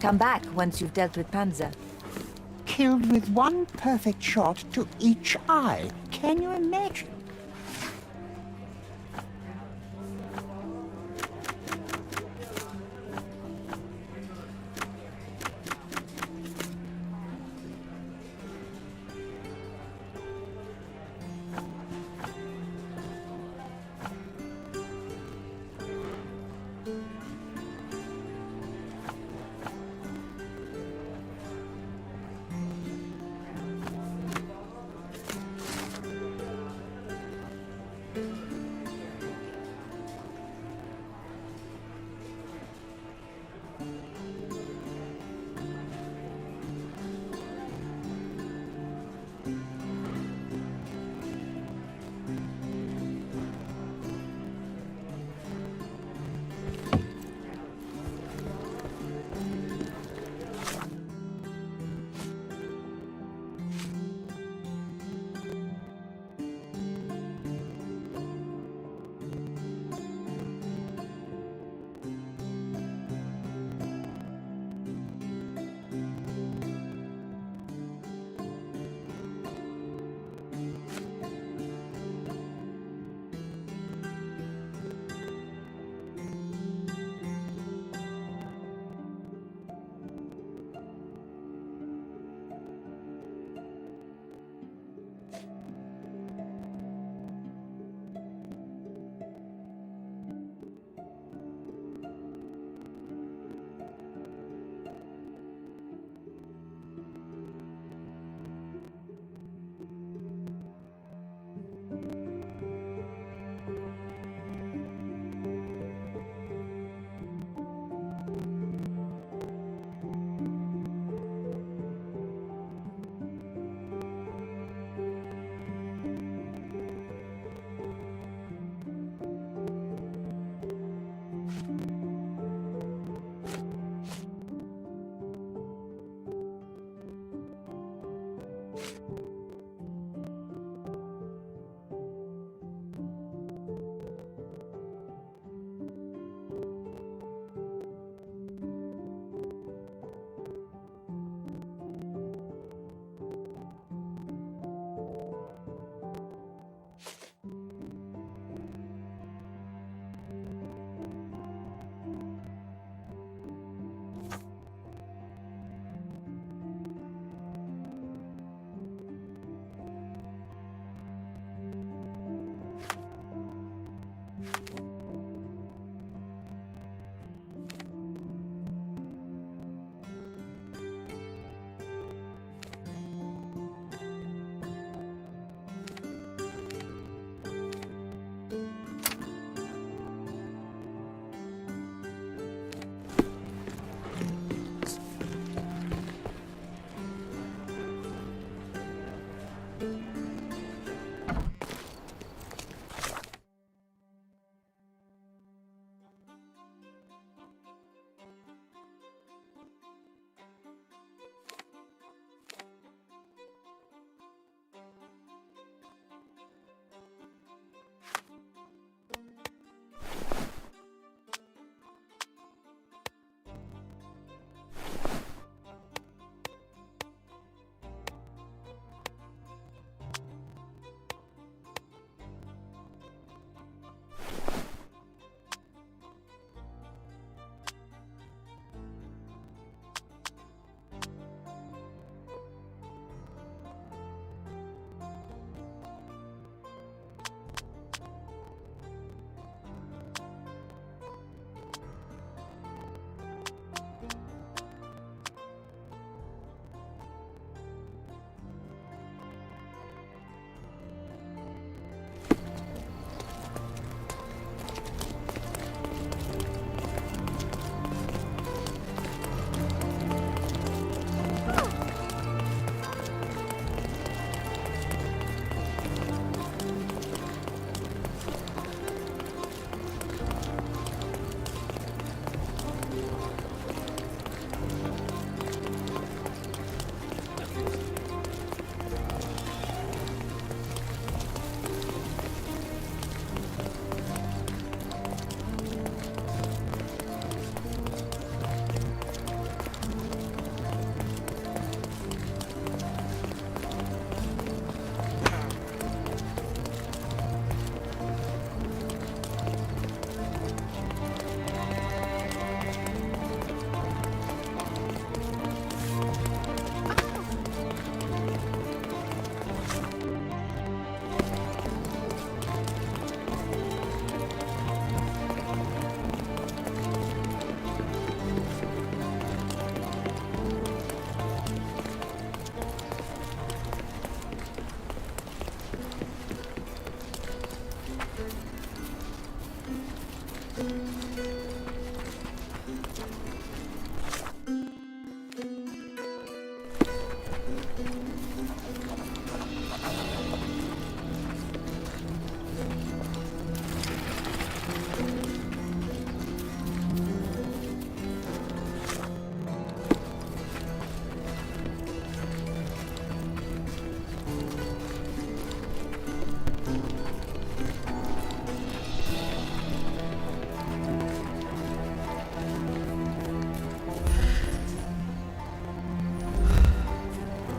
Come back once you've dealt with Panzer. Killed with one perfect shot to each eye. Can you imagine?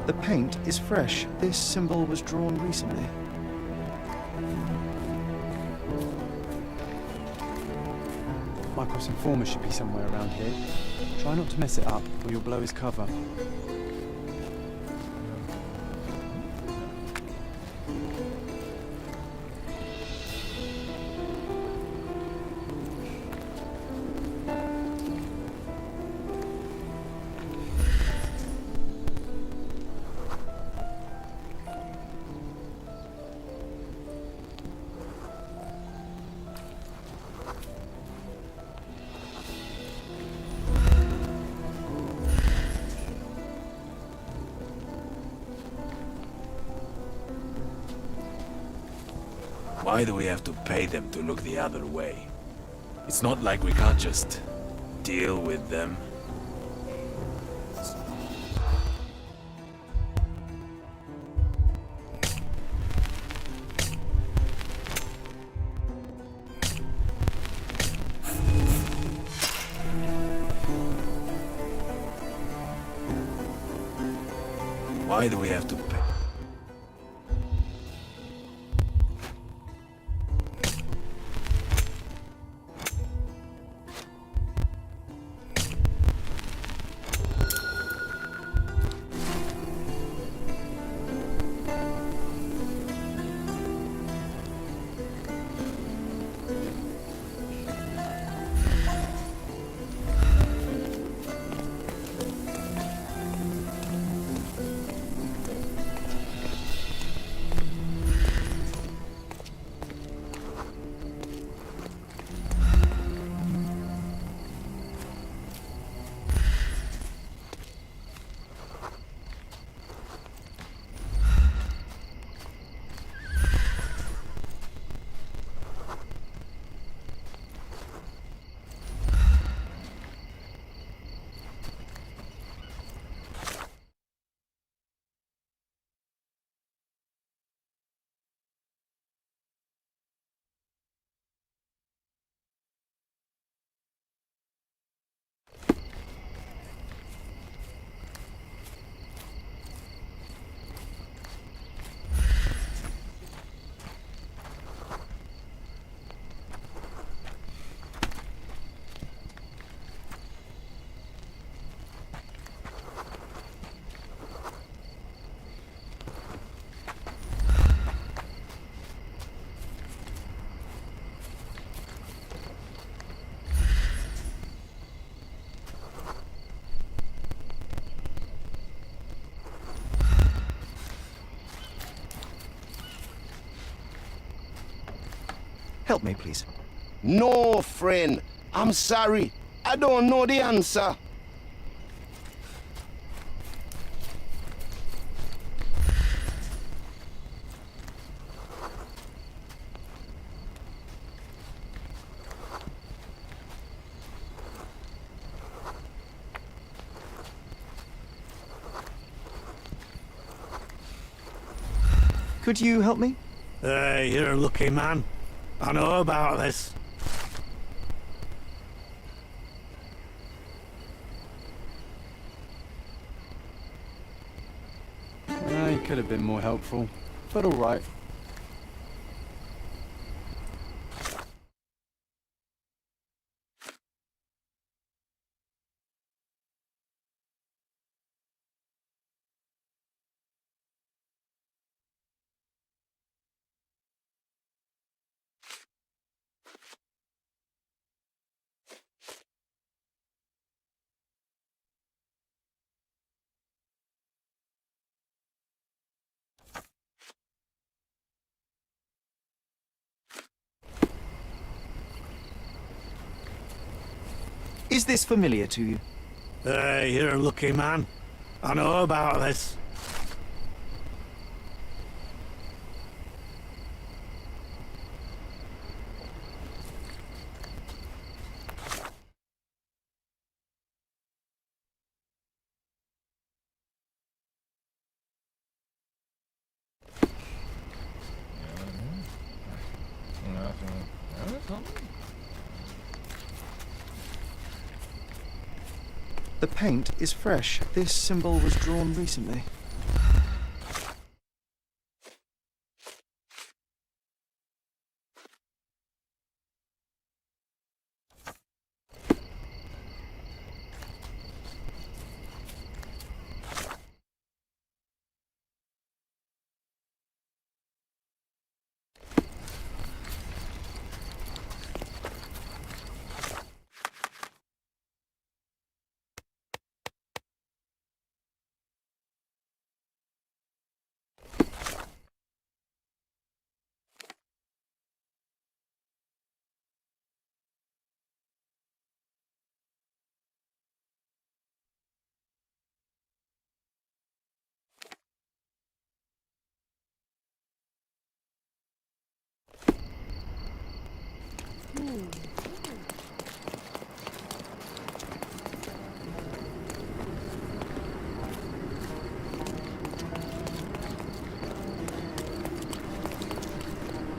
The paint is fresh. This symbol was drawn recently. My cross-informer should be somewhere around here. Try not to mess it up, or you'll blow his cover. Why do we have to pay them to look the other way? It's not like we can't just deal with them. Why do we have to pay? Help me, please. No, friend. I'm sorry. I don't know the answer. Could you help me? Hey, you're a lucky man. I know about this. He could have been more helpful, but all right. Is this familiar to you? Hey, you're a lucky man. I know about this. The paint is fresh. This symbol was drawn recently.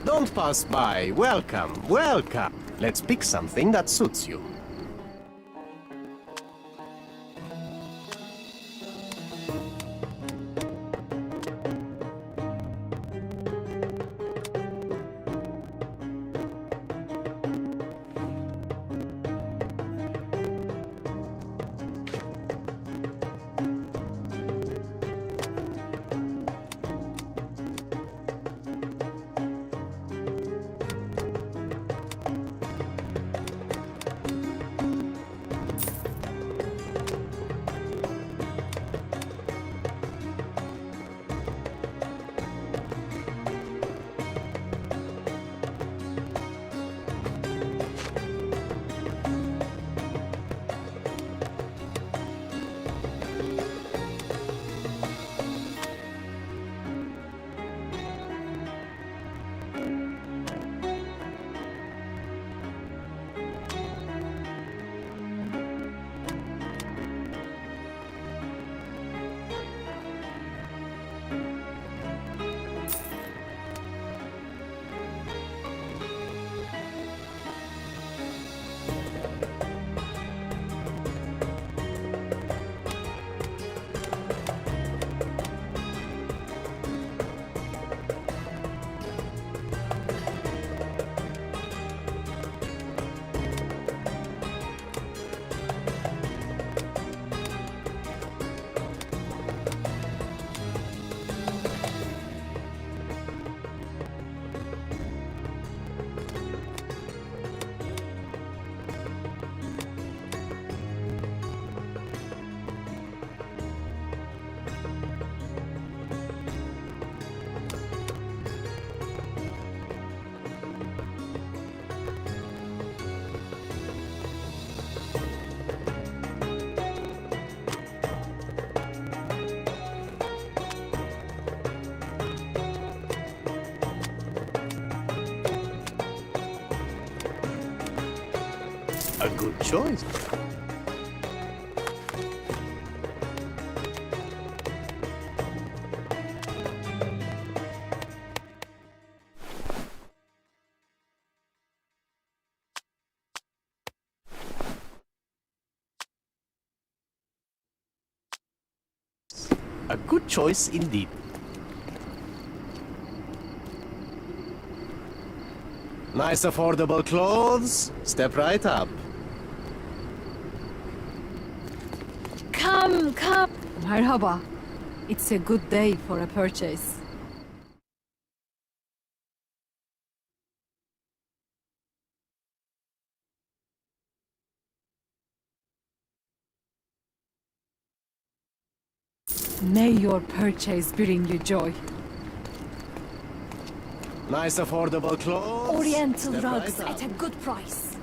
Don't pass by. Welcome, welcome. Let's pick something that suits you. A good choice. A good choice indeed. Nice affordable clothes. Step right up. Come. Merhaba. It's a good day for a purchase. May your purchase bring you joy. Nice affordable clothes. Oriental Step rugs right up. at a good price.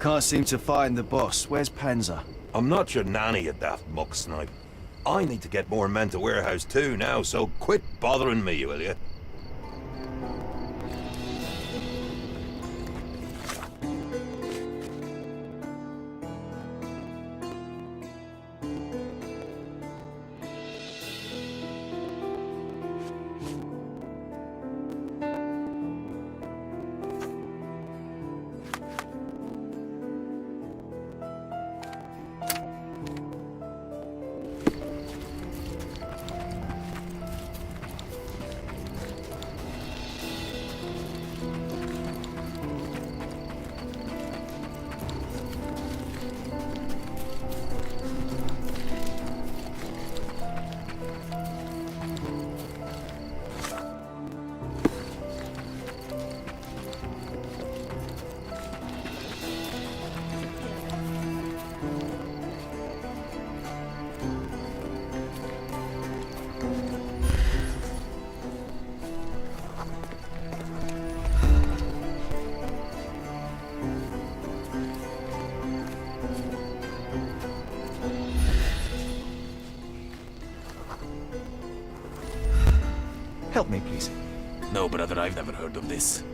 can't seem to find the boss. Where's Panzer? I'm not your nanny, you daft muck snipe. I need to get more men to warehouse too now, so quit bothering me, will you? Help me, please. No, brother, I've never heard of this.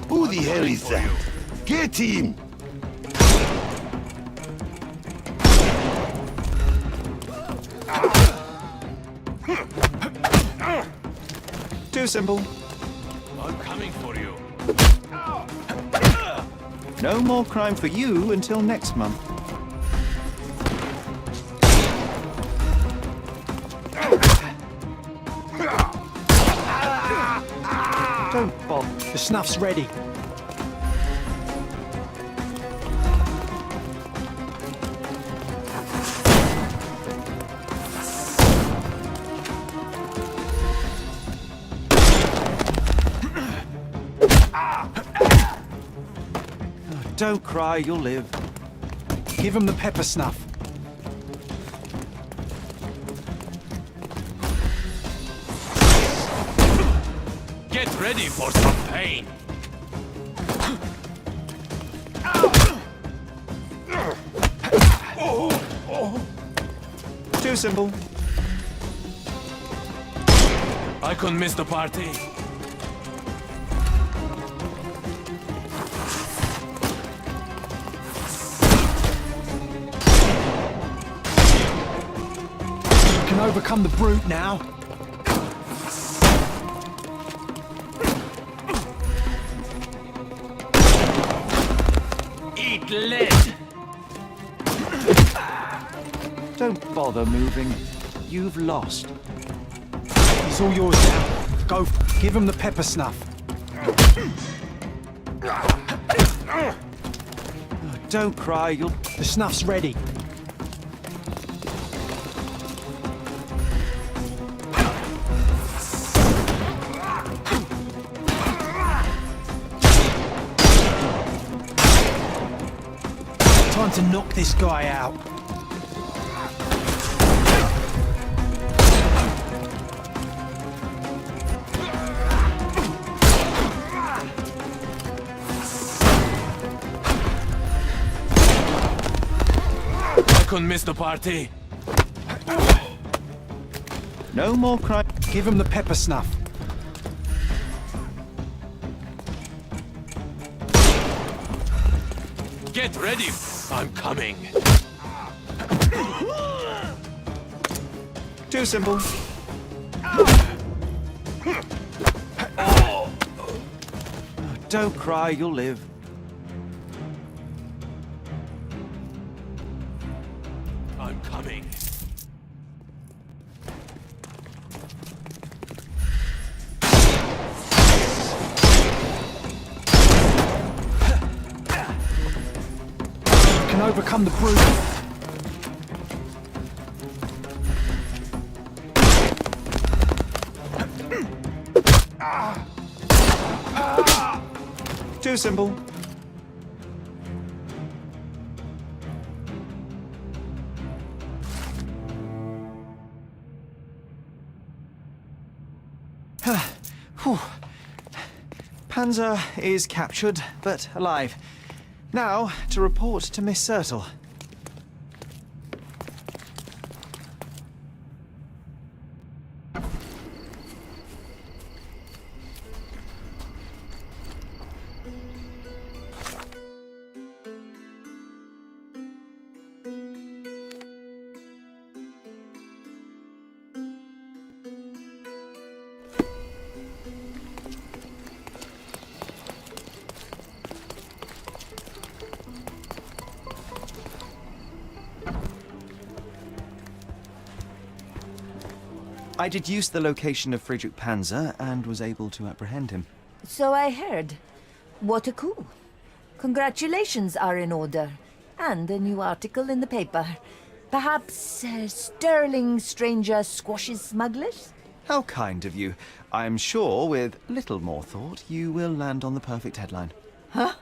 Who the hell is that? Get him! Too simple. I'm coming for you. No more crime for you until next month. Don't bother. The snuff's ready. Don't cry, you'll live. Give him the pepper snuff. Get ready for some pain. Too simple. I couldn't miss the party. Can overcome the brute now. Eat lead. Don't bother moving. You've lost. He's all yours now. Go. Give him the pepper snuff. Don't cry, you'll... The snuff's ready. Time to knock this guy out. I couldn't miss the party. No more crime. Give him the pepper snuff. Get ready. I'm coming. Too simple. Don't cry, you'll live. I'm coming. Can overcome the brute. Too simple. Whew. Panzer is captured, but alive. Now, to report to Miss Sertle. I deduced the location of Friedrich Panzer and was able to apprehend him. So I heard. What a coup. Congratulations are in order. And a new article in the paper. Perhaps sterling stranger squashes smugglers? How kind of you. I'm sure with little more thought you will land on the perfect headline. Huh?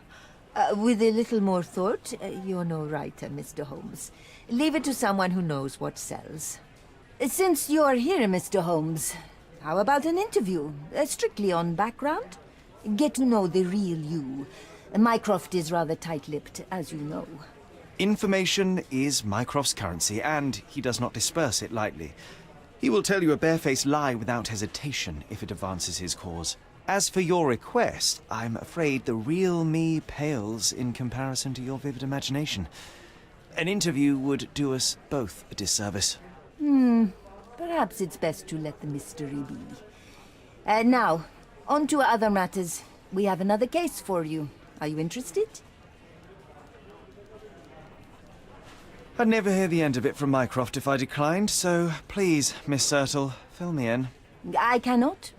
With a little more thought, you're no writer, Mr. Holmes. Leave it to someone who knows what sells. Since you're here, Mr. Holmes, how about an interview? Strictly on background? Get to know the real you. Mycroft is rather tight-lipped, as you know. Information is Mycroft's currency, and he does not disperse it lightly. He will tell you a barefaced lie without hesitation if it advances his cause. As for your request, I'm afraid the real me pales in comparison to your vivid imagination. An interview would do us both a disservice. Perhaps it's best to let the mystery be. Now, on to other matters. We have another case for you. Are you interested? I'd never hear the end of it from Mycroft if I declined, so please, Miss Sertle, fill me in. I cannot.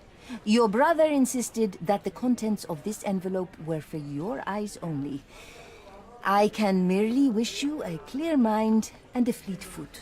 Your brother insisted that the contents of this envelope were for your eyes only. I can merely wish you a clear mind and a fleet foot.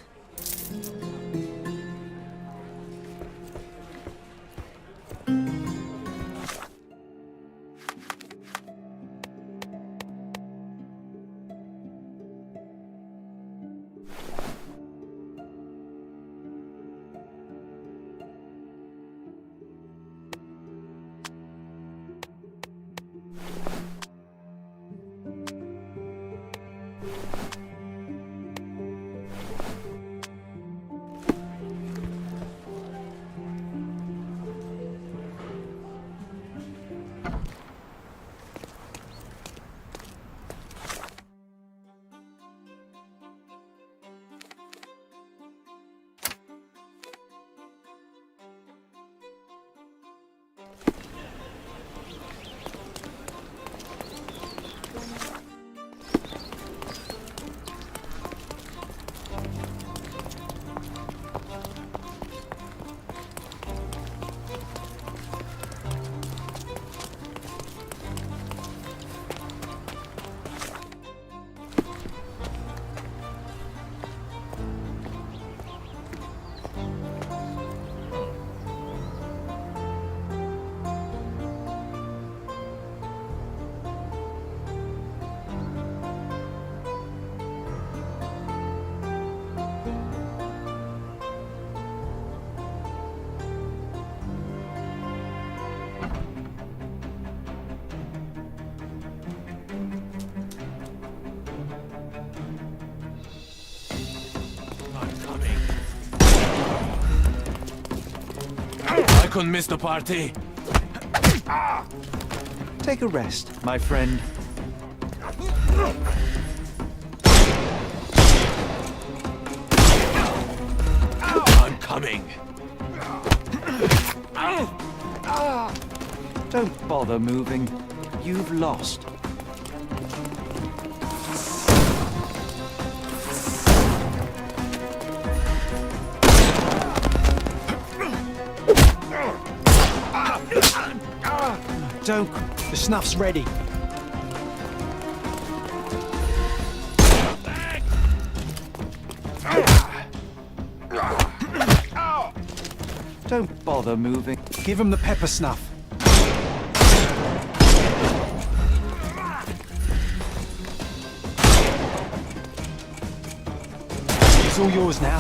I couldn't miss the party. Take a rest, my friend. I'm coming. Don't bother moving. You've lost. Don't. The snuff's ready. Don't bother moving. Give him the pepper snuff. It's all yours now.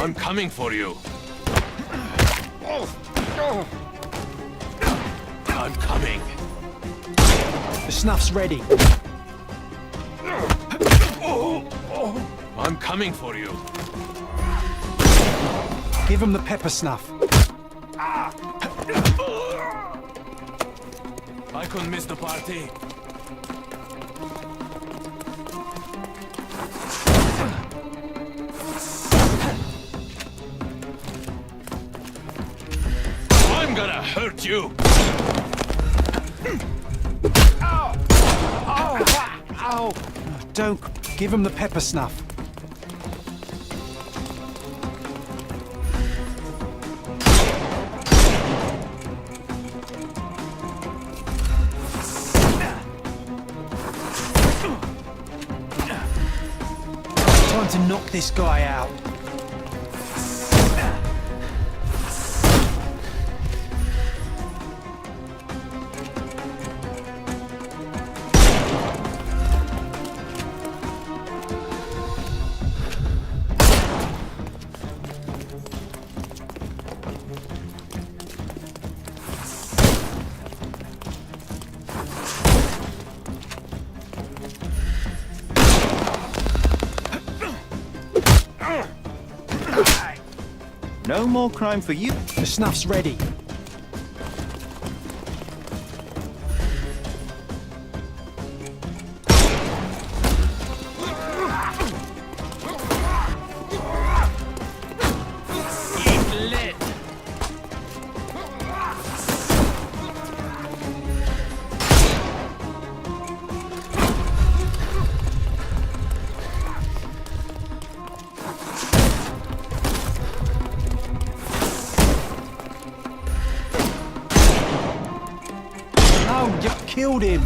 I'm coming for you. I'm coming. The snuff's ready. I'm coming for you. Give him the pepper snuff. I couldn't miss the party. I'm gonna hurt you. Don't. Give him the pepper snuff. Time to knock this guy out. No more crime for you. The snuff's ready. Oh, you killed him.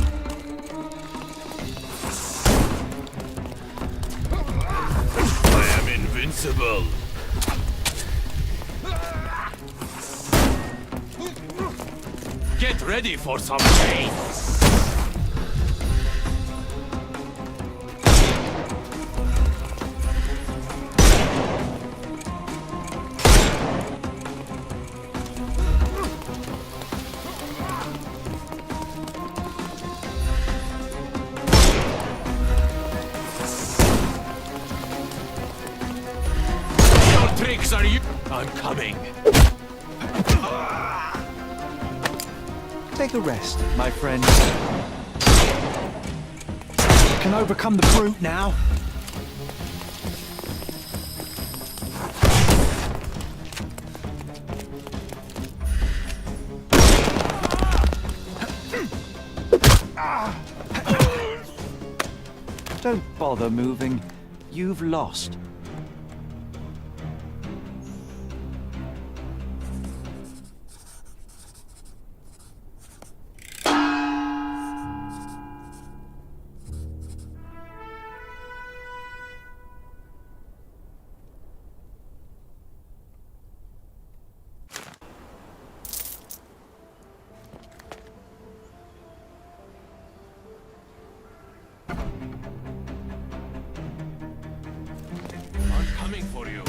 I am invincible. Get ready for some pain. Tricks are you? I'm coming. Take a rest, my friend. Can overcome the brute now. Don't bother moving. You've lost. I'm coming for you.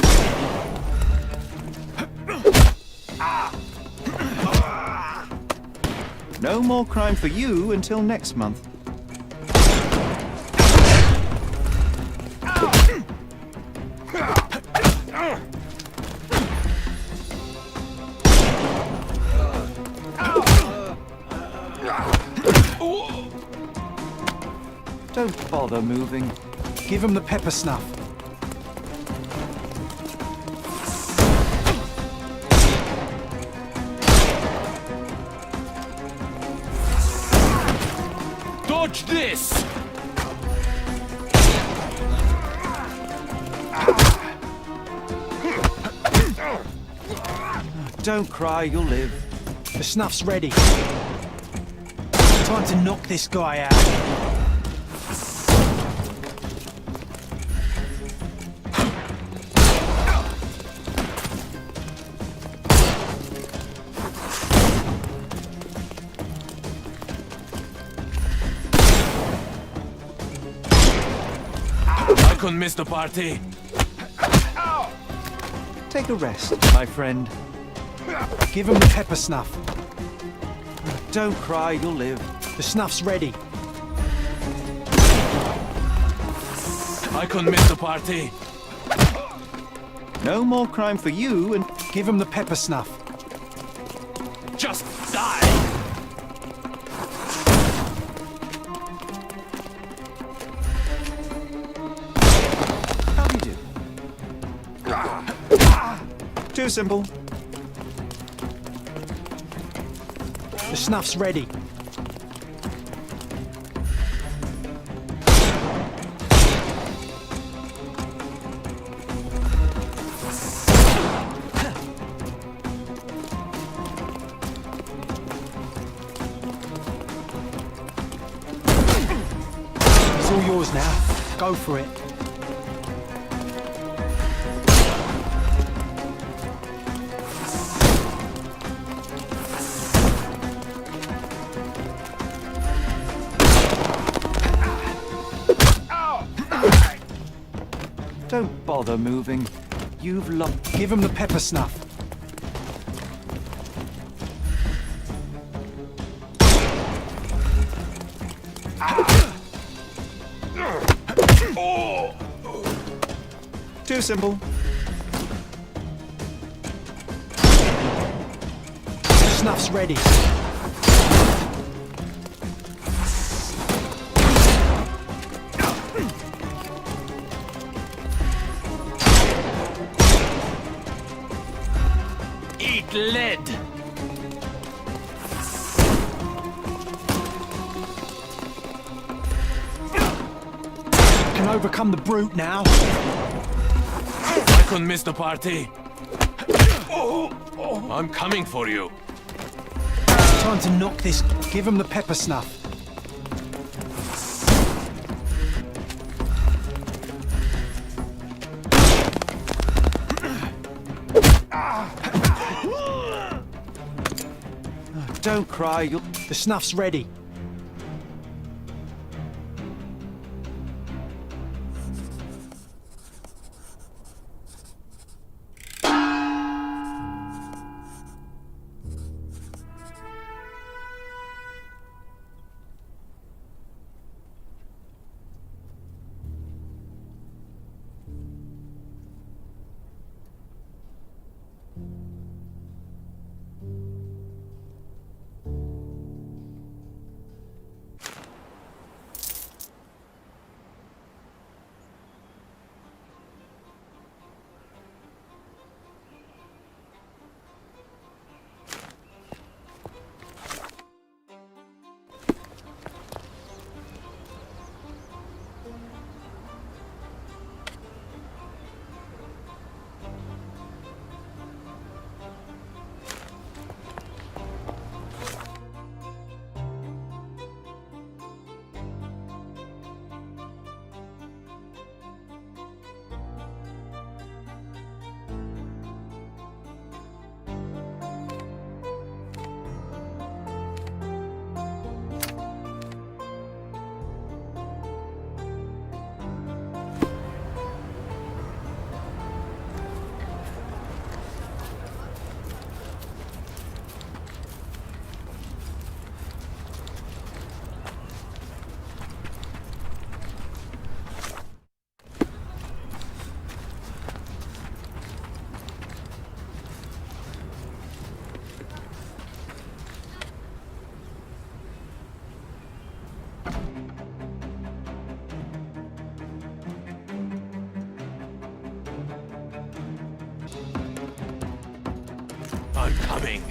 No more crime for you until next month. Don't bother moving. Give him the pepper snuff. Dodge this! Don't cry, you'll live. The snuff's ready. Time to knock this guy out. couldn't miss the party. Take a rest, my friend. Give him the pepper snuff. Don't cry, you'll live. The snuff's ready. I couldn't miss the party. No more crime for you, and Give him the pepper snuff. Just die. how do you do? Too simple. The snuff's ready. It's all yours now. Go for it. Don't bother moving. You've lost. Give him the pepper snuff. Too simple. The snuff's ready. Eat lead. Can overcome the brute now. I couldn't miss the party. I'm coming for you. Time to knock this. Give him the pepper snuff. Don't cry, you'll... The snuff's ready. I'm coming.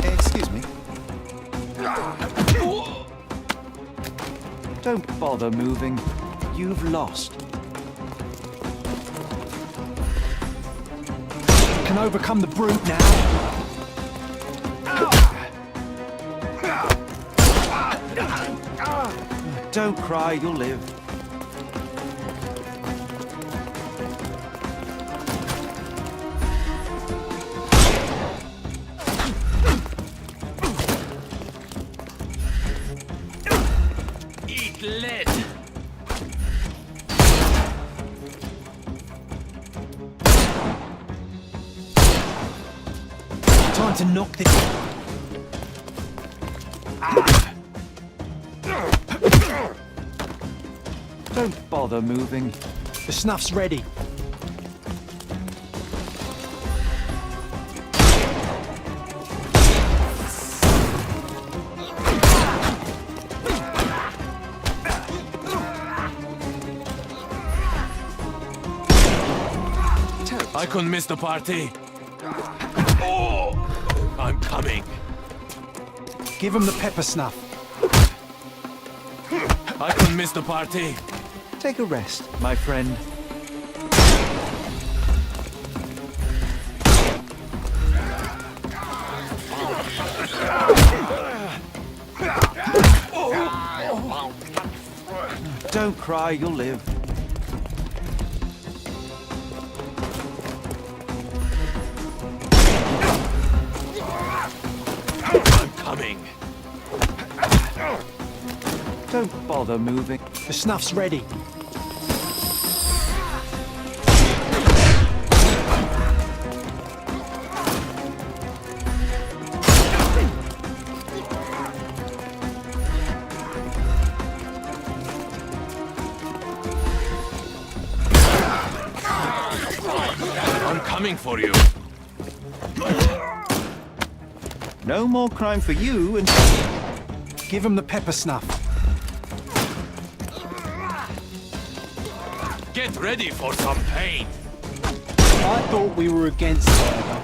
Excuse me. Don't bother moving. You've lost. Can overcome the brute now. Don't cry, you'll live. to knock this... Don't bother moving. The snuff's ready. I couldn't miss the party. Oh, I'm coming. Give him the pepper snuff. I couldn't miss the party. Take a rest, my friend. Don't cry, you'll live. I'm coming. Don't bother moving. The snuff's ready. I'm coming for you. No more crime for you and... Give him the pepper snuff. Get ready for some pain. I thought we were against murder.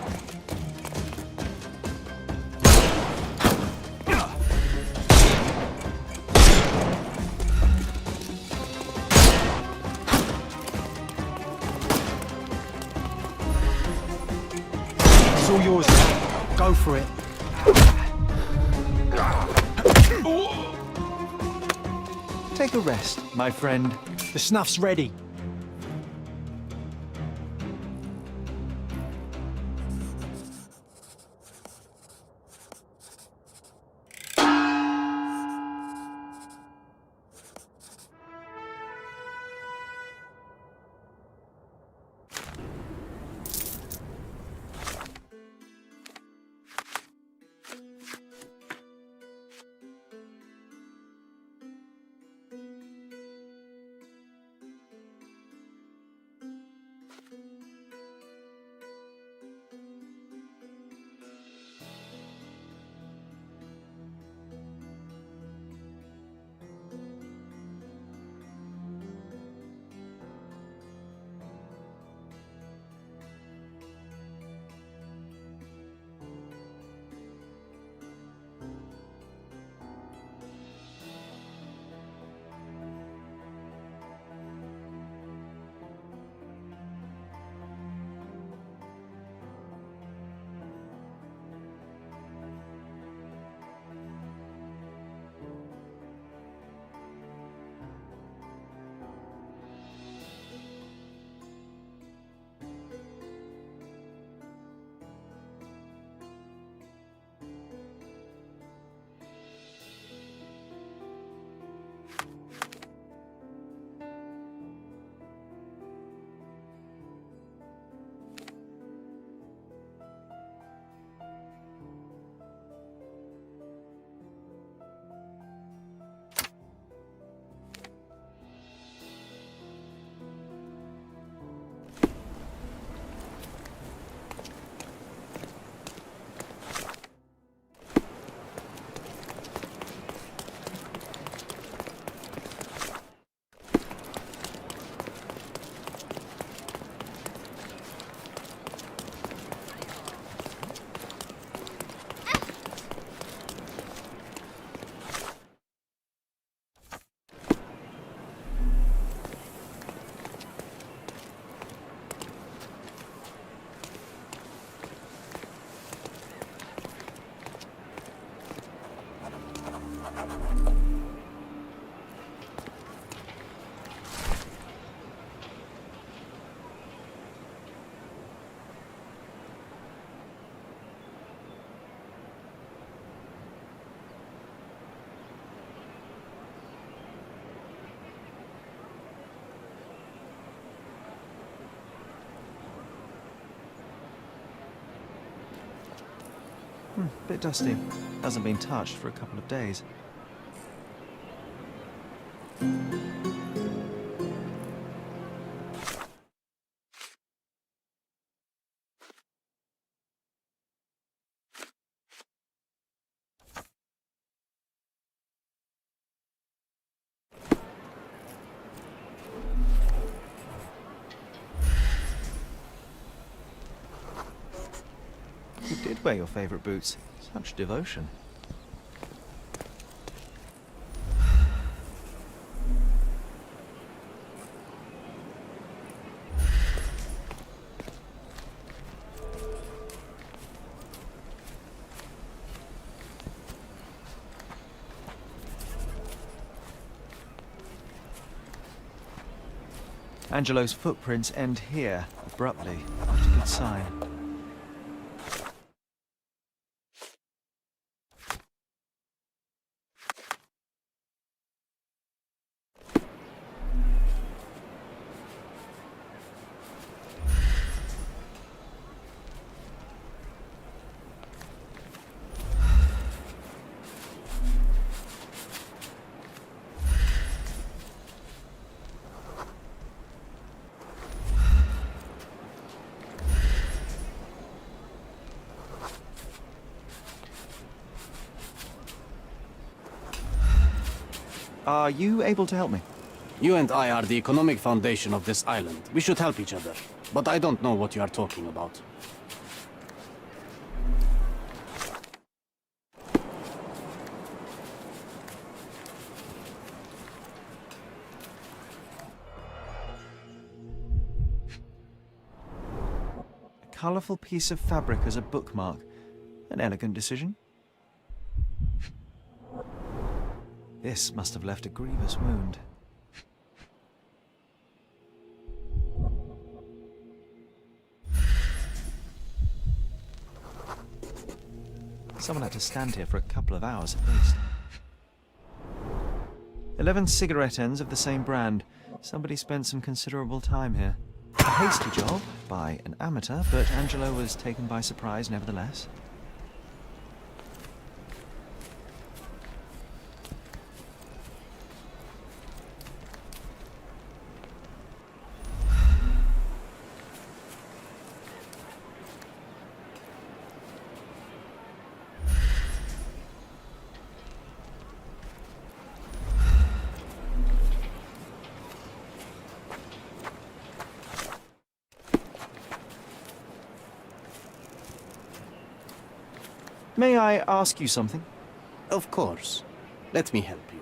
It's all yours now. Go for it. Take a rest, my friend. The snuff's ready. Bit dusty. Hasn't been touched for a couple of days. You did wear your favorite boots. Such devotion. Angelo's footprints end here, abruptly. Not a good sign. Are you able to help me? You and I are the economic foundation of this island. We should help each other. But I don't know what you are talking about. A colourful piece of fabric as a bookmark. An elegant decision. This must have left a grievous wound. Someone had to stand here for a couple of hours at least. 11 cigarette ends of the same brand. Somebody spent some considerable time here. A hasty job by an amateur, but Angelo was taken by surprise nevertheless. May I ask you something? Of course. Let me help you.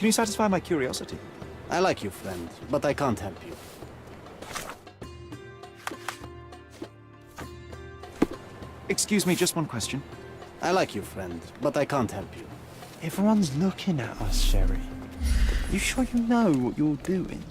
Can you satisfy my curiosity? I like you, friend, but I can't help you. Excuse me, just one question. I like you, friend, but I can't help you. Everyone's looking at us, Sherry. You sure you know what you're doing?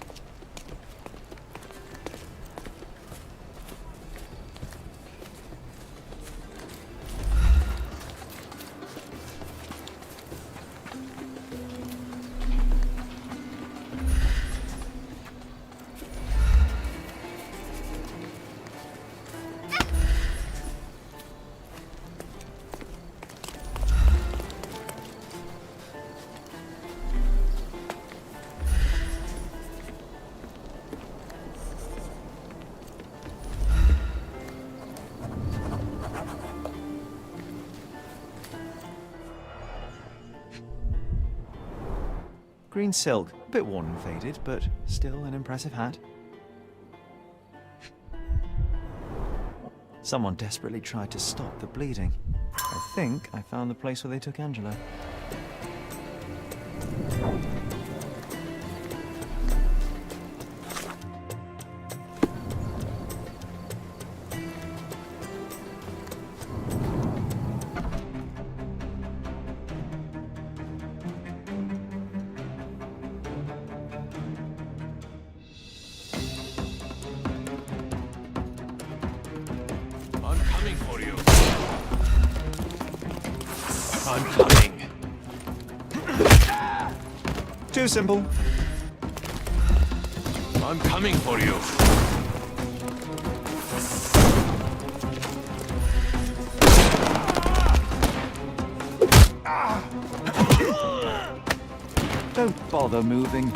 Green silk, a bit worn and faded, but still an impressive hat. Someone desperately tried to stop the bleeding. I think I found the place where they took Angela. I'm coming for you. I'm coming. Too simple. I'm coming for you. Don't bother moving.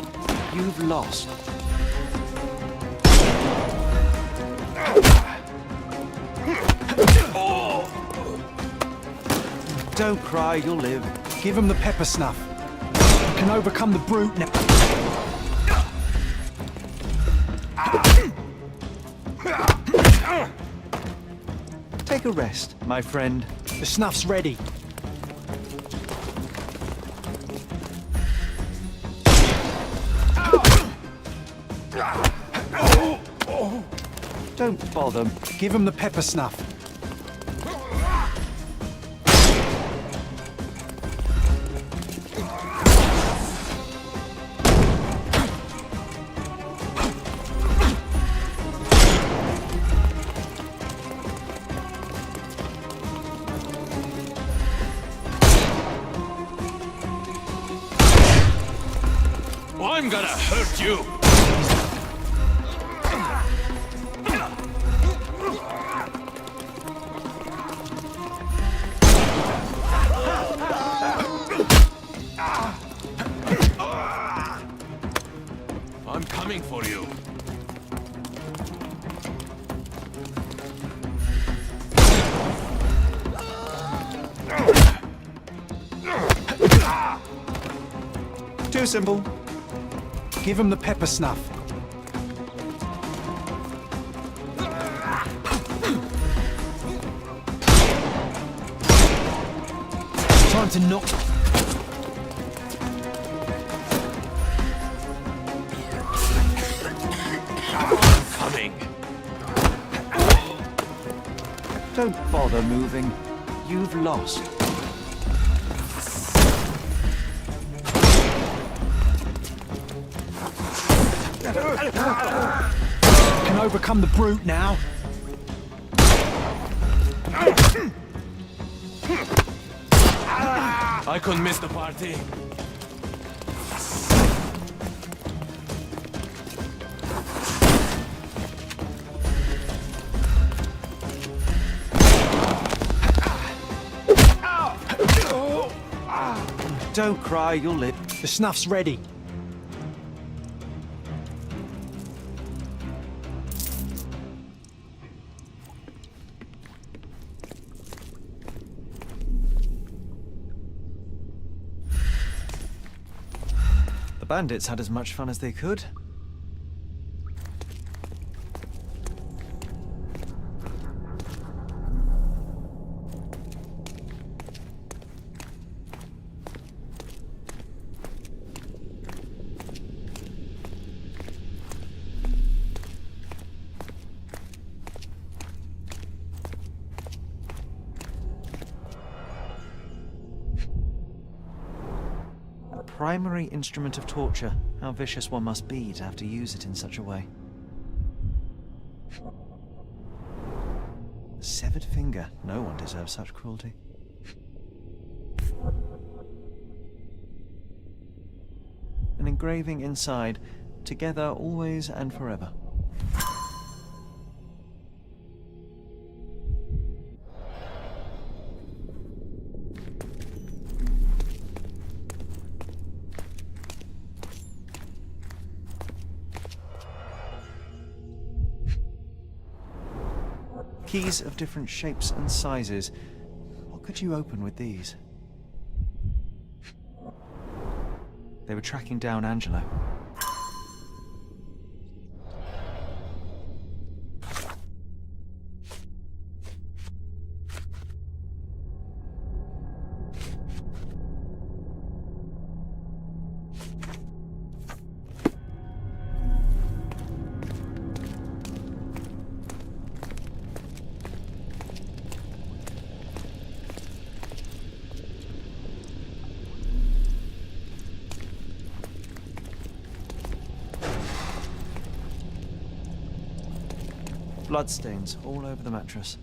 You've lost. Don't cry, you'll live. Give him the pepper snuff. You can overcome the brute now. Take a rest, my friend. The snuff's ready. Don't bother. Give him the pepper snuff. I'm gonna hurt you. I'm coming for you. Too simple. Give him the pepper snuff. Time to knock. Coming. Don't bother moving. You've lost. Can overcome the brute now. I couldn't miss the party. Don't cry, you'll live. The snuff's ready. The bandits had as much fun as they could. primary instrument of torture. How vicious one must be to have to use it in such a way. A severed finger. No one deserves such cruelty. An engraving inside, together always and forever. Keys of different shapes and sizes. What could you open with these? They were tracking down Angelo. Bloodstains all over the mattress.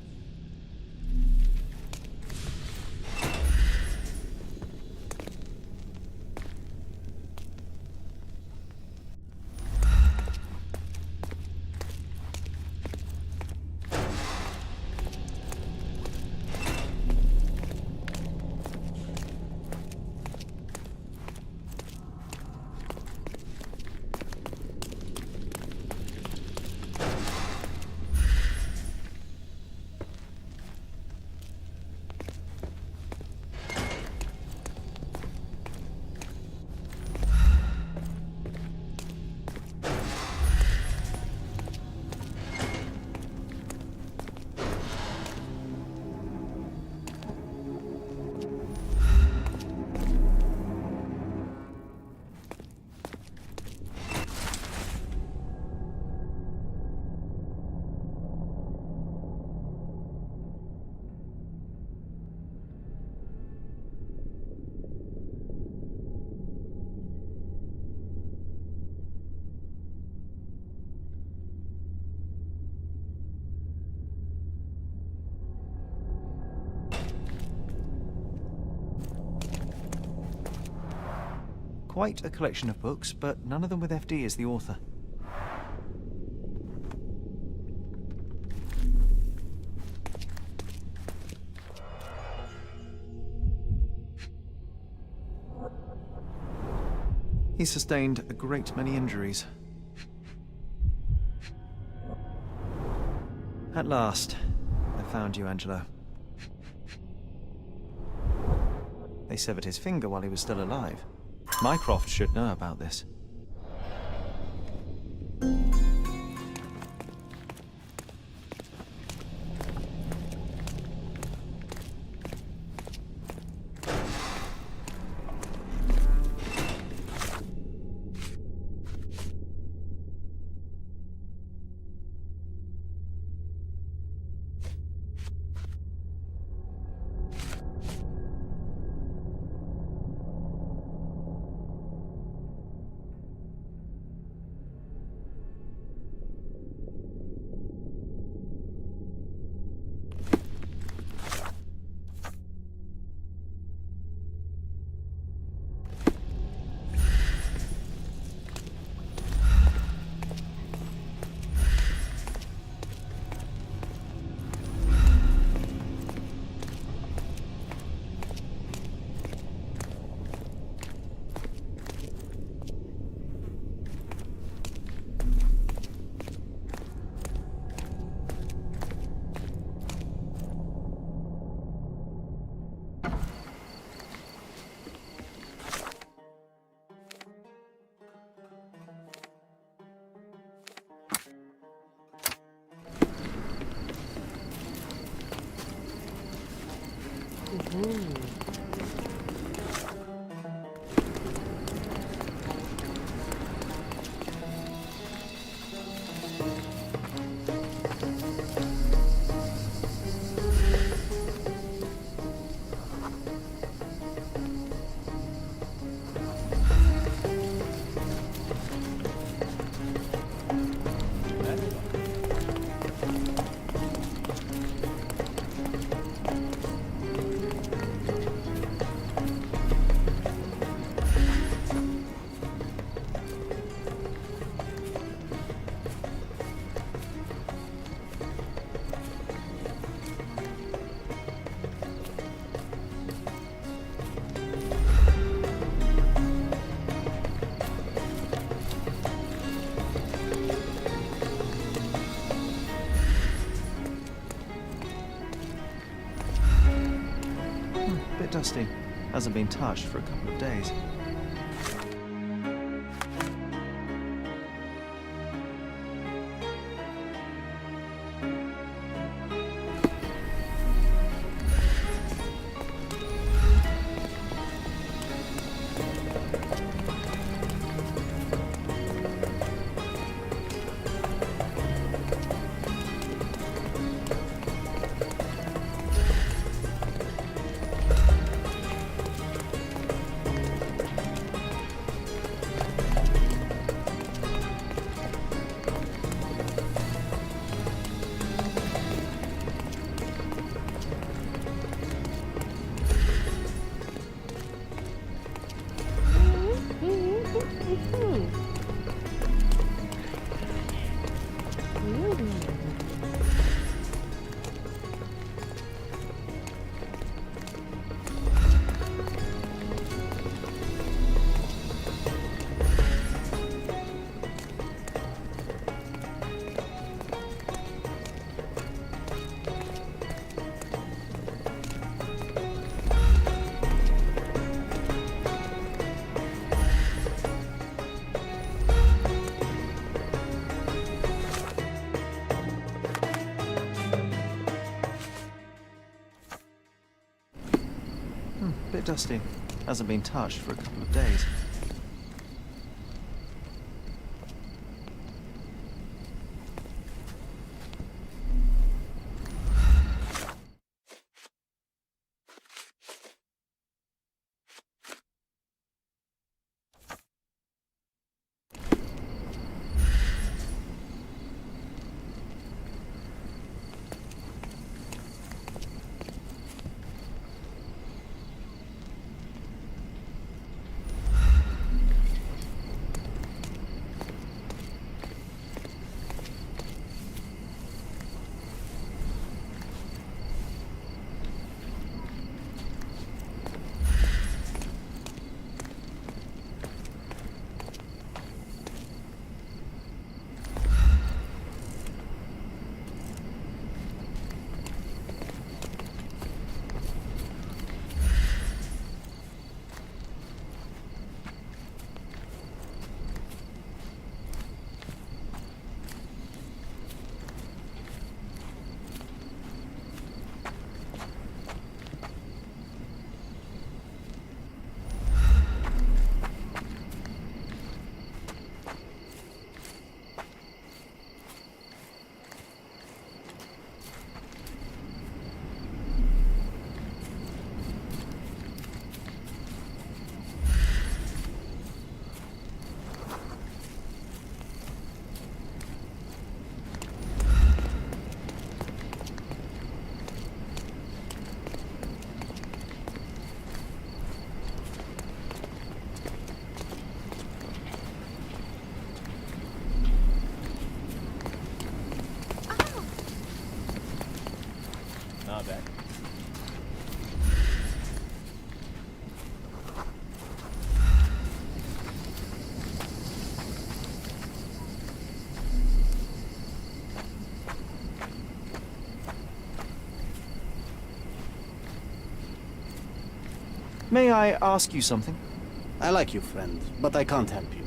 Quite a collection of books, but none of them with FD as the author. He sustained a great many injuries. At last, I found you, Angelo. They severed his finger while he was still alive. Mycroft should know about this. bit dusty. Hasn't been touched for a couple of days. Bit dusty. Hasn't been touched for a couple of days. May I ask you something? I like you, friend, but I can't help you.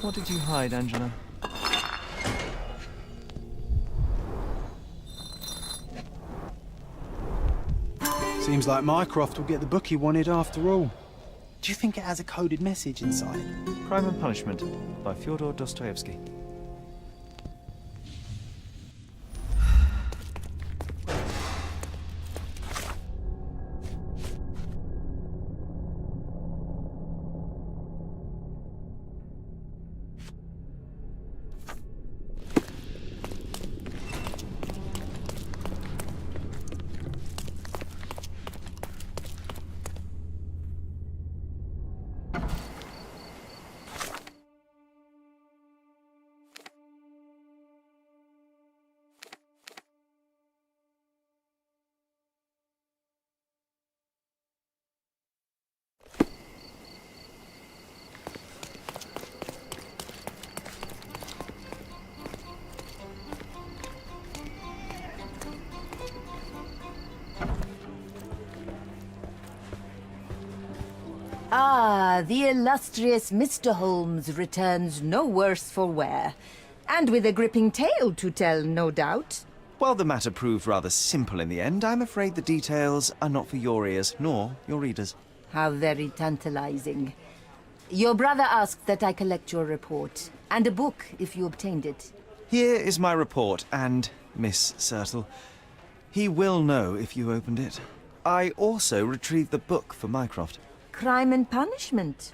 What did you hide, Angela? Seems like Mycroft will get the book he wanted after all. Do you think it has a coded message inside? Crime and Punishment by Fyodor Dostoevsky. Ah, the illustrious Mr. Holmes returns no worse for wear. And with a gripping tale to tell, no doubt. While the matter proved rather simple in the end, I'm afraid the details are not for your ears, nor your readers. How very tantalizing. Your brother asked that I collect your report, and a book if you obtained it. Here is my report, and Miss Sertle. He will know if you opened it. I also retrieved the book for Mycroft. Crime and Punishment.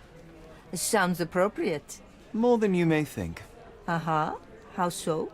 Sounds appropriate. More than you may think. Uh-huh. How so?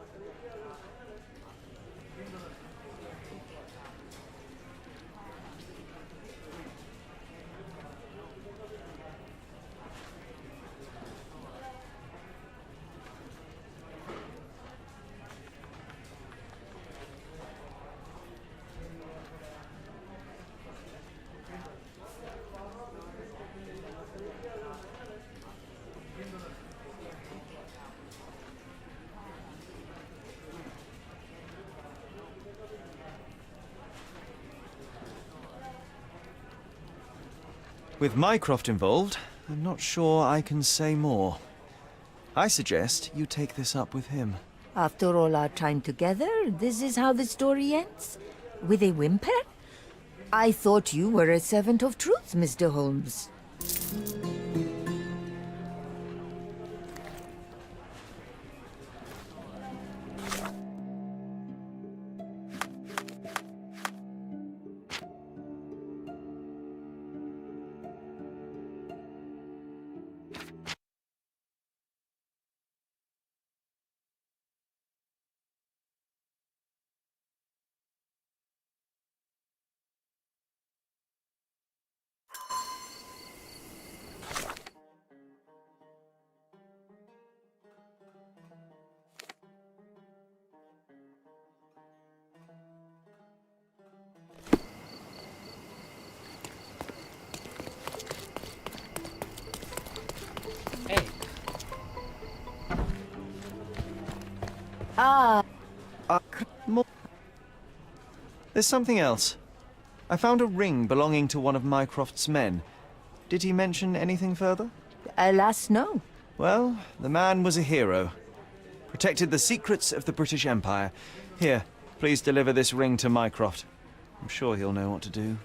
With Mycroft involved, I'm not sure I can say more. I suggest you take this up with him. After all our time together, this is how the story ends? With a whimper? I thought you were a servant of truth, Mr. Holmes. Ah. There's something else. I found a ring belonging to one of Mycroft's men. Did he mention anything further? Alas, no. Well, the man was a hero. Protected the secrets of the British Empire. Here, please deliver this ring to Mycroft. I'm sure he'll know what to do.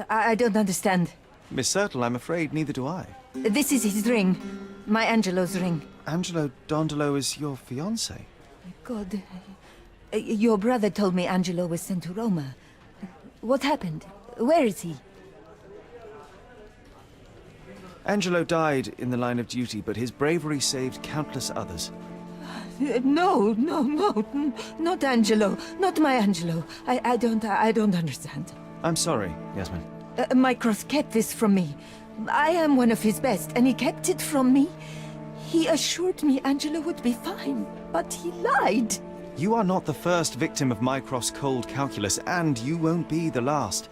I don't understand. Miss Sertle, I'm afraid neither do I. This is his ring. My Angelo's ring. Angelo Dondolo is your fiancé? God. Your brother told me Angelo was sent to Roma. What happened? Where is he? Angelo died in the line of duty, but his bravery saved countless others. No, not Angelo. Not my Angelo. I don't understand. I'm sorry, Yasmin. Mycroft kept this from me. I am one of his best, and he kept it from me. He assured me Angelo would be fine, but he lied. You are not the first victim of Mycroft's cold calculus, and you won't be the last.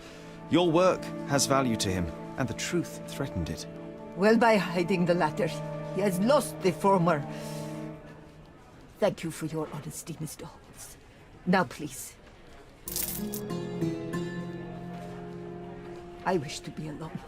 Your work has value to him, and the truth threatened it. Well, by hiding the latter, he has lost the former. Thank you for your honesty, Mr. Holmes. Now, please. I wish to be alone.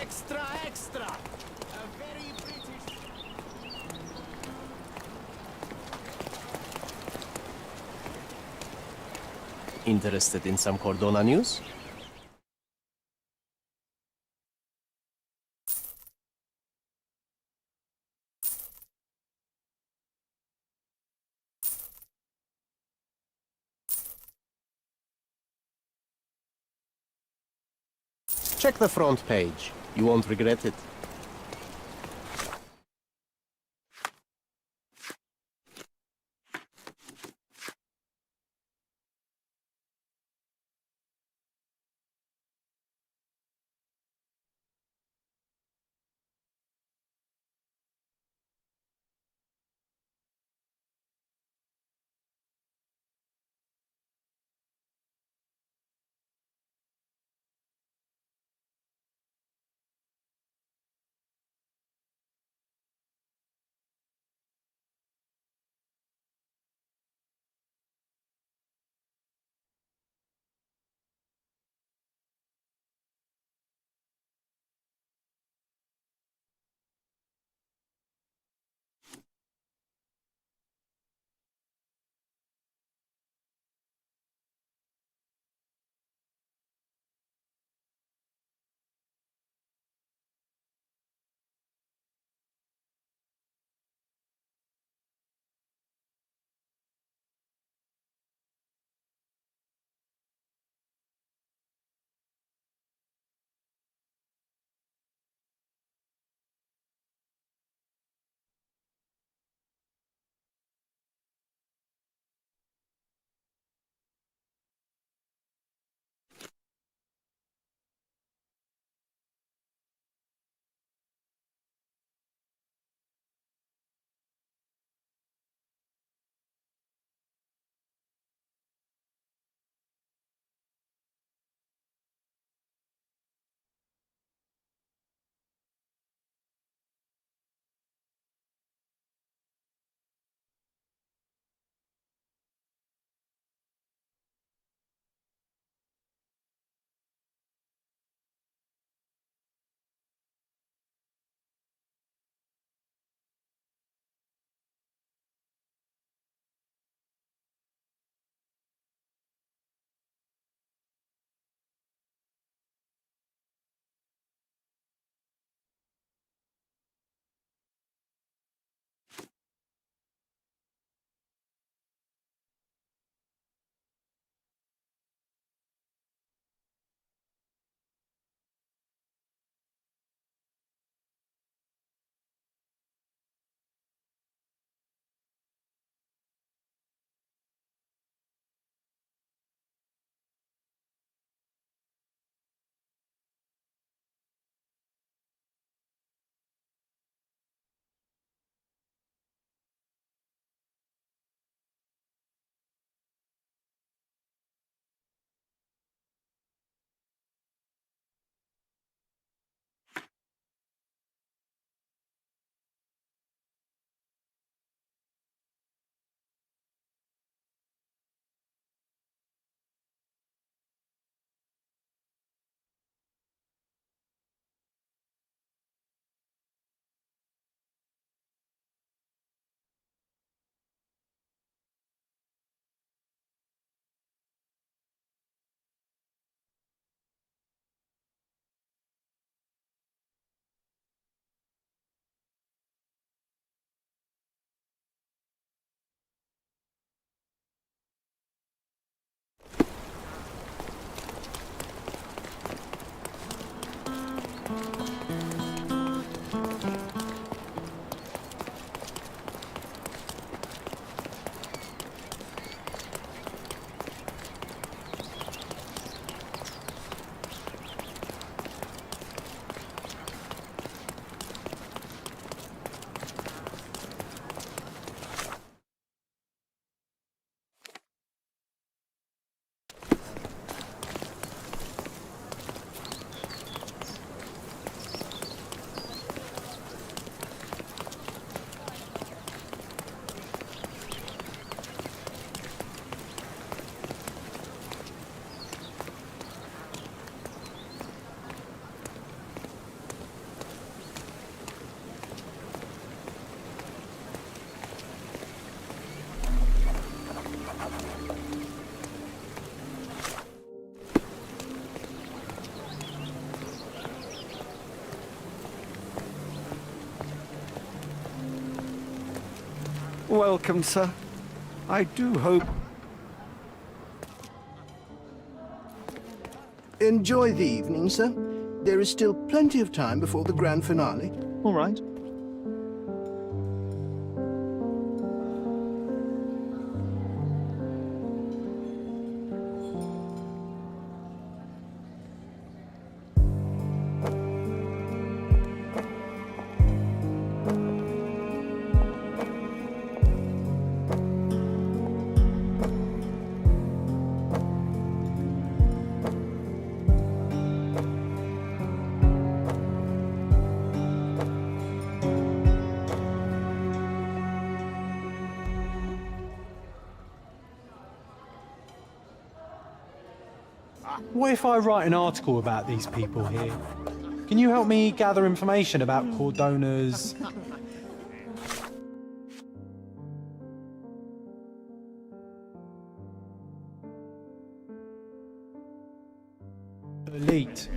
Extra, extra! A very British... Interested in some Cordona news? Check the front page. You won't regret it. Welcome, sir. I do hope... Enjoy the evening, sir. There is still plenty of time before the grand finale. All right. What if I write an article about these people here? Can you help me gather information about Cordona's... elite?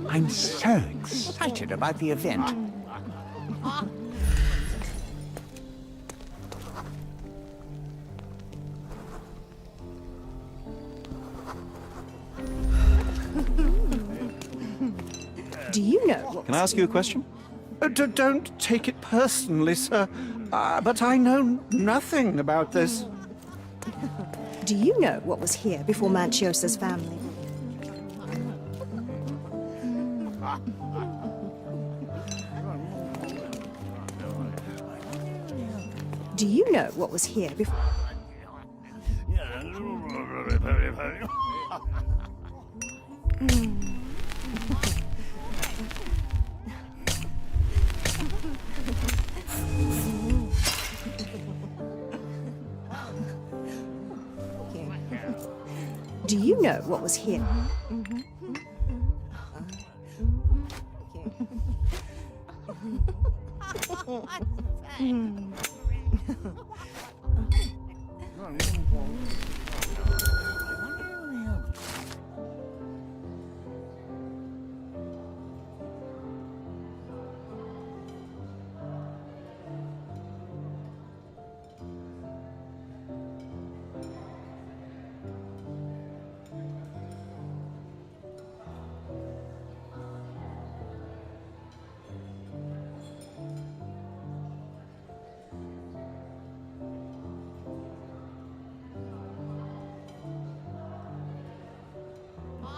I'm so excited about the event. Do you know? Can I ask you a question? Don't take it personally, sir. But I know nothing about this. Do you know what was here before Manchiosa's family? Do you know what was here before? Do you know what was here?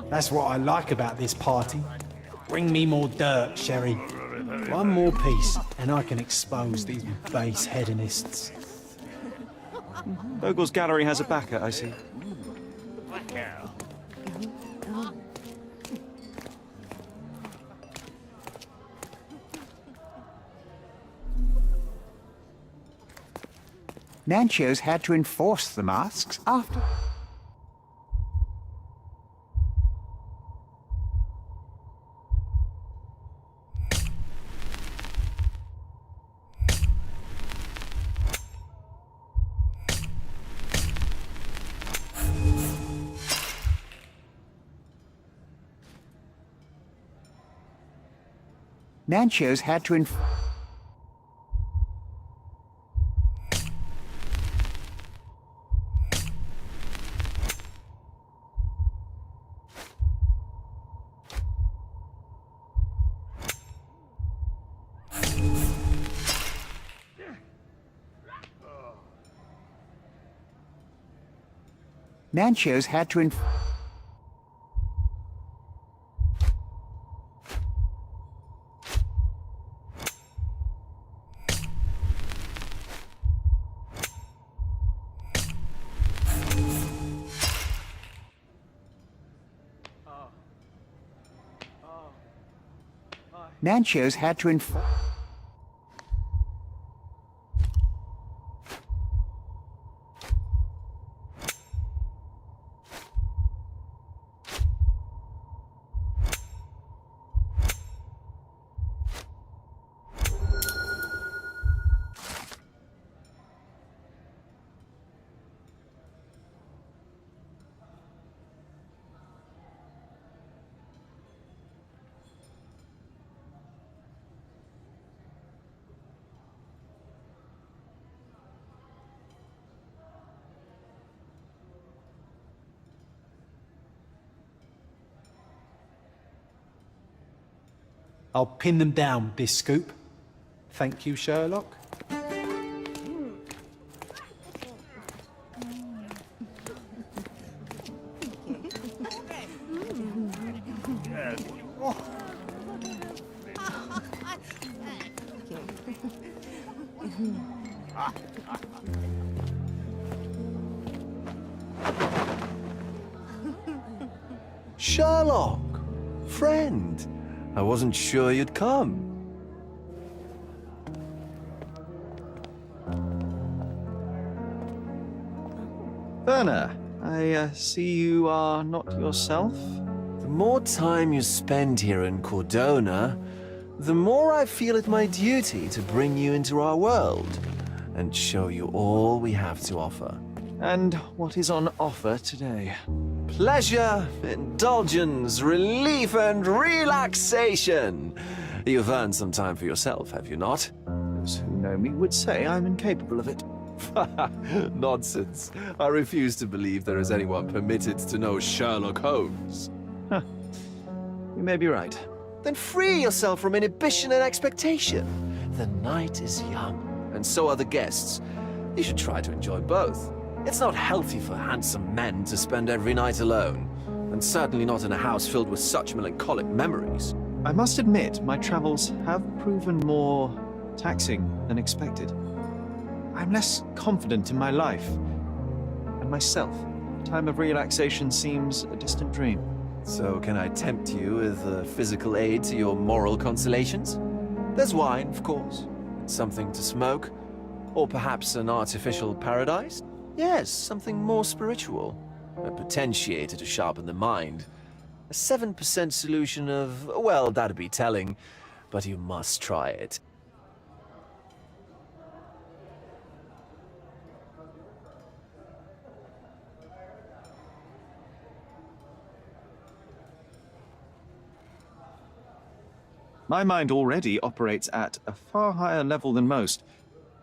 That's what I like about this party. Bring me more dirt, Sherry. One more piece, and I can expose these base hedonists. Vogel's gallery has a backer, I see. Nanchio's had to enforce the masks after... Nanchio's had to Nanchio's had to Nanchio's had to I'll pin them down with this scoop. Thank you, Sherlock. Sherlock! Friend! I wasn't sure you'd come. Werner, I see you are not yourself. The more time you spend here in Cordona, the more I feel it my duty to bring you into our world and show you all we have to offer. And what is on offer today? Pleasure, indulgence, relief, and relaxation. You've earned some time for yourself, have you not? Those who know me would say I'm incapable of it. Nonsense. I refuse to believe there is anyone permitted to know Sherlock Holmes. You may be right. Then free yourself from inhibition and expectation. The night is young, and so are the guests. You should try to enjoy both. It's not healthy for handsome men to spend every night alone, and certainly not in a house filled with such melancholic memories. I must admit, my travels have proven more taxing than expected. I'm less confident in my life and myself. Time of relaxation seems a distant dream. So can I tempt you with a physical aid to your moral consolations? There's wine, of course, something to smoke, or perhaps an artificial paradise? Yes, something more spiritual, a potentiator to sharpen the mind. A 7% solution of, well, that'd be telling, but you must try it. My mind already operates at a far higher level than most.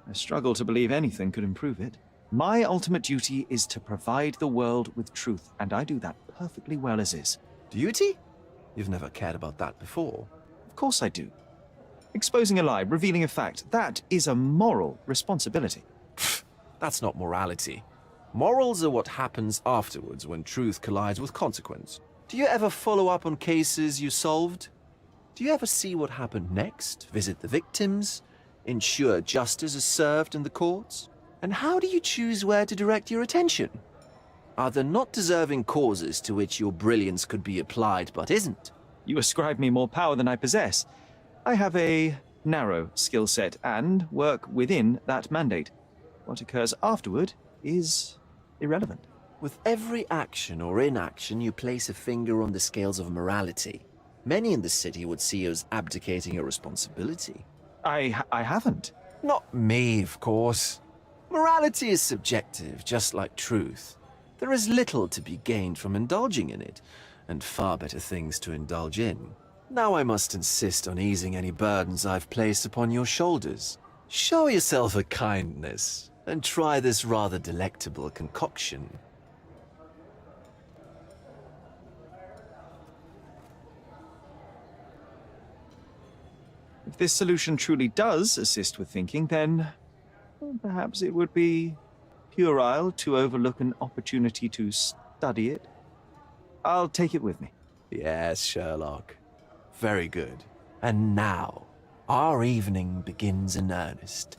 I struggle to believe anything could improve it. My ultimate duty is to provide the world with truth, and I do that perfectly well as is. Duty? You've never cared about that before. Of course I do. Exposing a lie, revealing a fact, that is a moral responsibility. That's not morality. Morals are what happens afterwards when truth collides with consequence. Do you ever follow up on cases you solved? Do you ever see what happened next, visit the victims, ensure justice is served in the courts? And how do you choose where to direct your attention? Are there not deserving causes to which your brilliance could be applied but isn't? You ascribe me more power than I possess. I have a narrow skill set and work within that mandate. What occurs afterward is irrelevant. With every action or inaction, you place a finger on the scales of morality. Many in the city would see you as abdicating your responsibility. I haven't. Not me, of course. Morality is subjective, just like truth. There is little to be gained from indulging in it, and far better things to indulge in. Now I must insist on easing any burdens I've placed upon your shoulders. Show yourself a kindness, and try this rather delectable concoction. If this solution truly does assist with thinking, then well, perhaps it would be puerile to overlook an opportunity to study it. I'll take it with me. Yes, Sherlock. Very good. And now, our evening begins in earnest.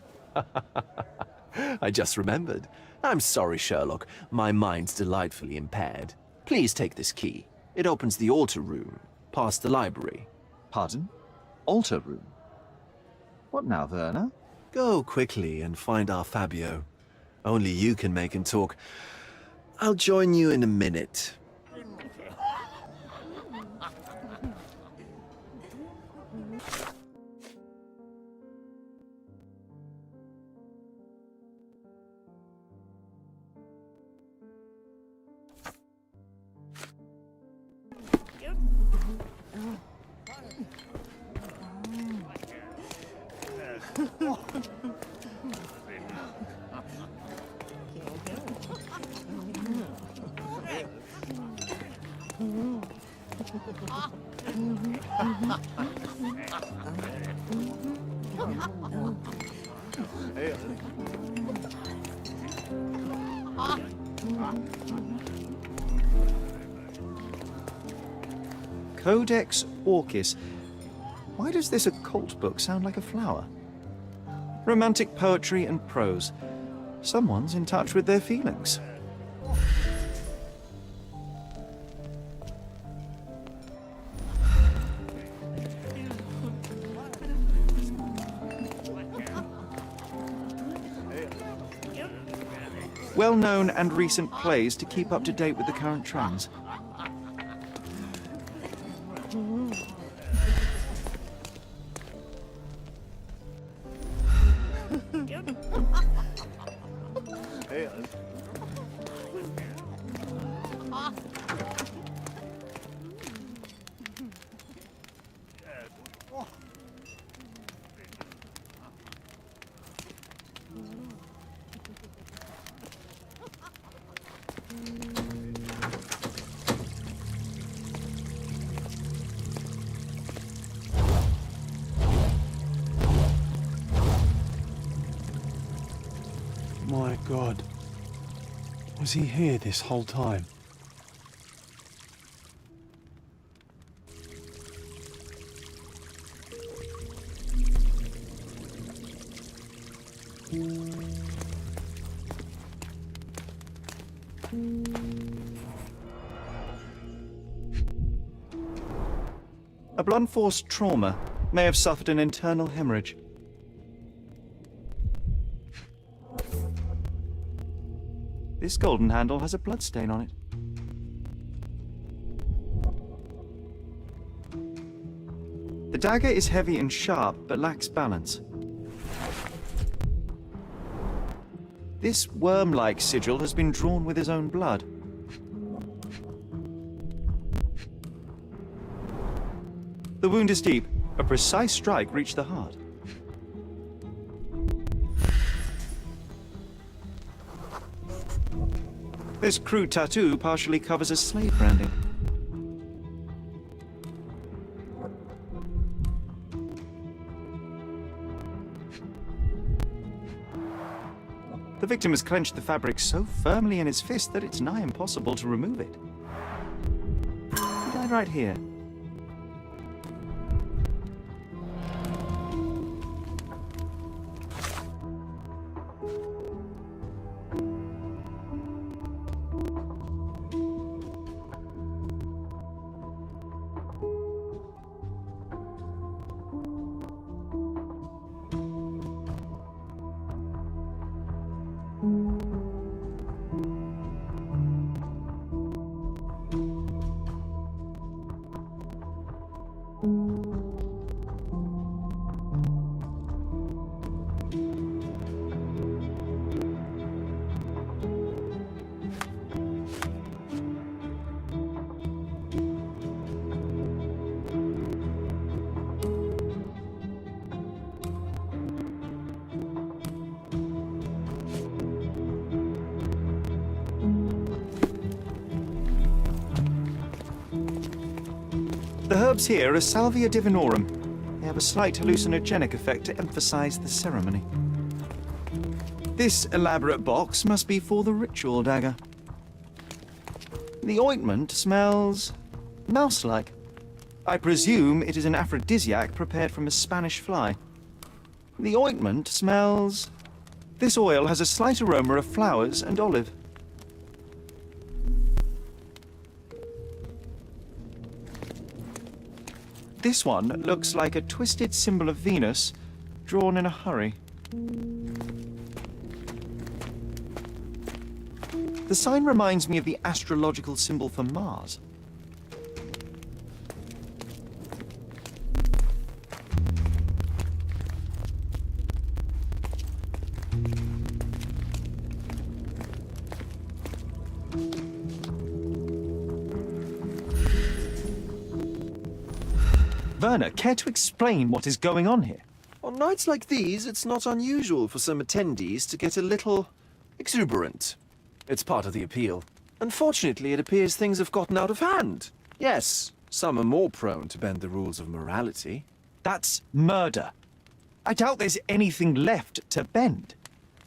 I just remembered. I'm sorry, Sherlock. My mind's delightfully impaired. Please take this key. It opens the altar room, past the library. Pardon? Altar room? What now, Werner? Go quickly and find our Fabio. Only you can make him talk. I'll join you in a minute. Codex Orchis. Why does this occult book sound like a flower? Romantic poetry and prose. Someone's in touch with their feelings. Well-known and recent plays to keep up to date with the current trends. My God. Was he here this whole time? A blunt force trauma may have suffered an internal hemorrhage. This golden handle has a bloodstain on it. The dagger is heavy and sharp, but lacks balance. This worm-like sigil has been drawn with his own blood. The wound is deep. A precise strike reached the heart. This crude tattoo partially covers a slave branding. The victim has clenched the fabric so firmly in his fist that it's nigh impossible to remove it. He died right here. The herbs here are Salvia divinorum. They have a slight hallucinogenic effect to emphasize the ceremony. This elaborate box must be for the ritual dagger. The ointment smells mouse-like. I presume it is an aphrodisiac prepared from a Spanish fly. The ointment smells... This oil has a slight aroma of flowers and olive. This one looks like a twisted symbol of Venus, drawn in a hurry. The sign reminds me of the astrological symbol for Mars. Werner, care to explain what is going on here? On nights like these, it's not unusual for some attendees to get a little exuberant. It's part of the appeal. Unfortunately, it appears things have gotten out of hand. Yes, some are more prone to bend the rules of morality. That's murder. I doubt there's anything left to bend.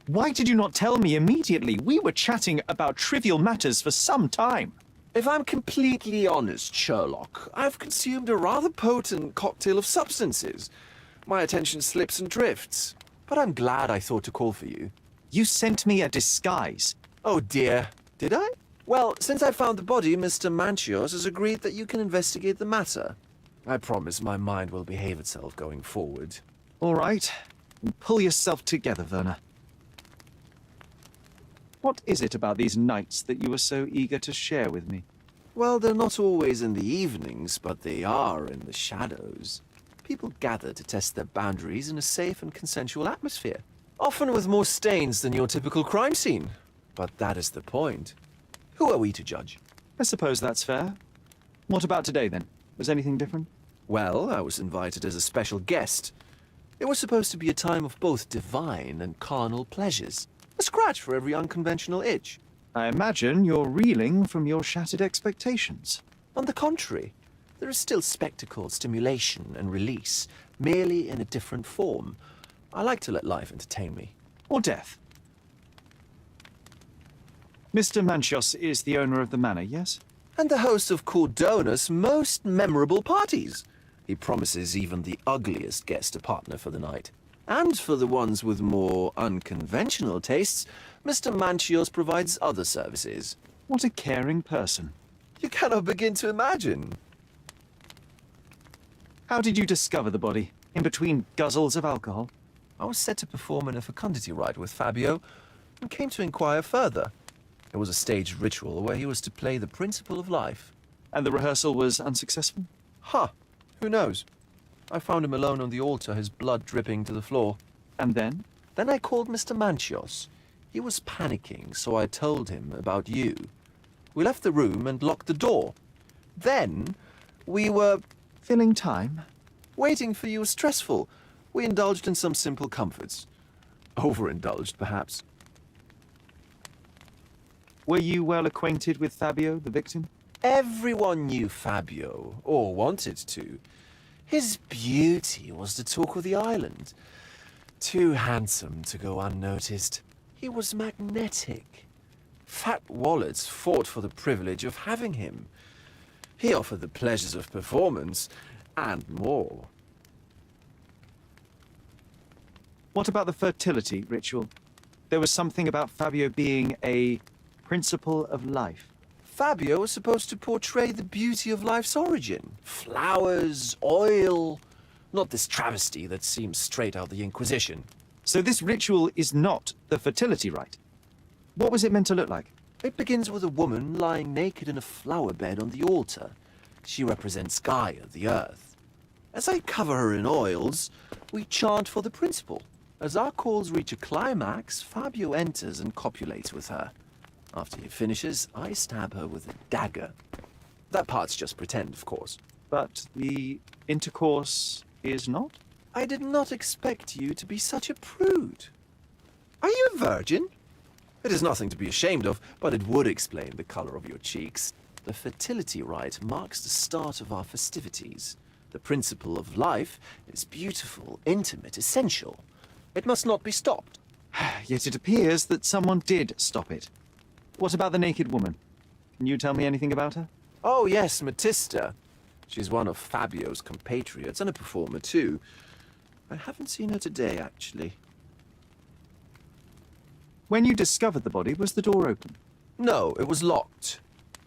Why did you not tell me immediately? We were chatting about trivial matters for some time. If I'm completely honest, Sherlock, I've consumed a rather potent cocktail of substances. My attention slips and drifts. But I'm glad I thought to call for you. You sent me a disguise. Oh dear, did I? Well, since I found the body, Mr. Manchios has agreed that you can investigate the matter. I promise my mind will behave itself going forward. All right. Pull yourself together, Werner. What is it about these nights that you were so eager to share with me? Well, they're not always in the evenings, but they are in the shadows. People gather to test their boundaries in a safe and consensual atmosphere. Often with more stains than your typical crime scene. But that is the point. Who are we to judge? I suppose that's fair. What about today, then? Was anything different? Well, I was invited as a special guest. It was supposed to be a time of both divine and carnal pleasures. A scratch for every unconventional itch. I imagine you're reeling from your shattered expectations. On the contrary, there is still spectacle, stimulation, and release, merely in a different form. I like to let life entertain me. Or death. Mr. Manchios is the owner of the manor, yes? And the host of Cordona's most memorable parties. He promises even the ugliest guest a partner for the night. And for the ones with more unconventional tastes, Mr. Manchios provides other services. What a caring person. You cannot begin to imagine. How did you discover the body? In between guzzles of alcohol? I was set to perform in a fecundity rite with Fabio, and came to inquire further. It was a staged ritual where he was to play the principle of life. And the rehearsal was unsuccessful? Huh. Who knows? I found him alone on the altar, his blood dripping to the floor. And then? Then I called Mr. Manchios. He was panicking, so I told him about you. We left the room and locked the door. Then, we were... Filling time? Waiting for you was stressful. We indulged in some simple comforts. Overindulged, perhaps. Were you well acquainted with Fabio, the victim? Everyone knew Fabio, or wanted to. His beauty was the talk of the island. Too handsome to go unnoticed. He was magnetic. Fat wallets fought for the privilege of having him. He offered the pleasures of performance, and more. What about the fertility ritual? There was something about Fabio being a principle of life. Fabio was supposed to portray the beauty of life's origin. Flowers, oil... Not this travesty that seems straight out of the Inquisition. So this ritual is not the fertility rite. What was it meant to look like? It begins with a woman lying naked in a flower bed on the altar. She represents Gaia, the earth. As I cover her in oils, we chant for the principle. As our calls reach a climax, Fabio enters and copulates with her. After he finishes, I stab her with a dagger. That part's just pretend, of course. But the intercourse is not? I did not expect you to be such a prude. Are you a virgin? It is nothing to be ashamed of, but it would explain the color of your cheeks. The fertility rite marks the start of our festivities. The principle of life is beautiful, intimate, essential. It must not be stopped. Yet it appears that someone did stop it. What about the naked woman? Can you tell me anything about her? Oh yes, Matista. She's one of Fabio's compatriots, and a performer too. I haven't seen her today, actually. When you discovered the body, was the door open? No, it was locked.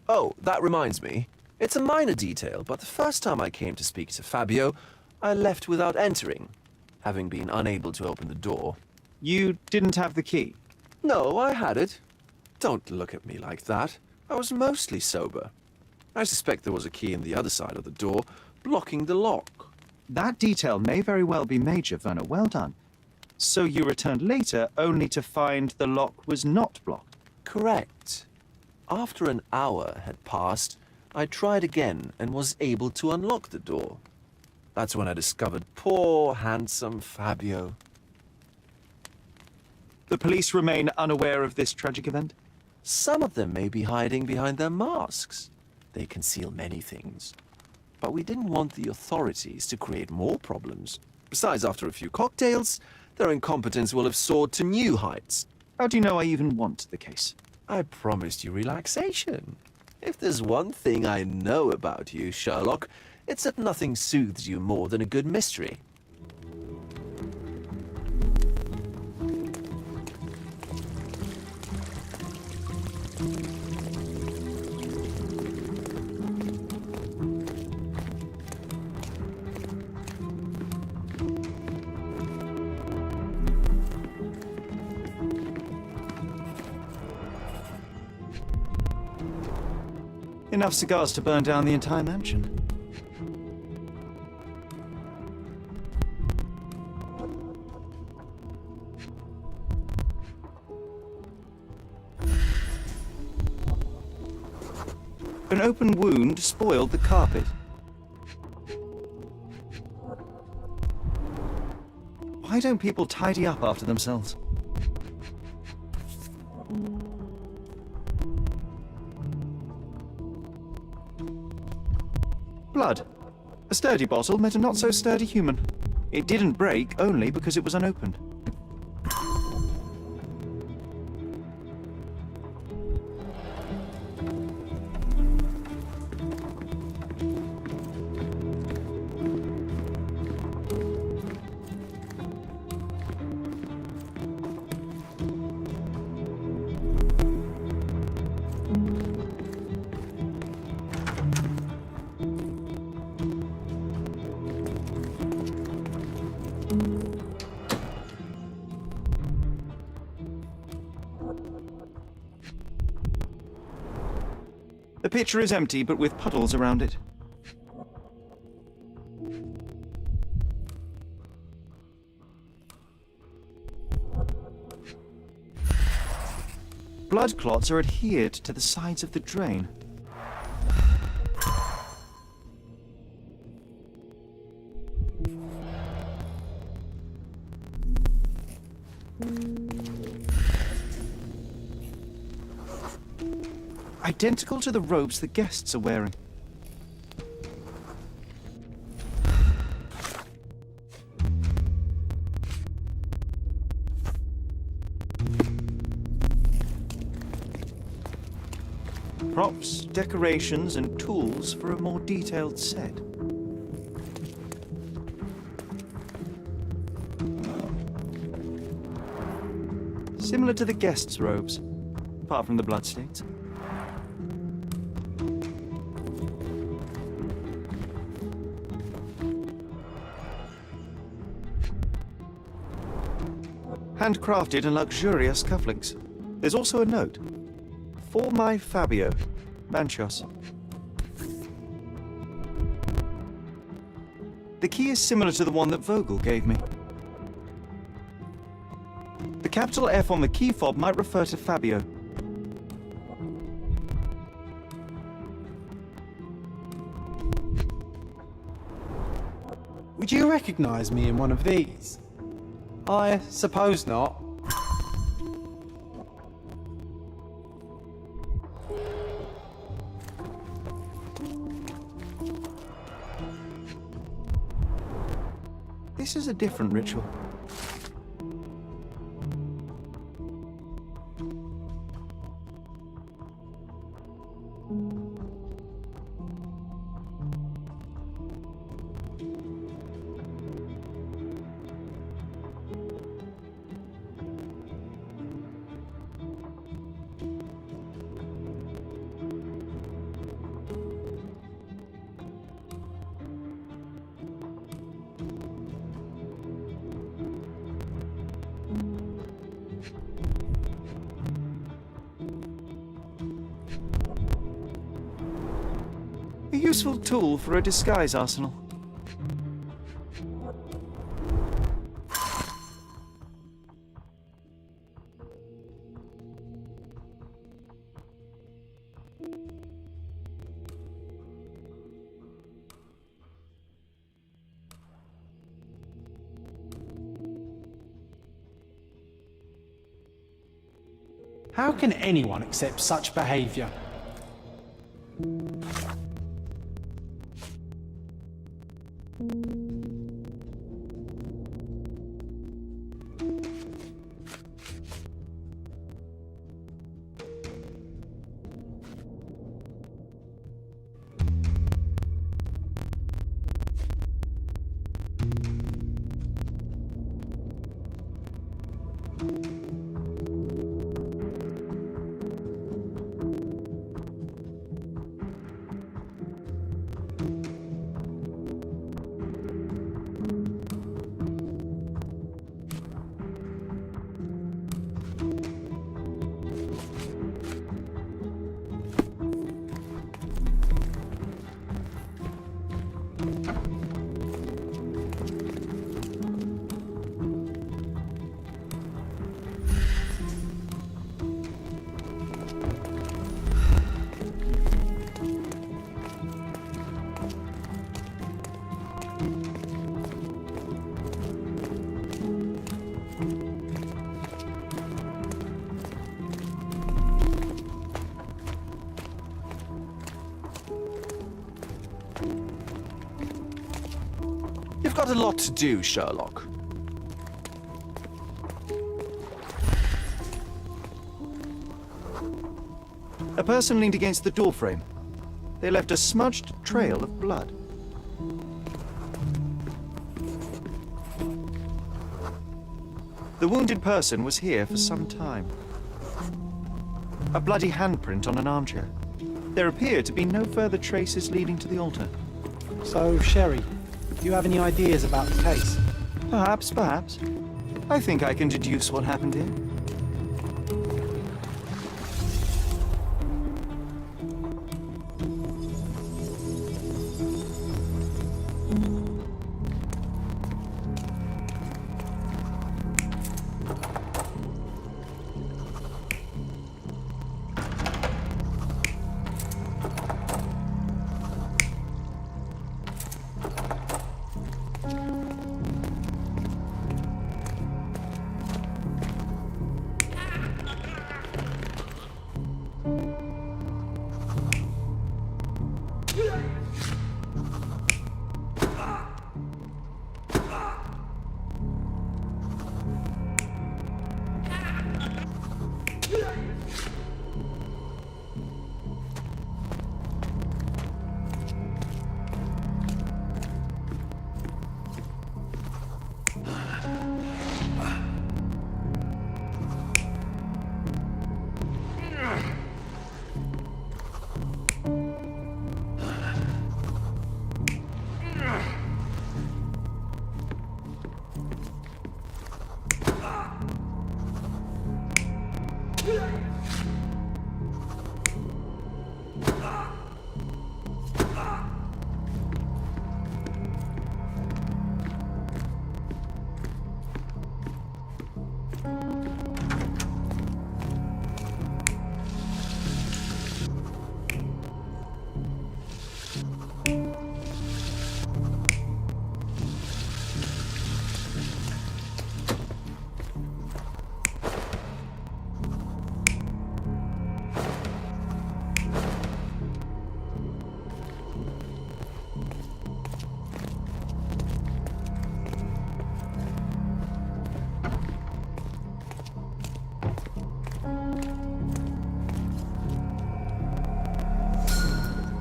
Oh, that reminds me. It's a minor detail, but the first time I came to speak to Fabio, I left without entering, having been unable to open the door. You didn't have the key? No, I had it. Don't look at me like that. I was mostly sober. I suspect there was a key in the other side of the door, blocking the lock. That detail may very well be major, Werner. Well done. So you returned later, only to find the lock was not blocked? Correct. After an hour had passed, I tried again and was able to unlock the door. That's when I discovered poor, handsome Fabio. The police remain unaware of this tragic event? Some of them may be hiding behind their masks. They conceal many things. but we didn't want the authorities to create more problems. Besides, after a few cocktails, their incompetence will have soared to new heights. How do you know I even want the case? I promised you relaxation. If there's one thing I know about you, Sherlock, it's that nothing soothes you more than a good mystery. Enough cigars to burn down the entire mansion. An open wound spoiled the carpet. Why don't people tidy up after themselves? Blood. A sturdy bottle met a not-so-sturdy human. It didn't break only because it was unopened. The pitcher is empty, but with puddles around it. Blood clots are adhered to the sides of the drain. Identical to the robes the guests are wearing. Props, decorations, and tools for a more detailed set. Similar to the guests' robes, apart from the bloodstains. Handcrafted and luxurious cufflinks. There's also a note. For my Fabio, Manchos. The key is similar to the one that Vogel gave me. The capital F on the key fob might refer to Fabio. Would you recognize me in one of these? I suppose not. This is a different ritual. A useful tool for a disguise arsenal. How can anyone accept such behavior? You've got a lot to do, Sherlock. A person leaned against the doorframe. They left a smudged trail of blood. The wounded person was here for some time. A bloody handprint on an armchair. There appear to be no further traces leading to the altar. So, Sherry, do you have any ideas about the case? Perhaps. I think I can deduce what happened here.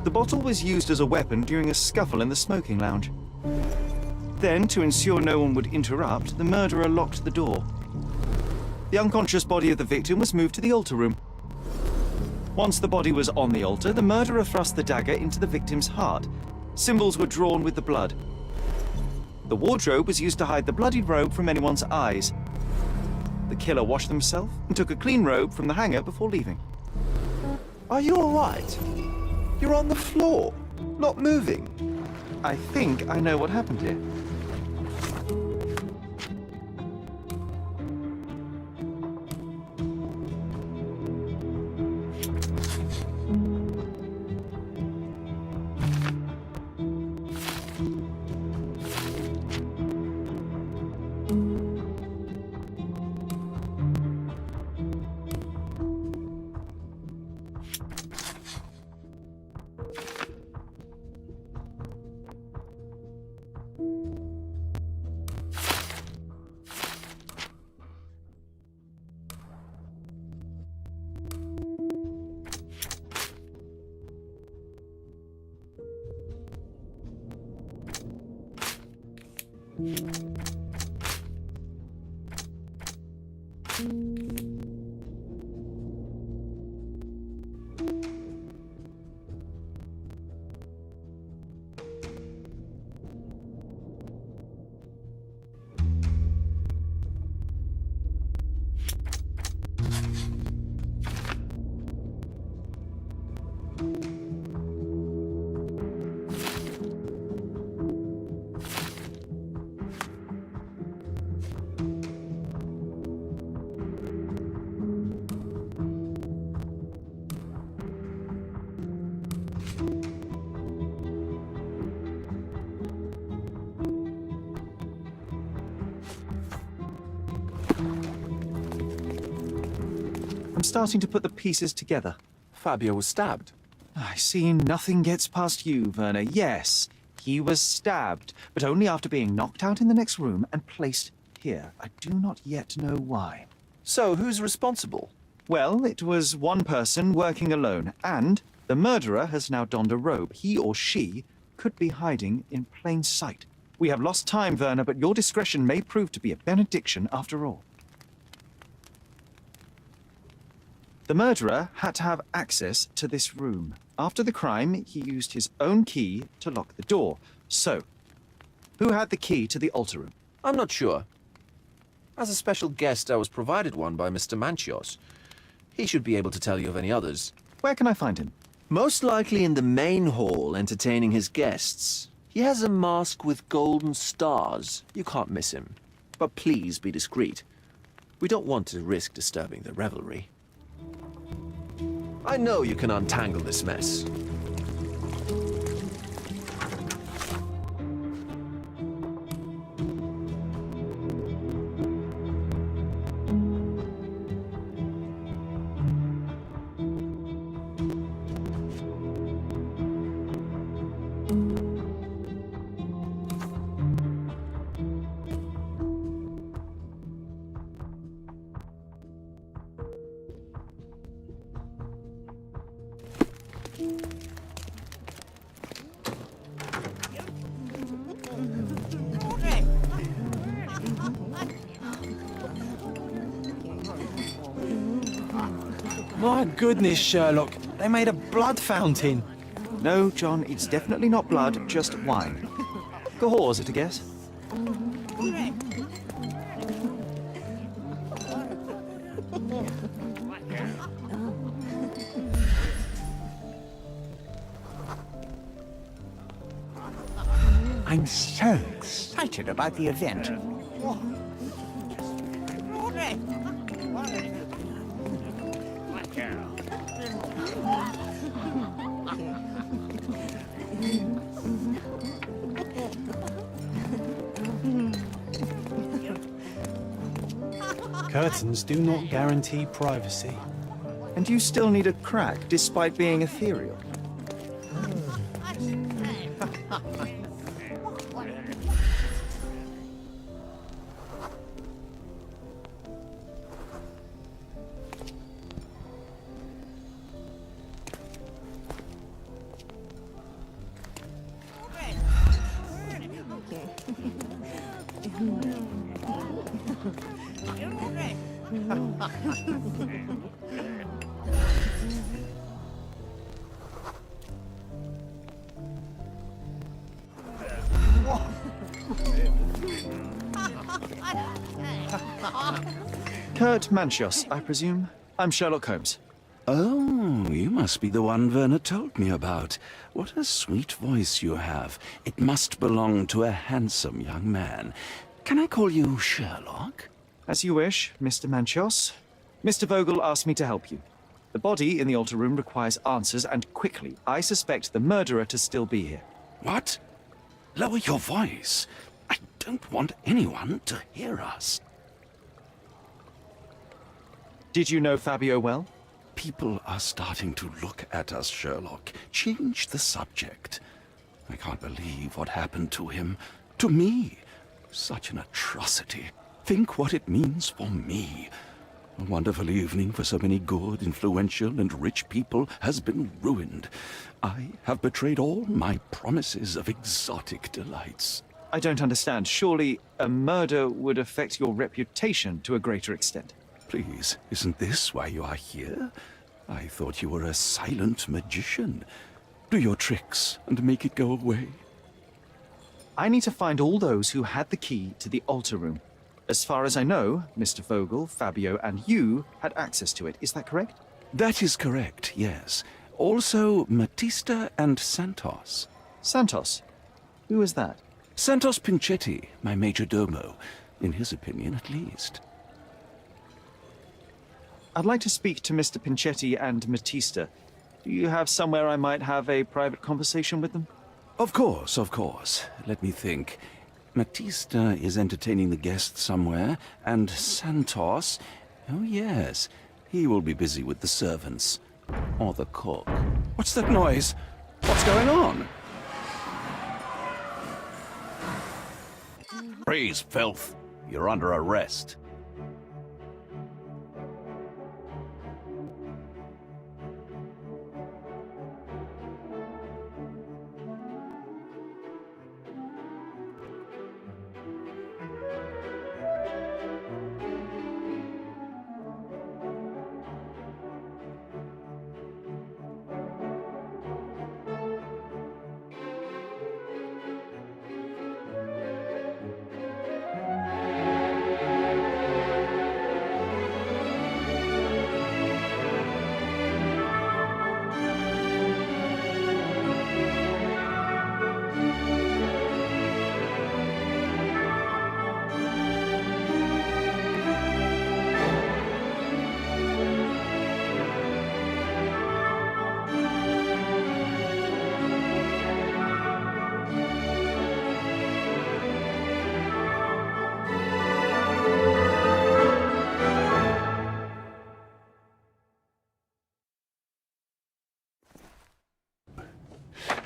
The bottle was used as a weapon during a scuffle in the smoking lounge. Then, to ensure no one would interrupt, the murderer locked the door. The unconscious body of the victim was moved to the altar room. Once the body was on the altar, the murderer thrust the dagger into the victim's heart. Symbols were drawn with the blood. The wardrobe was used to hide the bloodied robe from anyone's eyes. The killer washed himself and took a clean robe from the hanger before leaving. Are you all right? You're on the floor, not moving. I think I know what happened here. I'm starting to put the pieces together. Fabio was stabbed. I see nothing gets past you, Werner. Yes, He was stabbed, but only after being knocked out in the next room and placed here. I do not yet know why. So, who's responsible? Well, it was one person working alone, and the murderer has now donned a robe. He or she could be hiding in plain sight. We have lost time, Werner, but your discretion may prove to be a benediction after all. The murderer had to have access to this room. After the crime, he used his own key to lock the door. So, who had the key to the altar room? I'm not sure. As a special guest, I was provided one by Mr. Manchios. He should be able to tell you of any others. Where can I find him? Most likely in the main hall, entertaining his guests. He has a mask with golden stars. You can't miss him. But please be discreet. We don't want to risk disturbing the revelry. I know you can untangle this mess. My goodness, Sherlock. They made a blood fountain. No, John, it's definitely not blood, just wine. Cahors, at a guess? I'm so excited about the event. Curtains do not guarantee privacy. And you still need a crack, despite being ethereal. Kurt Manchios, I presume? I'm Sherlock Holmes. Oh, you must be the one Werner told me about. What a sweet voice you have. It must belong to a handsome young man. Can I call you Sherlock? As you wish, Mr. Manchios. Mr. Vogel asked me to help you. The body in the altar room requires answers, and quickly. I suspect the murderer to still be here. What? Lower your voice. I don't want anyone to hear us. Did you know Fabio well? People are starting to look at us, Sherlock. Change the subject. I can't believe what happened to him. To me. Such an atrocity. Think what it means for me. A wonderful evening for so many good, influential, and rich people has been ruined. I have betrayed all my promises of exotic delights. I don't understand. Surely a murder would affect your reputation to a greater extent. Please, isn't this why you are here? I thought you were a silent magician. Do your tricks and make it go away. I need to find all those who had the key to the altar room. As far as I know, Mr. Vogel, Fabio, and you had access to it. Is that correct? That is correct, yes. Also, Matista and Santos. Santos? Who is that? Santos Pinchetti, my major domo. In his opinion, at least. I'd like to speak to Mr. Pinchetti and Matista. Do you have somewhere I might have a private conversation with them? Of course, of course. Let me think. Matista is entertaining the guests somewhere, and Santos... Oh, yes. He will be busy with the servants. Or the cook. What's that noise? What's going on? Freeze, filth. You're under arrest.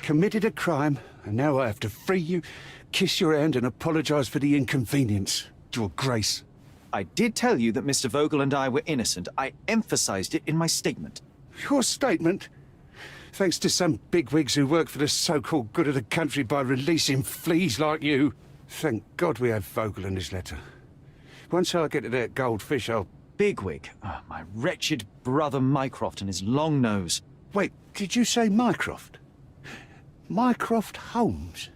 Committed a crime, and now I have to free you, kiss your hand, and apologize for the inconvenience. Your Grace. I did tell you that Mr. Vogel and I were innocent. I emphasized it in my statement. Your statement? Thanks to some bigwigs who work for the so-called good of the country by releasing fleas like you. Thank God we had Vogel in his letter. Once I get to that goldfish, I'll... Bigwig? Oh, my wretched brother Mycroft and his long nose. Wait, did you say Mycroft? Mycroft Holmes?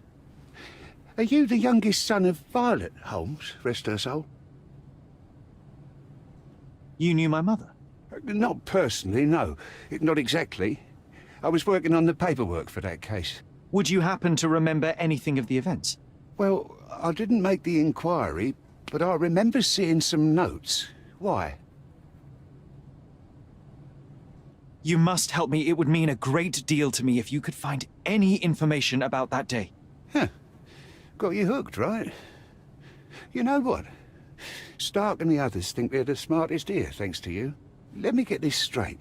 Are you the youngest son of Violet Holmes, rest her soul? You knew my mother? Not personally, no. Not exactly. I was working on the paperwork for that case. Would you happen to remember anything of the events? Well, I didn't make the inquiry, but I remember seeing some notes. Why? You must help me. It would mean a great deal to me if you could find any information about that day. Huh. Got you hooked, right? You know what? Stark and the others think they're the smartest here, thanks to you. Let me get this straight.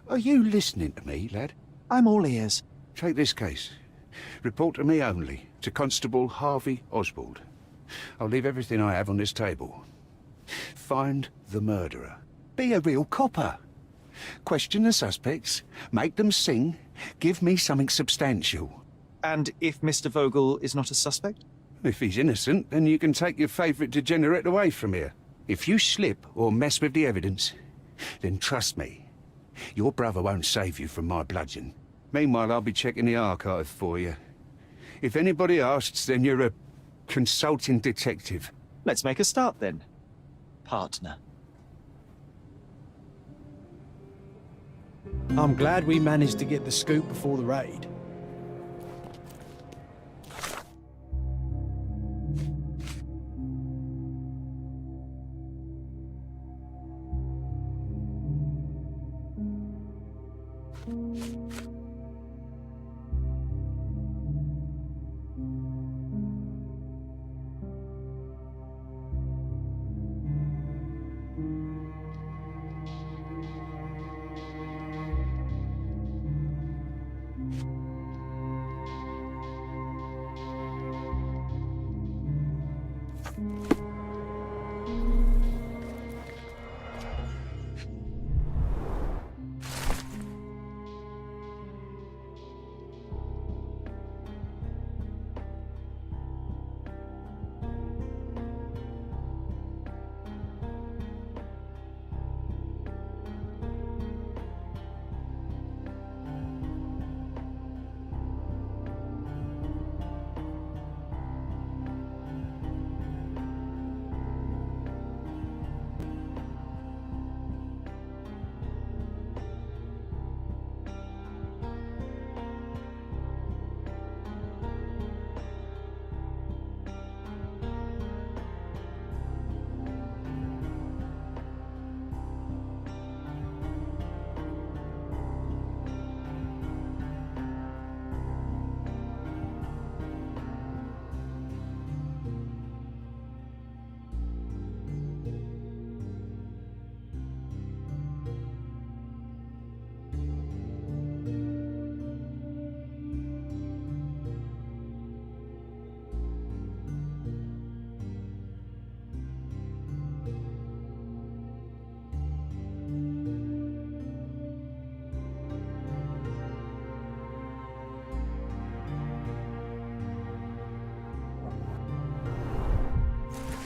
Are you listening to me, lad? I'm all ears. Take this case. Report to me only, to Constable Harvey Oswald. I'll leave everything I have on this table. Find the murderer. Be a real copper. Question the suspects, make them sing, give me something substantial. And if Mr. Vogel is not a suspect? If he's innocent, then you can take your favourite degenerate away from here. If you slip or mess with the evidence, then trust me, your brother won't save you from my bludgeon. Meanwhile, I'll be checking the archive for you. If anybody asks, then you're a consulting detective. Let's make a start then, partner. I'm glad we managed to get the scoop before the raid.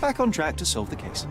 Back on track to solve the case.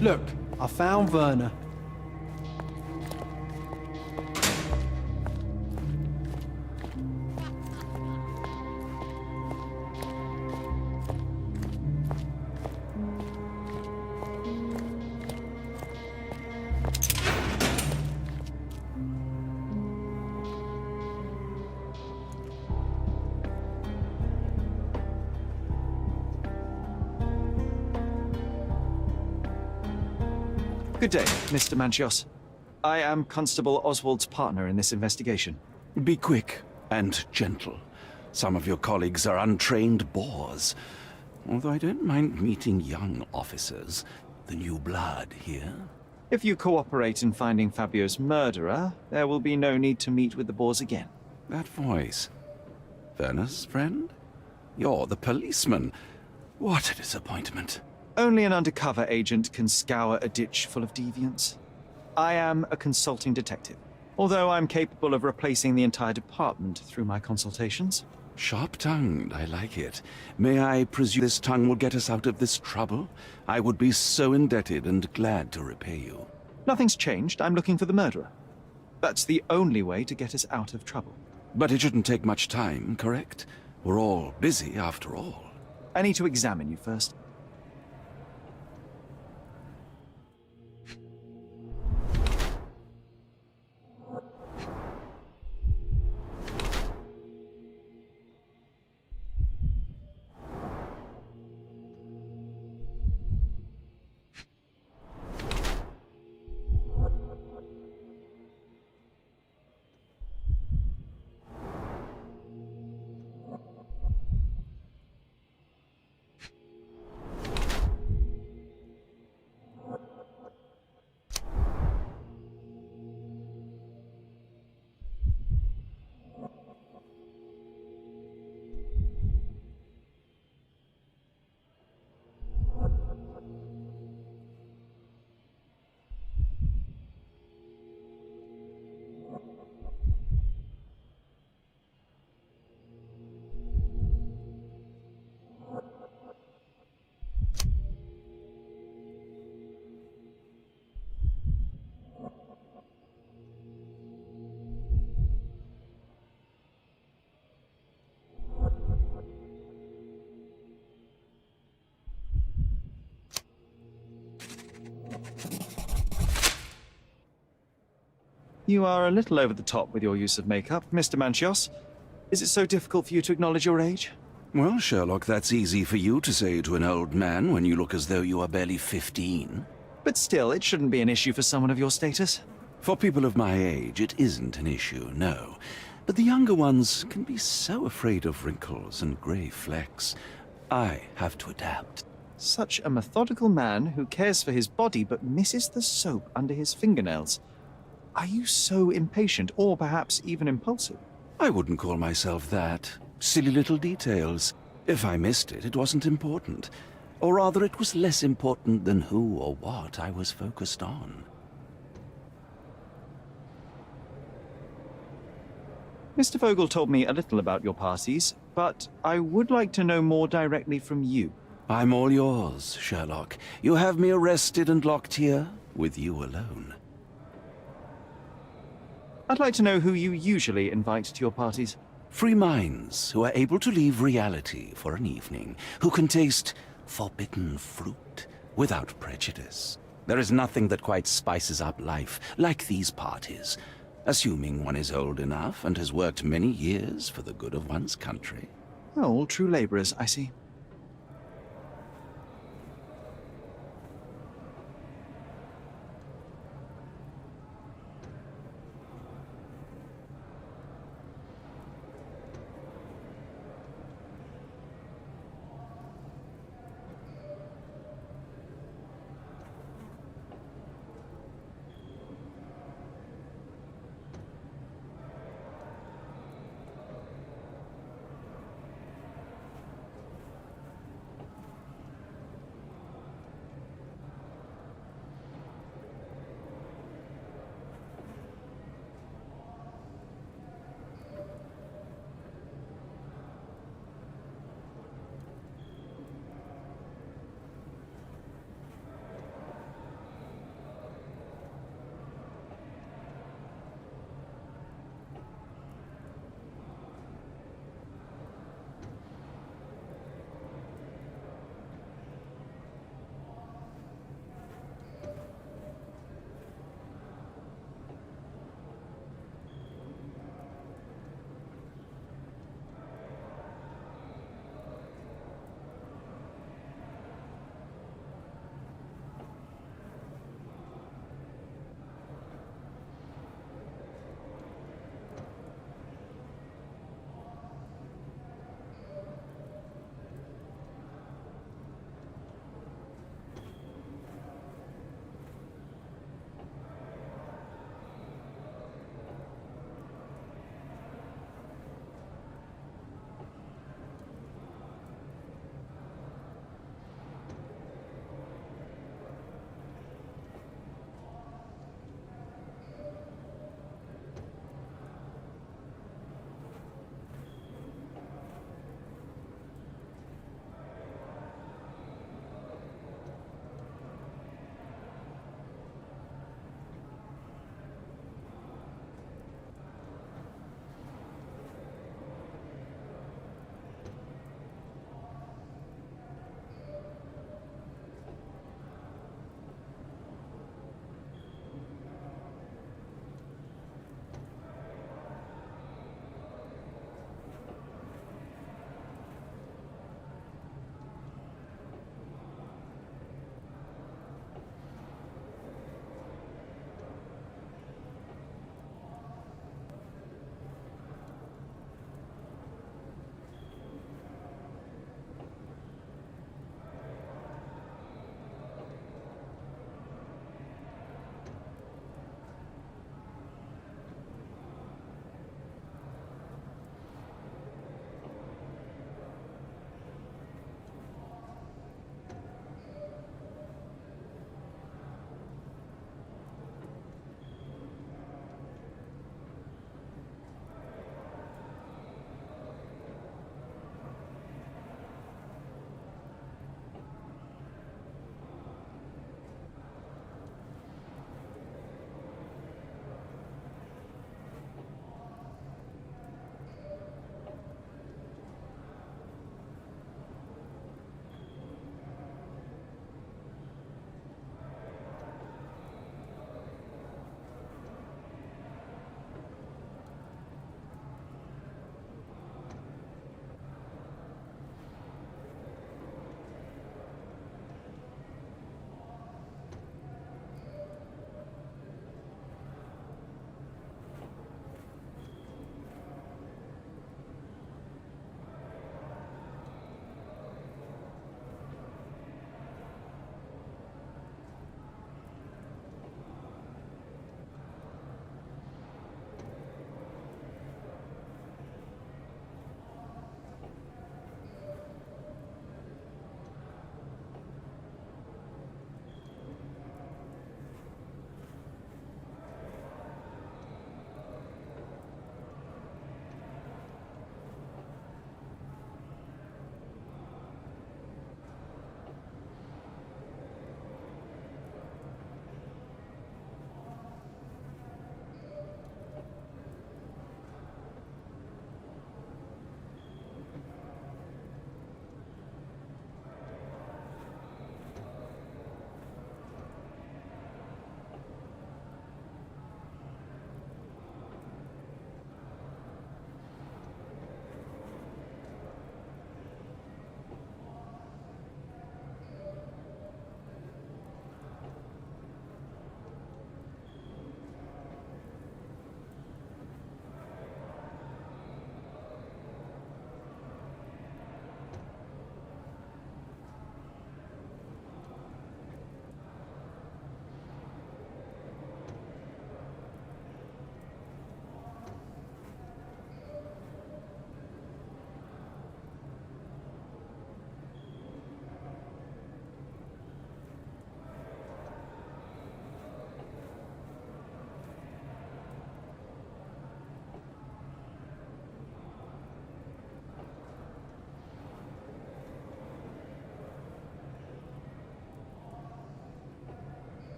Look, I found Werner. Good day, Mr. Manchios. I am Constable Oswald's partner in this investigation. Be quick and gentle. Some of your colleagues are untrained boors. Although I don't mind meeting young officers. The new blood here. If you cooperate in finding Fabio's murderer, there will be no need to meet with the boars again. That voice. Werner's friend? You're the policeman. What a disappointment. Only an undercover agent can scour a ditch full of deviants. I am a consulting detective, although I'm capable of replacing the entire department through my consultations. Sharp-tongued, I like it. May I presume this tongue will get us out of this trouble? I would be so indebted and glad to repay you. Nothing's changed. I'm looking for the murderer. That's the only way to get us out of trouble. But it shouldn't take much time, correct? We're all busy after all. I need to examine you first. You are a little over the top with your use of makeup, Mr. Manchios. Is it so difficult for you to acknowledge your age? Well, Sherlock, that's easy for you to say to an old man when you look as though you are barely 15. But still, it shouldn't be an issue for someone of your status. For people of my age, it isn't an issue, no. But the younger ones can be so afraid of wrinkles and grey flecks. I have to adapt. Such a methodical man who cares for his body but misses the soap under his fingernails. Are you so impatient, or perhaps even impulsive? I wouldn't call myself that. Silly little details. If I missed it, it wasn't important. Or rather, it was less important than who or what I was focused on. Mr. Vogel told me a little about your parties, but I would like to know more directly from you. I'm all yours, Sherlock. You have me arrested and locked here, with you alone. I'd like to know who you usually invite to your parties. Free minds who are able to leave reality for an evening, who can taste forbidden fruit without prejudice. There is nothing that quite spices up life like these parties, assuming one is old enough and has worked many years for the good of one's country. Oh, all true labourers, I see.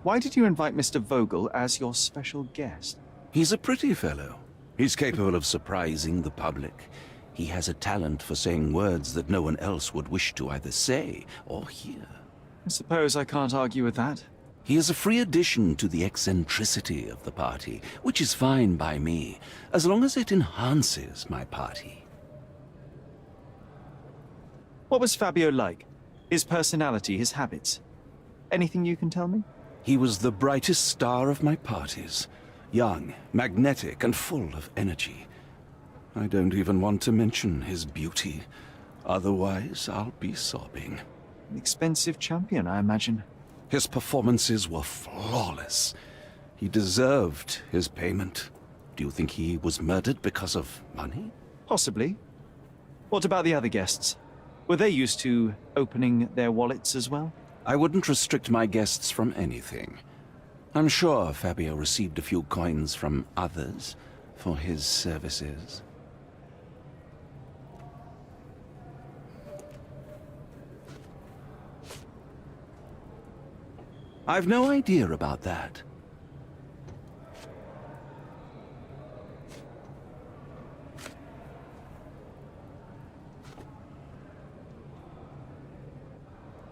Why did you invite Mr. Vogel as your special guest? He's a pretty fellow. He's capable of surprising the public. He has a talent for saying words that no one else would wish to either say or hear. I suppose I can't argue with that. He is a free addition to the eccentricity of the party, which is fine by me, as long as it enhances my party. What was Fabio like? His personality, his habits? Anything you can tell me? He was the brightest star of my parties. Young, magnetic, and full of energy. I don't even want to mention his beauty. Otherwise, I'll be sobbing. An expensive champion, I imagine. His performances were flawless. He deserved his payment. Do you think he was murdered because of money? Possibly. What about the other guests? Were they used to opening their wallets as well? I wouldn't restrict my guests from anything. I'm sure Fabio received a few coins from others for his services. I've no idea about that.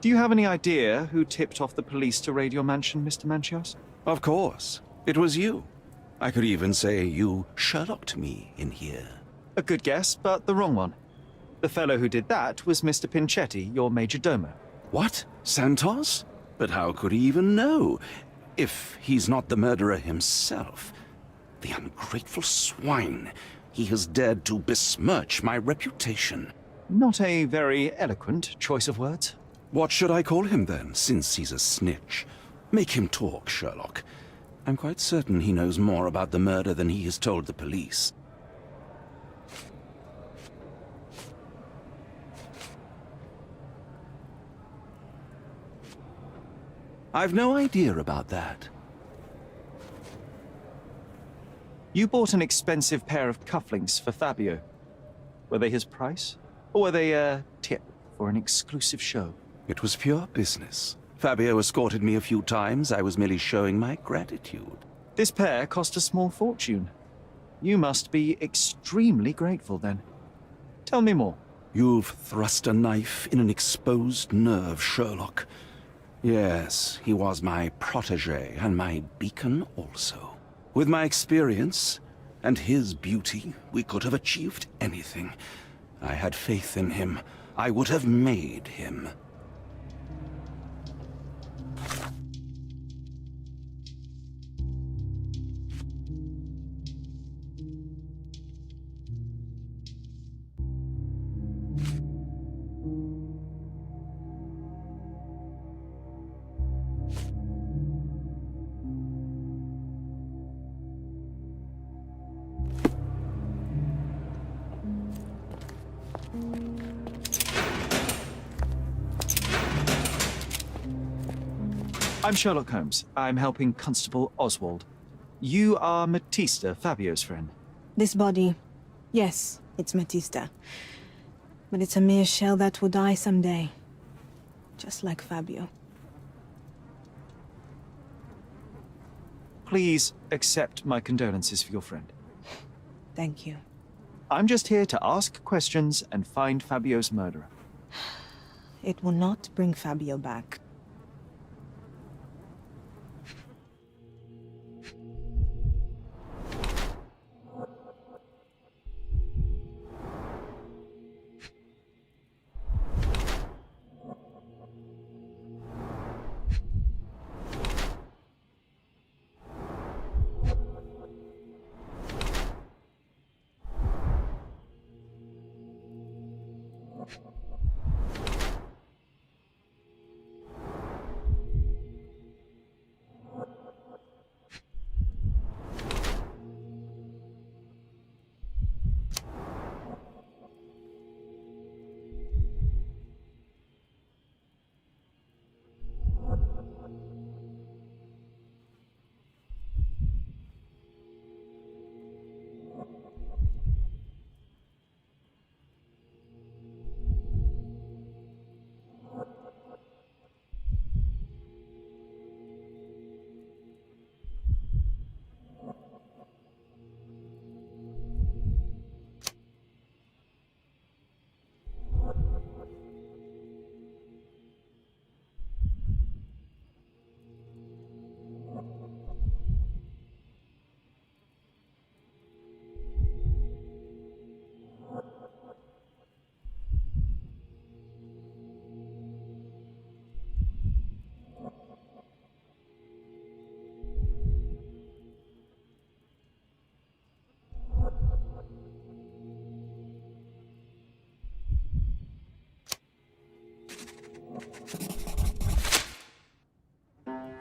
Do you have any idea who tipped off the police to raid your mansion, Mr. Manchios? Of course. It was you. I could even say you Sherlocked me in here. A good guess, but the wrong one. The fellow who did that was Mr. Pinchetti, your major domo. What? Santos? But how could he even know? If he's not the murderer himself. The ungrateful swine. He has dared to besmirch my reputation. Not a very eloquent choice of words. What should I call him then, since he's a snitch? Make him talk, Sherlock. I'm quite certain he knows more about the murder than he has told the police. I've no idea about that. You bought an expensive pair of cufflinks for Fabio. Were they his price? Or were they a tip for an exclusive show? It was pure business. Fabio escorted me a few times. I was merely showing my gratitude. This pair cost a small fortune. You must be extremely grateful then. Tell me more. You've thrust a knife in an exposed nerve, Sherlock. Yes, he was my protégé and my beacon also. With my experience and his beauty, we could have achieved anything. I had faith in him. I would have made him. I'm Sherlock Holmes. I'm helping Constable Oswald. You are Matista, Fabio's friend. This body, yes, it's Matista. But it's a mere shell that will die someday. Just like Fabio. Please accept my condolences for your friend. Thank you. I'm just here to ask questions and find Fabio's murderer. It will not bring Fabio back.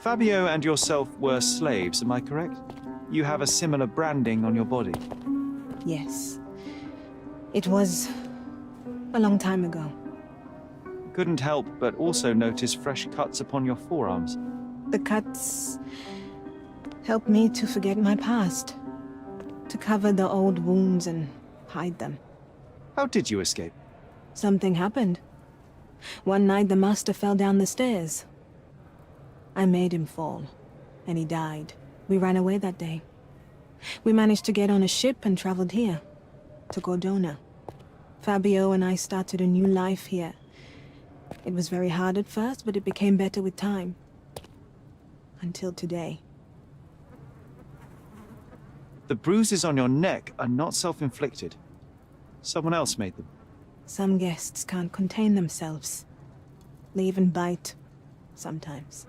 Fabio and yourself were slaves, am I correct? You have a similar branding on your body. Yes. It was a long time ago. Couldn't help but also notice fresh cuts upon your forearms. The cuts helped me to forget my past, to cover the old wounds and hide them. How did you escape? Something happened. One night the master fell down the stairs. I made him fall, and he died. We ran away that day. We managed to get on a ship and traveled here, to Cordona. Fabio and I started a new life here. It was very hard at first, but it became better with time. Until today. The bruises on your neck are not self-inflicted. Someone else made them. Some guests can't contain themselves. They even bite, sometimes.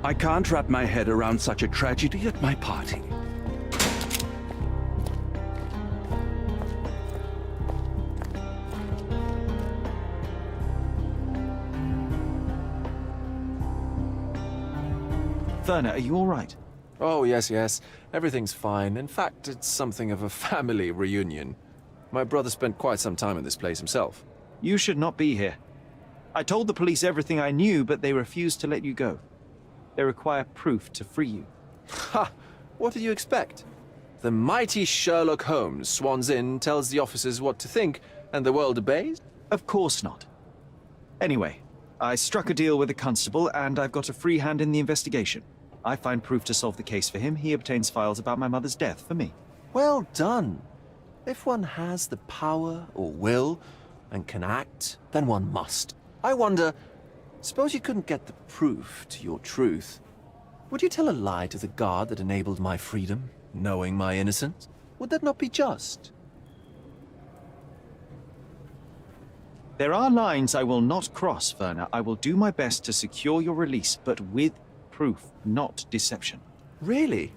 I can't wrap my head around such a tragedy at my party. Werner, are you all right? Oh, yes. Everything's fine. In fact, it's something of a family reunion. My brother spent quite some time in this place himself. You should not be here. I told the police everything I knew, but they refused to let you go. They require proof to free you. Ha! What did you expect? The mighty Sherlock Holmes swans in, tells the officers what to think, and the world obeys? Of course not. Anyway, I struck a deal with the constable, and I've got a free hand in the investigation. I find proof to solve the case for him. He obtains files about my mother's death for me. Well done. If one has the power or will and can act, then one must. I wonder, suppose you couldn't get the proof to your truth. Would you tell a lie to the guard that enabled my freedom, knowing my innocence? Would that not be just? There are lines I will not cross, Werner. I will do my best to secure your release, but with proof, not deception. Really?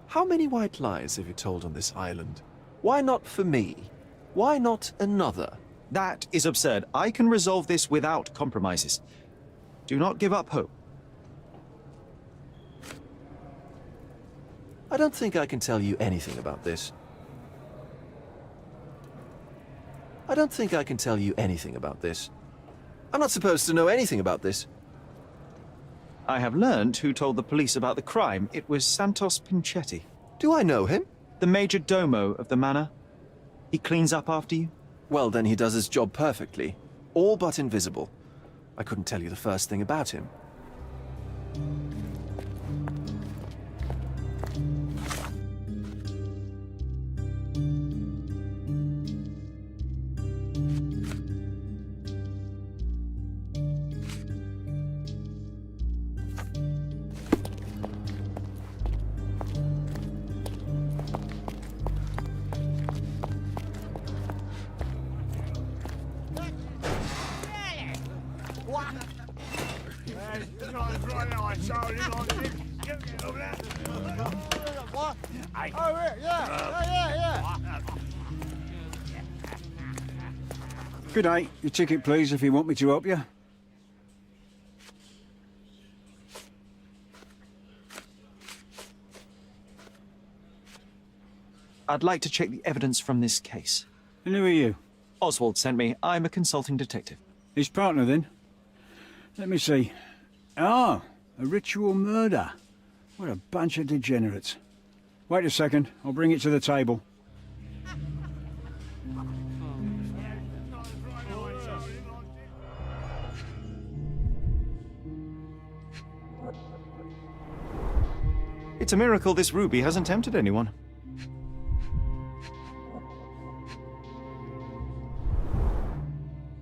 How many white lies have you told on this island? Why not for me? Why not another? That is absurd. I can resolve this without compromises. Do not give up hope. I don't think I can tell you anything about this. I don't think I can tell you anything about this. I'm not supposed to know anything about this. I have learned who told the police about the crime. It was Santos Pinchetti. Do I know him? The major domo of the manor. He cleans up after you? Well, then he does his job perfectly. All but invisible. I couldn't tell you the first thing about him. Good day. Your ticket, please, if you want me to help you. I'd like to check the evidence from this case. And who are you? Oswald sent me. I'm a consulting detective. His partner, then? Let me see. Ah, a ritual murder. What a bunch of degenerates. Wait a second. I'll bring it to the table. It's a miracle this ruby hasn't tempted anyone.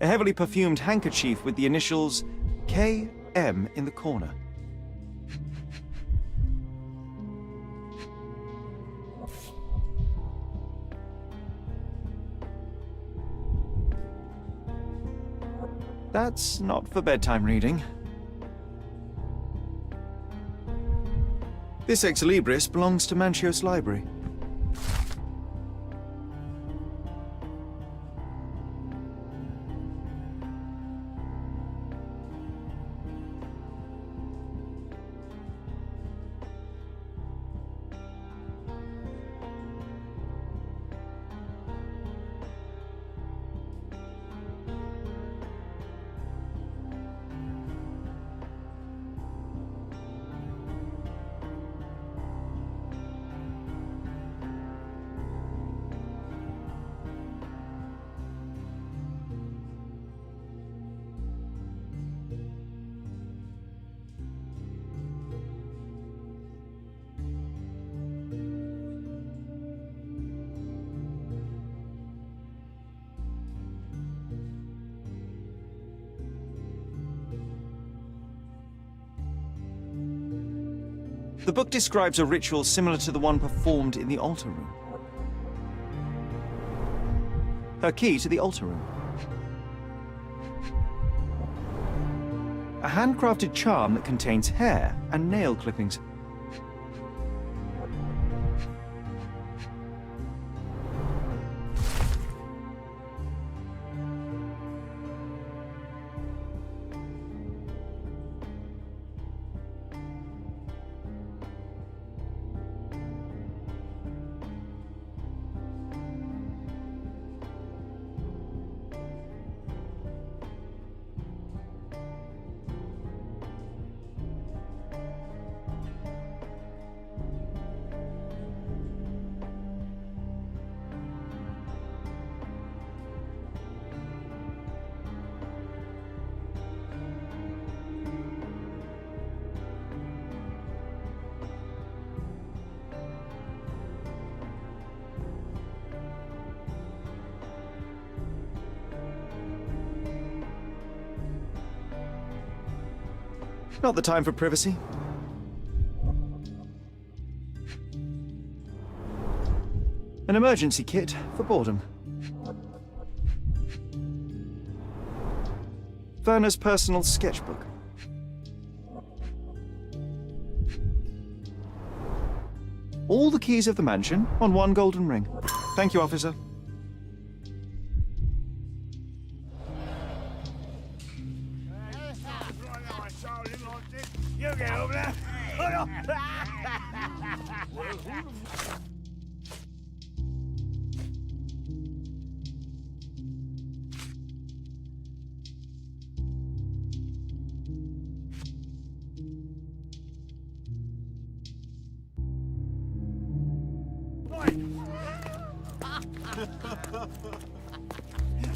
A heavily perfumed handkerchief with the initials KM in the corner. That's not for bedtime reading. This Ex Libris belongs to Manchios Library. The book describes a ritual similar to the one performed in the altar room. Her key to the altar room. A handcrafted charm that contains hair and nail clippings. Not the time for privacy. An emergency kit for boredom. Werner's personal sketchbook. All the keys of the mansion on one golden ring. Thank you, officer. You get over there.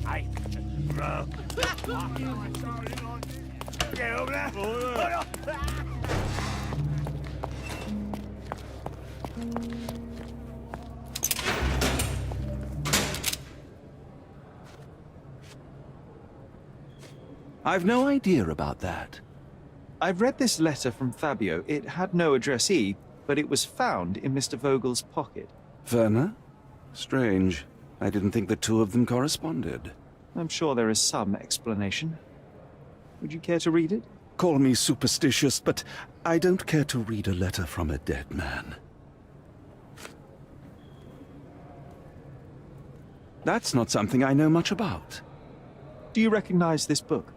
Hey, bro. Get over there. I've no idea about that. I've read this letter from Fabio. It had no addressee, but it was found in Mr. Vogel's pocket. Werner? Strange. I didn't think the two of them corresponded. I'm sure there is some explanation. Would you care to read it? Call me superstitious, but I don't care to read a letter from a dead man. That's not something I know much about. Do you recognize this book?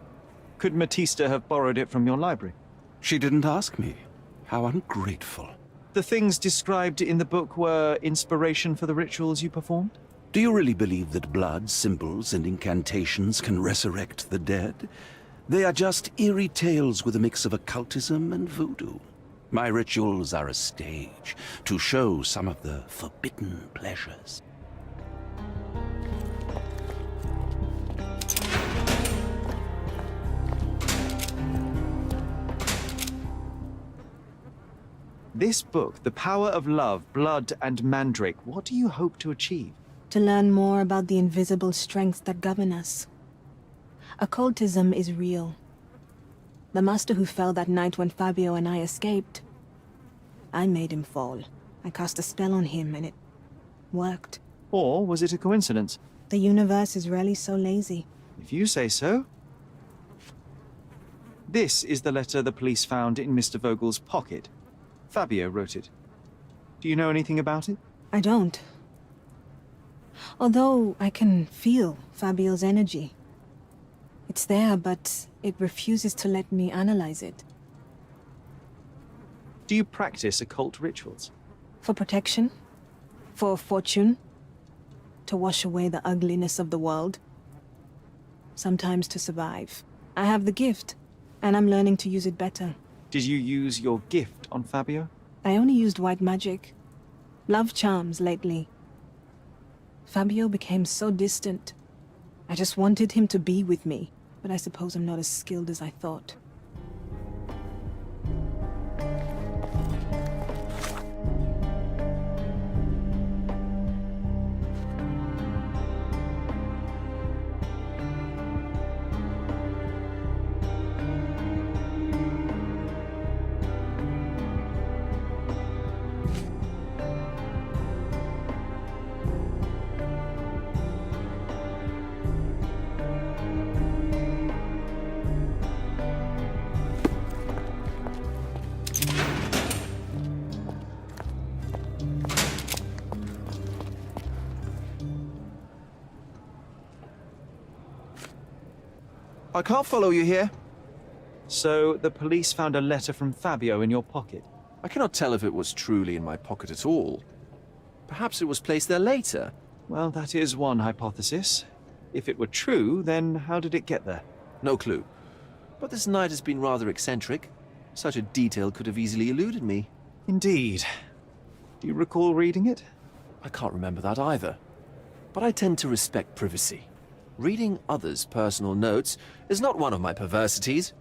Could Matista have borrowed it from your library? She didn't ask me. How ungrateful. The things described in the book were inspiration for the rituals you performed? Do you really believe that blood, symbols, and incantations can resurrect the dead? They are just eerie tales with a mix of occultism and voodoo. My rituals are a stage to show some of the forbidden pleasures. This book, The Power of Love, Blood, and Mandrake, what do you hope to achieve? To learn more about the invisible strengths that govern us. Occultism is real. The master who fell that night when Fabio and I escaped, I made him fall. I cast a spell on him and it worked. Or was it a coincidence? The universe is rarely so lazy. If you say so. This is the letter the police found in Mr. Vogel's pocket. Fabio wrote it. Do you know anything about it? I don't. Although I can feel Fabio's energy. It's there, but it refuses to let me analyze it. Do you practice occult rituals? For protection? For fortune? To wash away the ugliness of the world? Sometimes to survive. I have the gift, and I'm learning to use it better. Did you use your gift on Fabio? I only used white magic. Love charms lately. Fabio became so distant. I just wanted him to be with me, but I suppose I'm not as skilled as I thought. I can't follow you here. So, the police found a letter from Fabio in your pocket? I cannot tell if it was truly in my pocket at all. Perhaps it was placed there later. Well, that is one hypothesis. If it were true, then how did it get there? No clue. But this night has been rather eccentric. Such a detail could have easily eluded me. Indeed. Do you recall reading it? I can't remember that either. But I tend to respect privacy. Reading others' personal notes is not one of my perversities.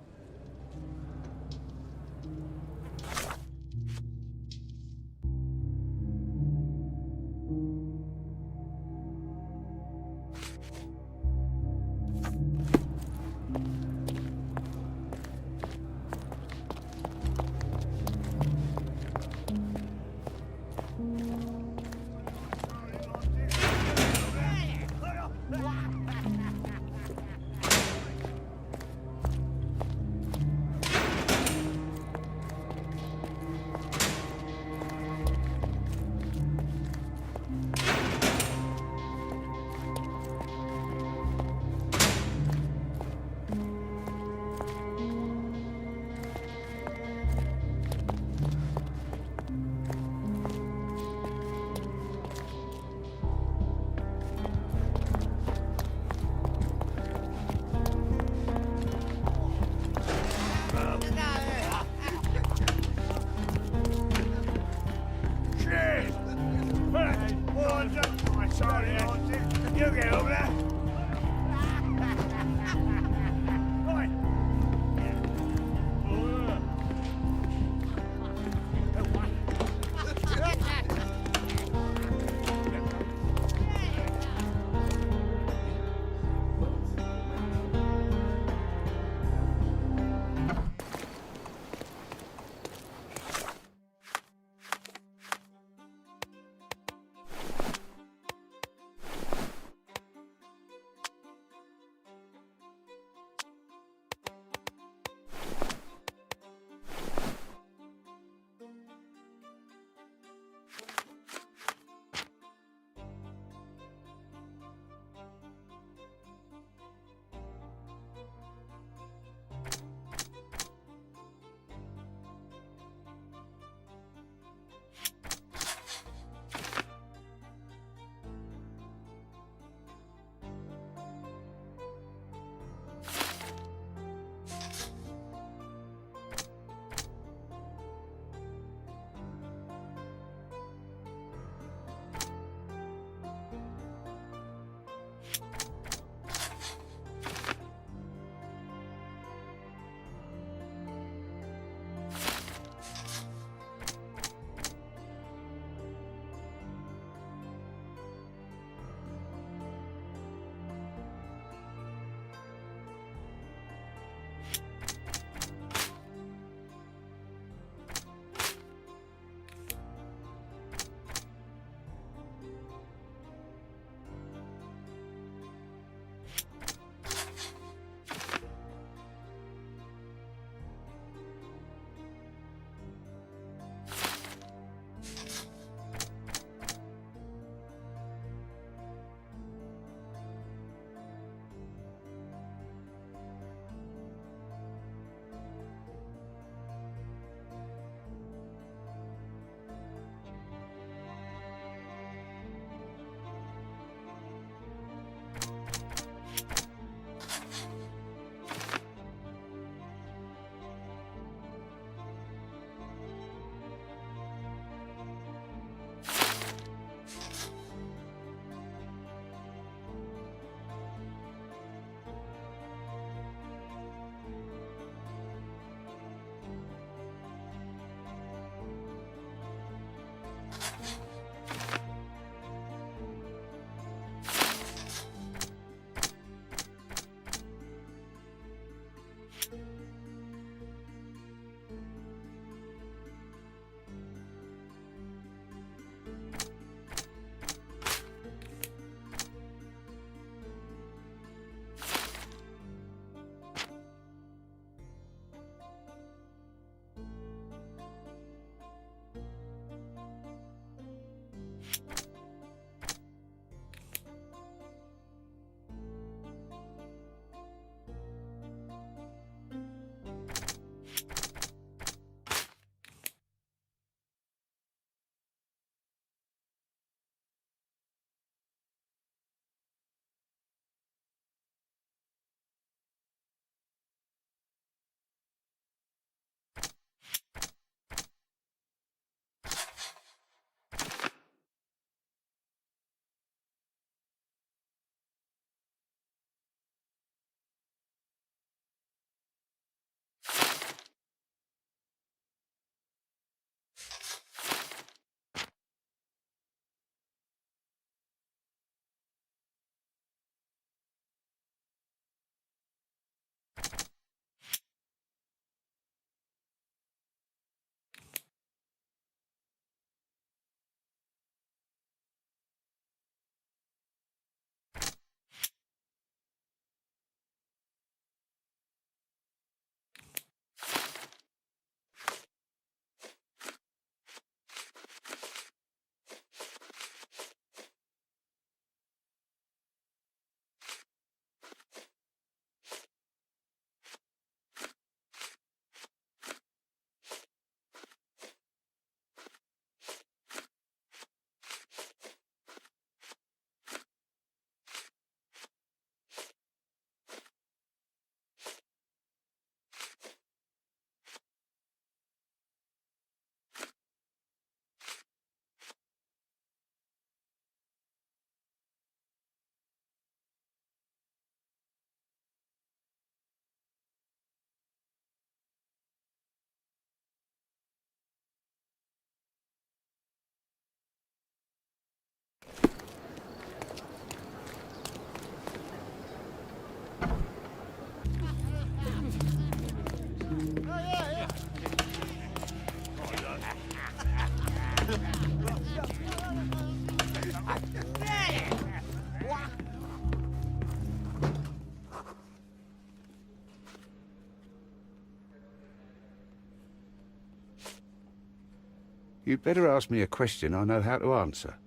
You'd better ask me a question I know how to answer.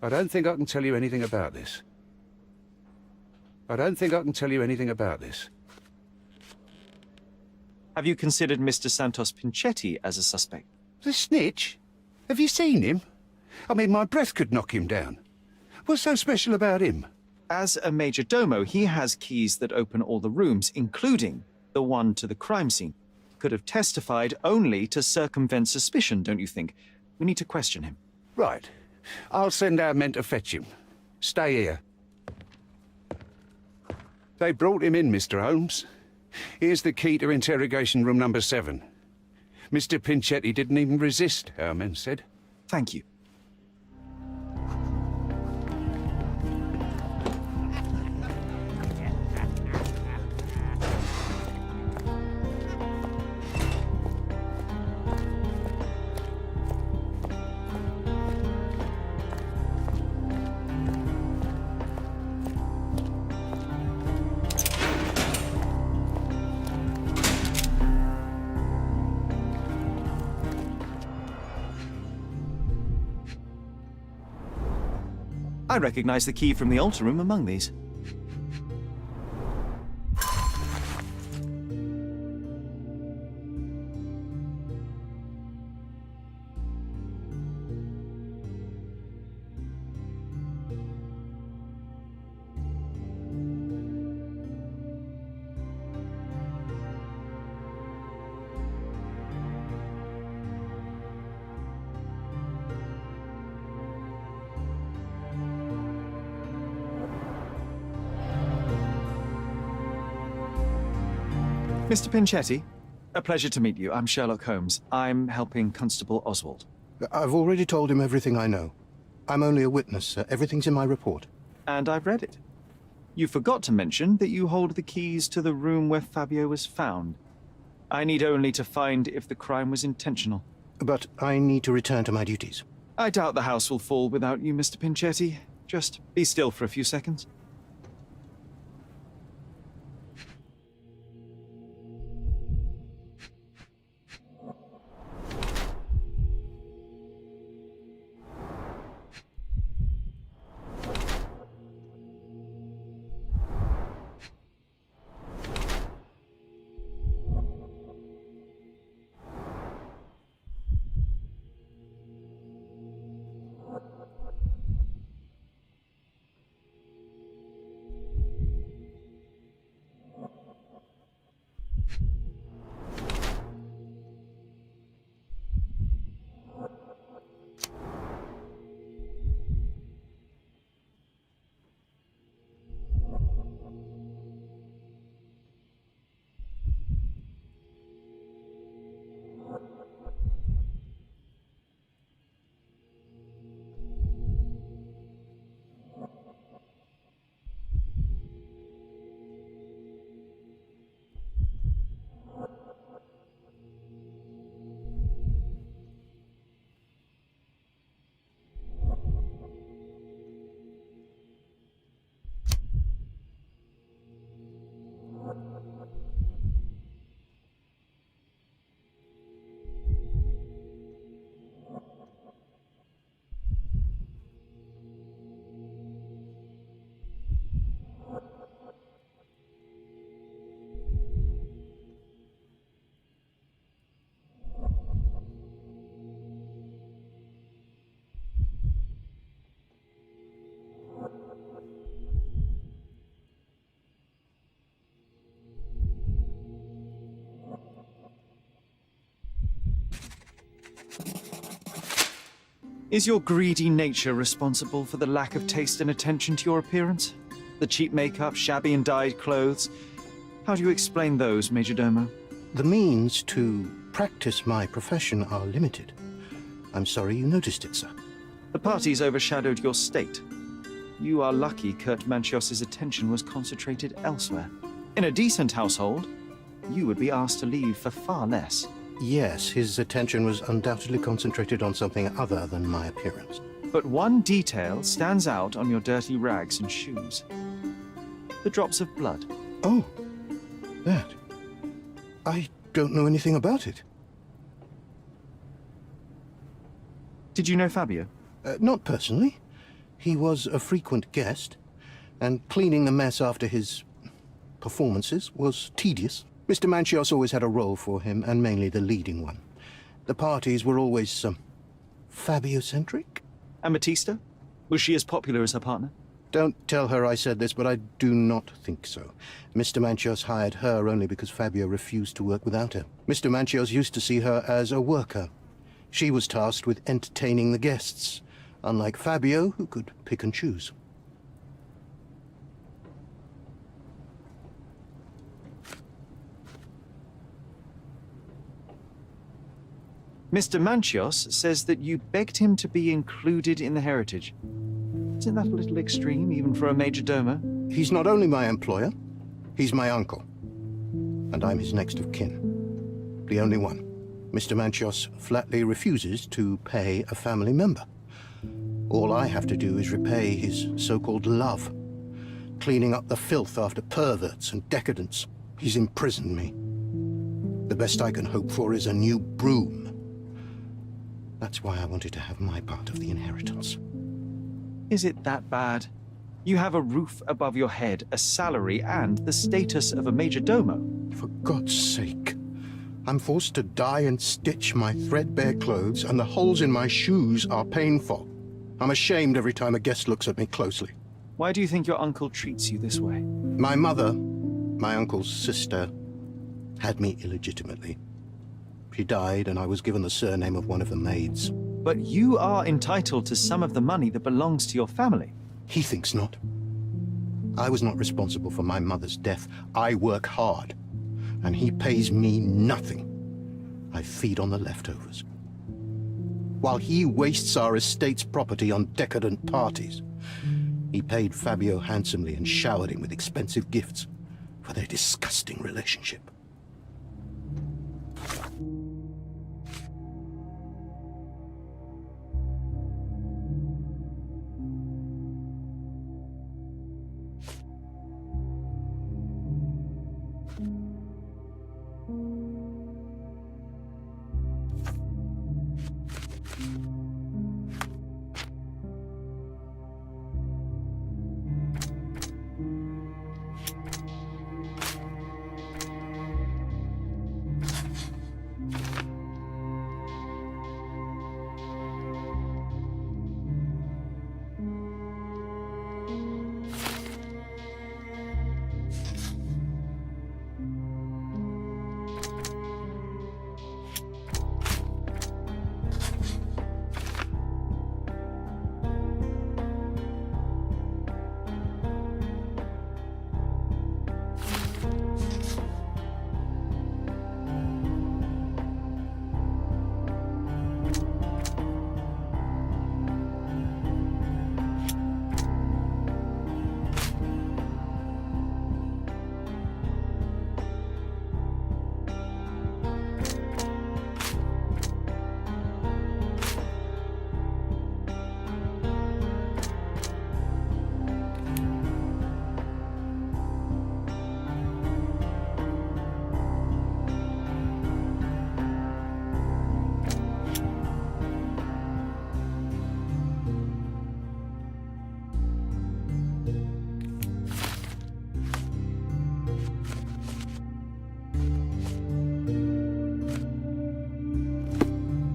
I don't think I can tell you anything about this. I don't think I can tell you anything about this. Have you considered Mr. Santos Pinchetti as a suspect? The snitch? Have you seen him? I mean, my breath could knock him down. What's so special about him? As a major domo, he has keys that open all the rooms, including the one to the crime scene. Could have testified only to circumvent suspicion, don't you think? We need to question him. Right. I'll send our men to fetch him. Stay here. They brought him in, Mr. Holmes. Here's the key to interrogation room number 7. Mr. Pinchetti didn't even resist, our men said. Thank you. I recognize the key from the altar room among these. Mr. Pinchetti, a pleasure to meet you. I'm Sherlock Holmes. I'm helping Constable Oswald. I've already told him everything I know. I'm only a witness, sir. Everything's in my report. And I've read it. You forgot to mention that you hold the keys to the room where Fabio was found. I need only to find if the crime was intentional. But I need to return to my duties. I doubt the house will fall without you, Mr. Pinchetti. Just be still for a few seconds. Is your greedy nature responsible for the lack of taste and attention to your appearance? The cheap makeup, shabby and dyed clothes? How do you explain those, Majordomo? The means to practice my profession are limited. I'm sorry you noticed it, sir. The parties overshadowed your state. You are lucky Kurt Manchios's attention was concentrated elsewhere. In a decent household, you would be asked to leave for far less. Yes, his attention was undoubtedly concentrated on something other than my appearance. But one detail stands out on your dirty rags and shoes. The drops of blood. Oh, that. I don't know anything about it. Did you know Fabio? Not personally. He was a frequent guest, and cleaning the mess after his performances was tedious. Mr. Manchios always had a role for him, and mainly the leading one. The parties were always, Fabio-centric? And Batista? Was she as popular as her partner? Don't tell her I said this, but I do not think so. Mr. Manchios hired her only because Fabio refused to work without her. Mr. Manchios used to see her as a worker. She was tasked with entertaining the guests, unlike Fabio, who could pick and choose. Mr. Manchios says that you begged him to be included in the heritage. Isn't that a little extreme, even for a major domo? He's not only my employer, he's my uncle. And I'm his next of kin. The only one. Mr. Manchios flatly refuses to pay a family member. All I have to do is repay his so-called love, cleaning up the filth after perverts and decadents. He's imprisoned me. The best I can hope for is a new broom. That's why I wanted to have my part of the inheritance. Is it that bad? You have a roof above your head, a salary, and the status of a major domo. For God's sake. I'm forced to dye and stitch my threadbare clothes, and the holes in my shoes are painful. I'm ashamed every time a guest looks at me closely. Why do you think your uncle treats you this way? My mother, my uncle's sister, had me illegitimately. She died, and I was given the surname of one of the maids. But you are entitled to some of the money that belongs to your family. He thinks not. I was not responsible for my mother's death. I work hard, and he pays me nothing. I feed on the leftovers. While he wastes our estate's property on decadent parties, he paid Fabio handsomely and showered him with expensive gifts for their disgusting relationship.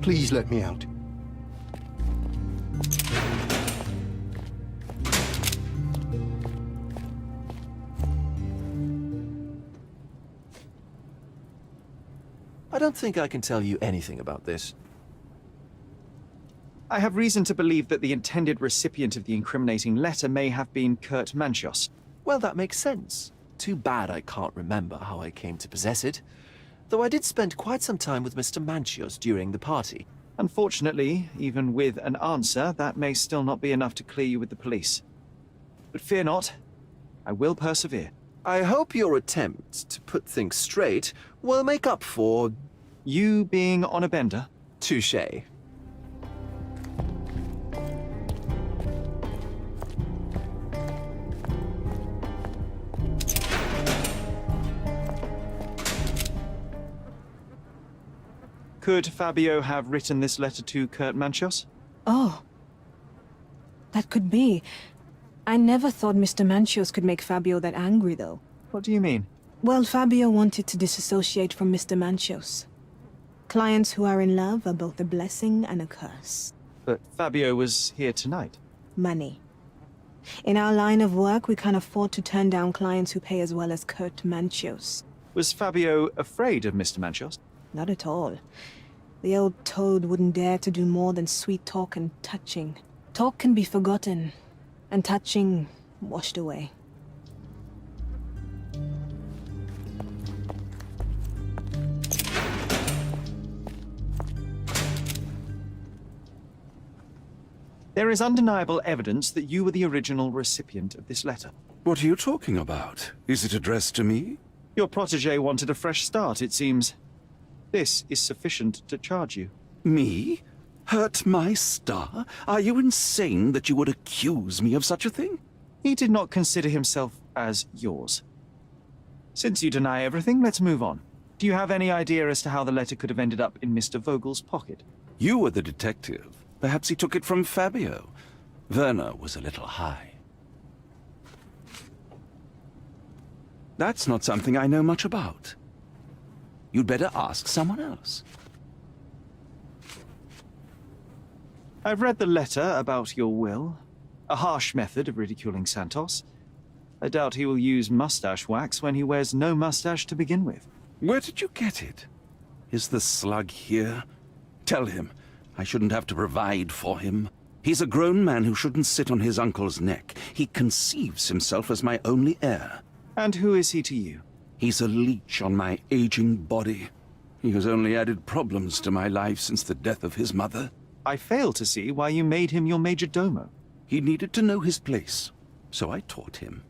Please let me out. I don't think I can tell you anything about this. I have reason to believe that the intended recipient of the incriminating letter may have been Kurt Manchios. Well, that makes sense. Too bad I can't remember how I came to possess it. Though I did spend quite some time with Mr. Manchios during the party. Unfortunately, even with an answer, that may still not be enough to clear you with the police. But fear not, I will persevere. I hope your attempt to put things straight will make up for... You being on a bender? Touché. Could Fabio have written this letter to Kurt Manchios? Oh. That could be. I never thought Mr. Manchios could make Fabio that angry, though. What do you mean? Well, Fabio wanted to disassociate from Mr. Manchios. Clients who are in love are both a blessing and a curse. But Fabio was here tonight. Money. In our line of work, we can't afford to turn down clients who pay as well as Kurt Manchios. Was Fabio afraid of Mr. Manchios? Not at all. The old toad wouldn't dare to do more than sweet talk and touching. Talk can be forgotten, and touching washed away. There is undeniable evidence that you were the original recipient of this letter. What are you talking about? Is it addressed to me? Your protege wanted a fresh start, it seems. This is sufficient to charge you. Me? Hurt my star? Are you insane that you would accuse me of such a thing? He did not consider himself as yours. Since you deny everything, let's move on. Do you have any idea as to how the letter could have ended up in Mr. Vogel's pocket? You were the detective. Perhaps he took it from Fabio. Werner was a little high. That's not something I know much about. You'd better ask someone else. I've read the letter about your will. A harsh method of ridiculing Santos. I doubt he will use mustache wax when he wears no mustache to begin with. Where did you get it? Is the slug here? Tell him I shouldn't have to provide for him. He's a grown man who shouldn't sit on his uncle's neck. He conceives himself as my only heir. And who is he to you? He's a leech on my aging body. He has only added problems to my life since the death of his mother. I fail to see why you made him your major domo. He needed to know his place, so I taught him.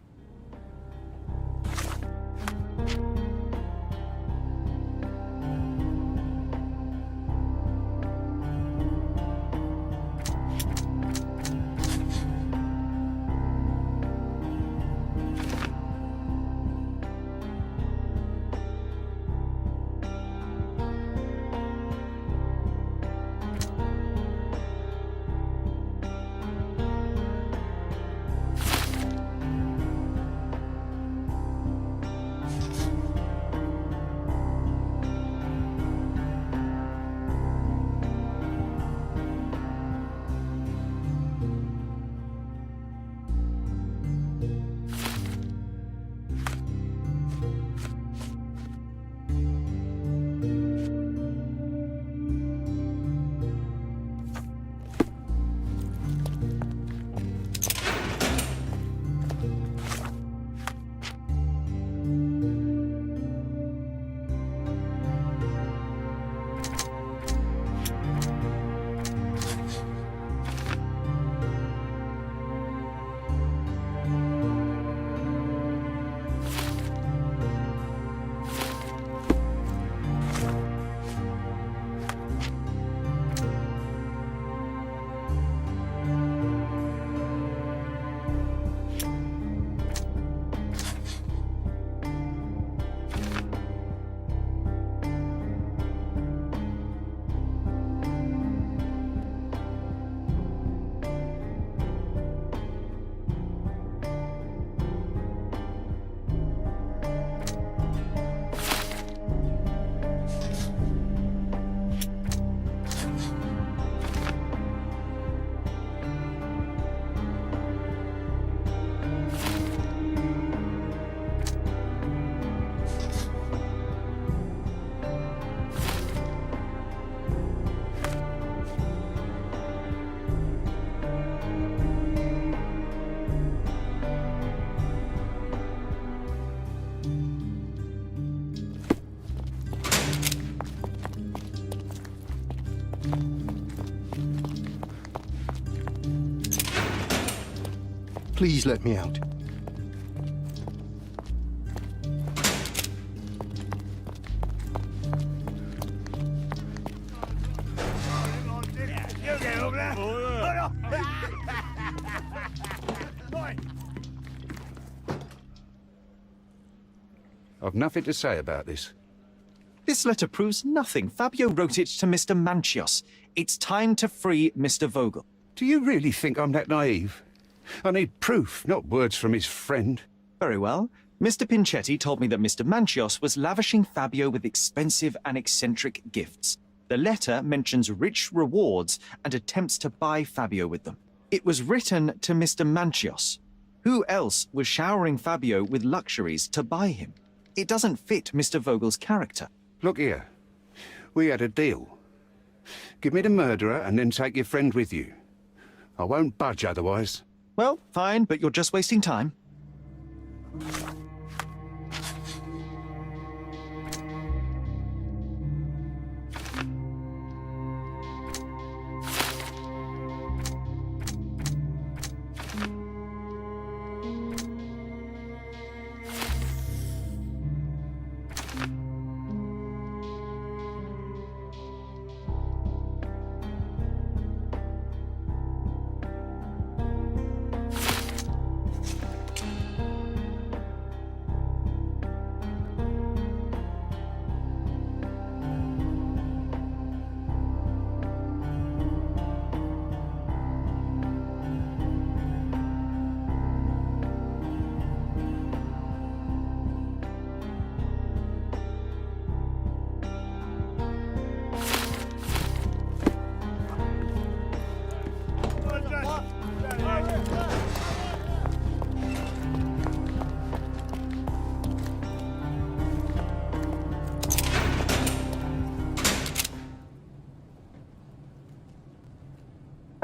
Please let me out. I've nothing to say about this. This letter proves nothing. Fabio wrote it to Mr. Manchios. It's time to free Mr. Vogel. Do you really think I'm that naive? I need proof, not words from his friend. Very well. Mr. Pinchetti told me that Mr. Manchios was lavishing Fabio with expensive and eccentric gifts. The letter mentions rich rewards and attempts to buy Fabio with them. It was written to Mr. Manchios. Who else was showering Fabio with luxuries to buy him? It doesn't fit Mr. Vogel's character. Look here. We had a deal. Give me the murderer and then take your friend with you. I won't budge otherwise. Well, fine, but you're just wasting time.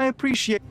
I appreciate...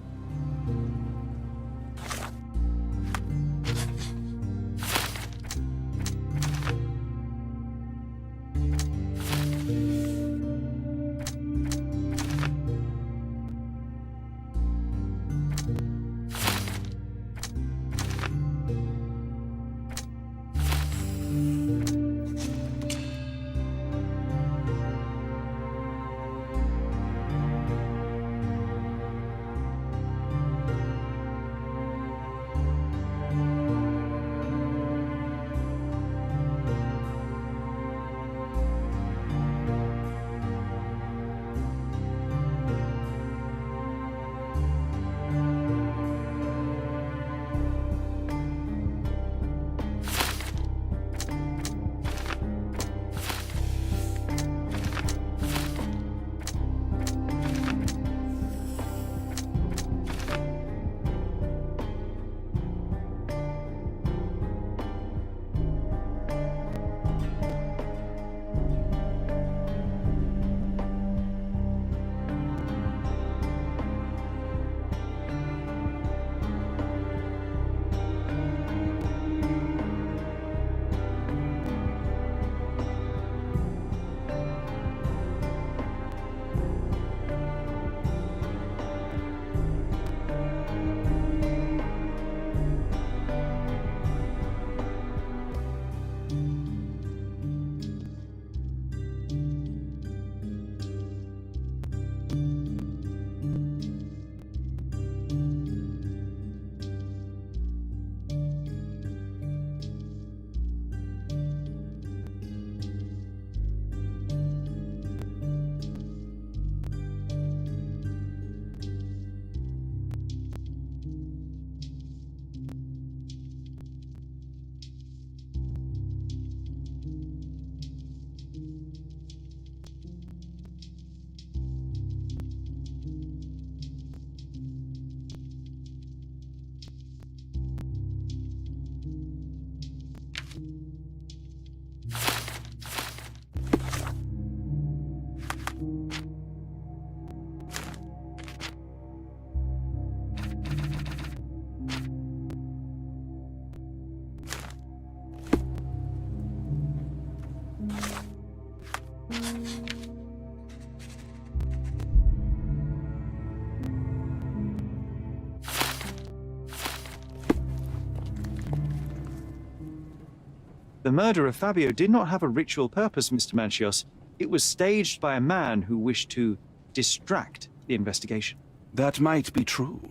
The murder of Fabio did not have a ritual purpose, Mr. Manchios. It was staged by a man who wished to distract the investigation. That might be true.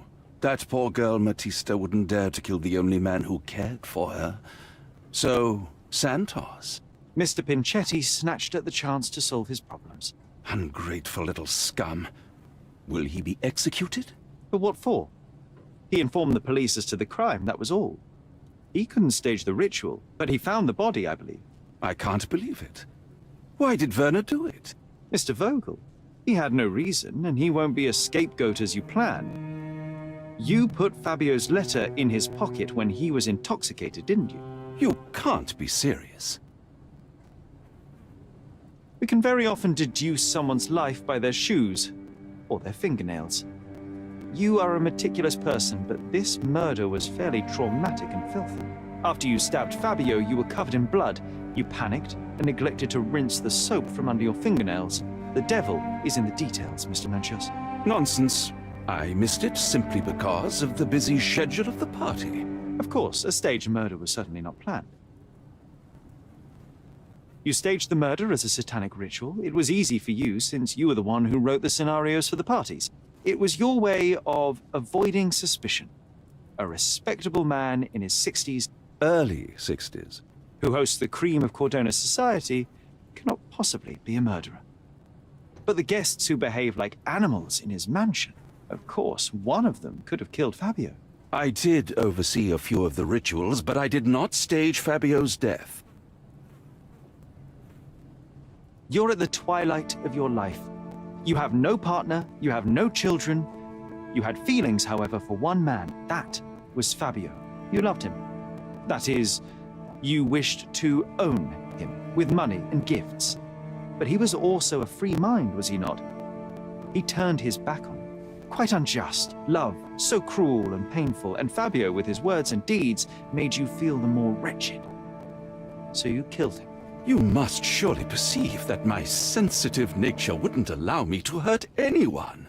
That poor girl Matista wouldn't dare to kill the only man who cared for her. So, Santos, Mr. Pinchetti snatched at the chance to solve his problems. Ungrateful little scum. Will he be executed? But what for? He informed the police as to the crime, that was all. He couldn't stage the ritual, but he found the body, I believe. I can't believe it. Why did Werner do it? Mr. Vogel. He had no reason, and he won't be a scapegoat as you planned. You put Fabio's letter in his pocket when he was intoxicated, didn't you? You can't be serious. We can very often deduce someone's life by their shoes, or their fingernails. You are a meticulous person, but this murder was fairly traumatic and filthy. After you stabbed Fabio, you were covered in blood. You panicked and neglected to rinse the soap from under your fingernails. The devil is in the details, Mr. Manchios. Nonsense. I missed it simply because of the busy schedule of the party. Of course, a staged murder was certainly not planned. You staged the murder as a satanic ritual. It was easy for you, since you were the one who wrote the scenarios for the parties. It was your way of avoiding suspicion. A respectable man in his 60s, Early 60s. who hosts the cream of Cordona society, cannot possibly be a murderer. But the guests who behave like animals in his mansion, of course, one of them could have killed Fabio. I did oversee a few of the rituals, but I did not stage Fabio's death. You're at the twilight of your life. You have no partner, you have no children. You had feelings, however, for one man. That was Fabio. You loved him. That is, you wished to own him with money and gifts. But he was also a free mind, was he not? He turned his back on you. Quite unjust. Love, so cruel and painful, and Fabio, with his words and deeds, made you feel the more wretched. So you killed him. You must surely perceive that my sensitive nature wouldn't allow me to hurt anyone.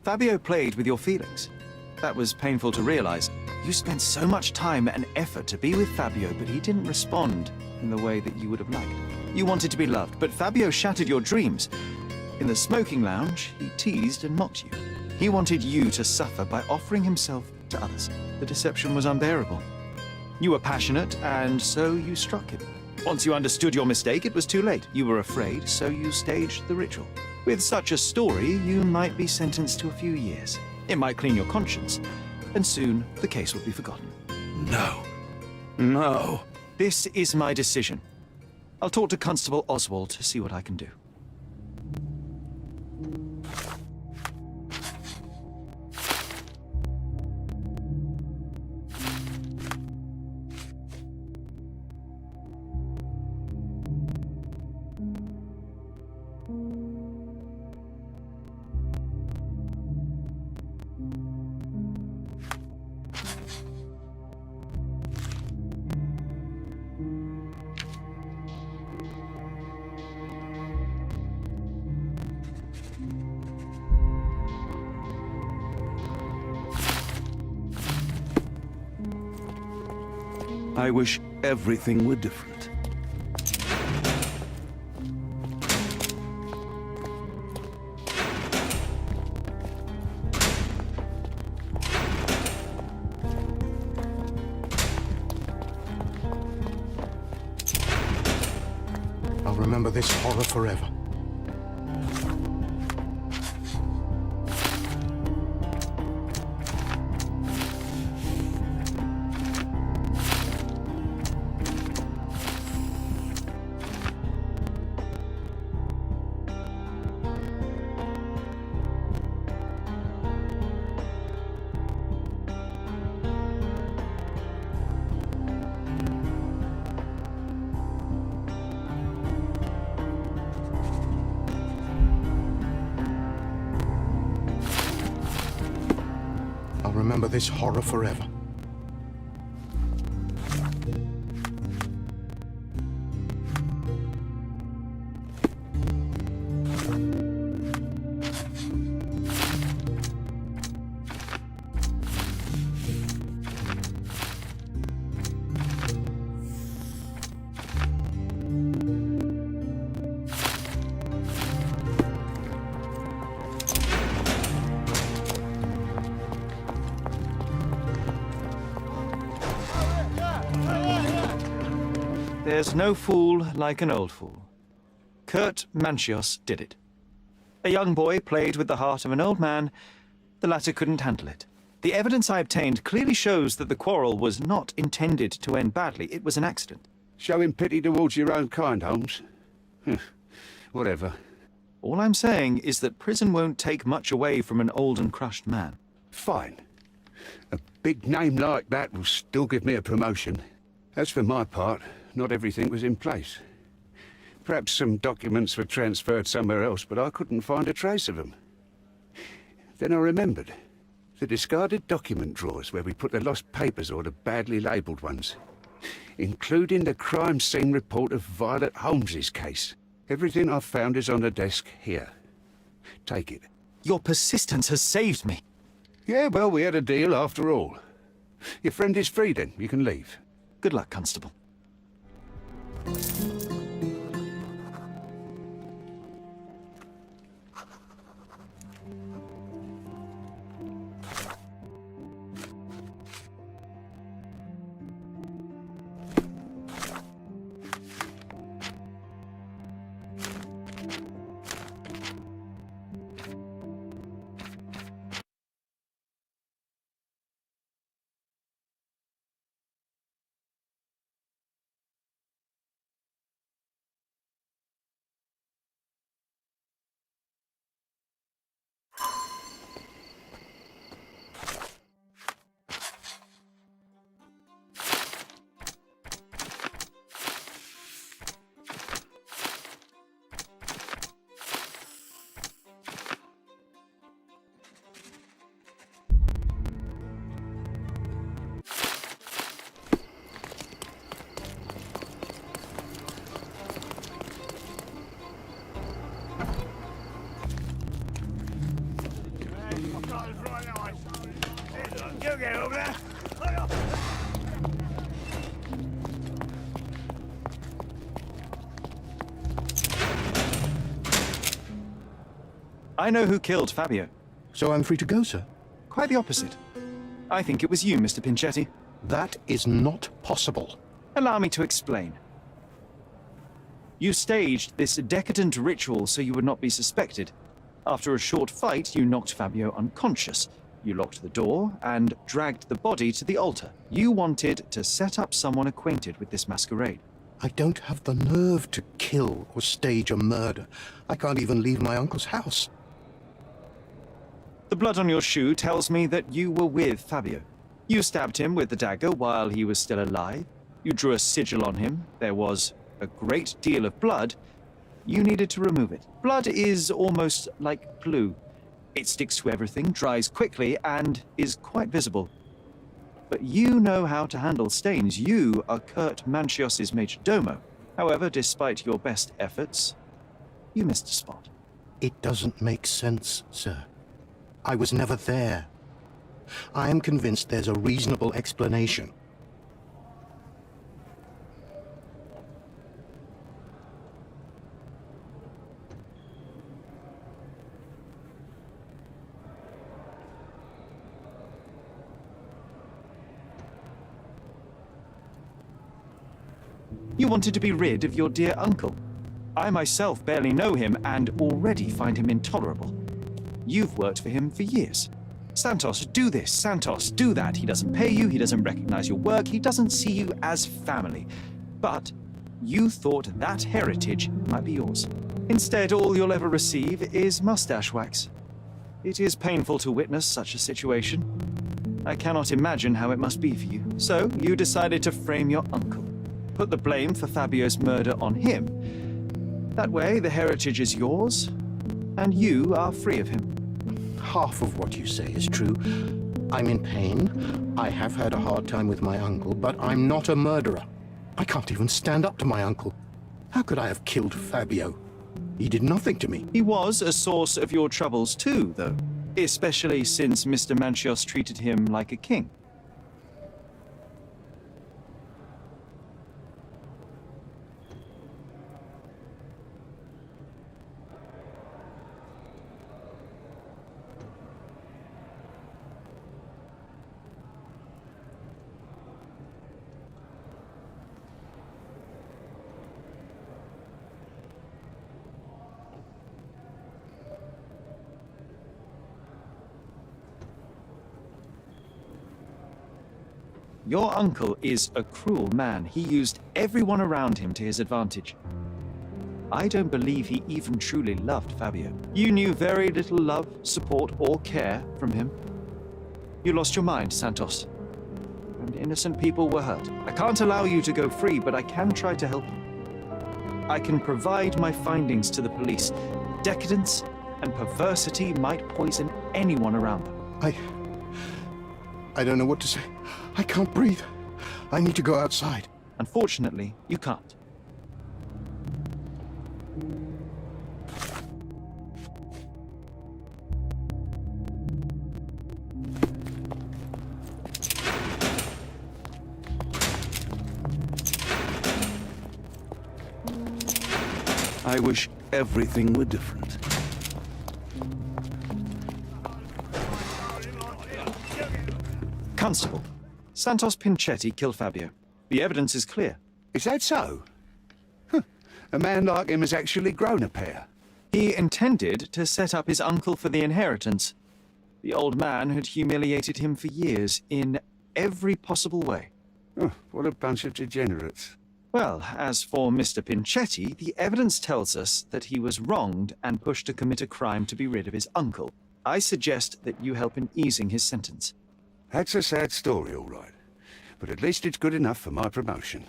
Fabio played with your feelings. That was painful to realize. You spent so much time and effort to be with Fabio, but he didn't respond in the way that you would have liked. You wanted to be loved, but Fabio shattered your dreams. In the smoking lounge, he teased and mocked you. He wanted you to suffer by offering himself to others. The deception was unbearable. You were passionate, and so you struck him. Once you understood your mistake, it was too late. You were afraid, so you staged the ritual. With such a story, you might be sentenced to a few years. It might clean your conscience, and soon the case will be forgotten. No. No. This is my decision. I'll talk to Constable Oswald to see what I can do. I wish everything were different. I'll remember this horror forever. I'll remember this horror forever. There's no fool like an old fool. Kurt Manchios did it. A young boy played with the heart of an old man. The latter couldn't handle it. The evidence I obtained clearly shows that the quarrel was not intended to end badly. It was an accident. Showing pity towards your own kind, Holmes. Whatever. All I'm saying is that prison won't take much away from an old and crushed man. Fine. A big name like that will still give me a promotion. As for my part, not everything was in place. Perhaps some documents were transferred somewhere else, but I couldn't find a trace of them. Then I remembered. The discarded document drawers where we put the lost papers or the badly labelled ones. Including the crime scene report of Violet Holmes's case. Everything I've found is on the desk here. Take it. Your persistence has saved me. Yeah, well, we had a deal after all. Your friend is free then. You can leave. Good luck, Constable. You get over there. I know who killed Fabio. So I'm free to go, sir? Quite the opposite. I think it was you, Mr. Pinchetti. That is not possible. Allow me to explain. You staged this decadent ritual so you would not be suspected. After a short fight, you knocked Fabio unconscious. You locked the door and dragged the body to the altar. You wanted to set up someone acquainted with this masquerade. I don't have the nerve to kill or stage a murder. I can't even leave my uncle's house. The blood on your shoe tells me that you were with Fabio. You stabbed him with the dagger while he was still alive. You drew a sigil on him. There was a great deal of blood. You needed to remove it. Blood is almost like glue. It sticks to everything, dries quickly, and is quite visible. But you know how to handle stains. You are Kurt Manchios's major domo. However, despite your best efforts, you missed a spot. It doesn't make sense, sir. I was never there. I am convinced there's a reasonable explanation. You wanted to be rid of your dear uncle. I myself barely know him and already find him intolerable. You've worked for him for years. Santos, do this. Santos, do that. He doesn't pay you. He doesn't recognize your work. He doesn't see you as family. But you thought that heritage might be yours. Instead, all you'll ever receive is mustache wax. It is painful to witness such a situation. I cannot imagine how it must be for you. So you decided to frame your uncle. Put the blame for Fabio's murder on him. That way, the heritage is yours, and you are free of him. Half of what you say is true. I'm in pain. I have had a hard time with my uncle, but I'm not a murderer. I can't even stand up to my uncle. How could I have killed Fabio? He did nothing to me. He was a source of your troubles too, though. Especially since Mr. Manchios treated him like a king. Your uncle is a cruel man. He used everyone around him to his advantage. I don't believe he even truly loved Fabio. You knew very little love, support, or care from him. You lost your mind, Santos. And innocent people were hurt. I can't allow you to go free, but I can try to help you. I can provide my findings to the police. Decadence and perversity might poison anyone around them. I don't know what to say. I can't breathe. I need to go outside. Unfortunately, you can't. I wish everything were different. Constable, Santos Pinchetti killed Fabio. The evidence is clear. Is that so? Huh. A man like him has actually grown a pair. He intended to set up his uncle for the inheritance. The old man had humiliated him for years in every possible way. Oh, what a bunch of degenerates. Well, as for Mr. Pinchetti, the evidence tells us that he was wronged and pushed to commit a crime to be rid of his uncle. I suggest that you help in easing his sentence. That's a sad story, all right. But at least it's good enough for my promotion.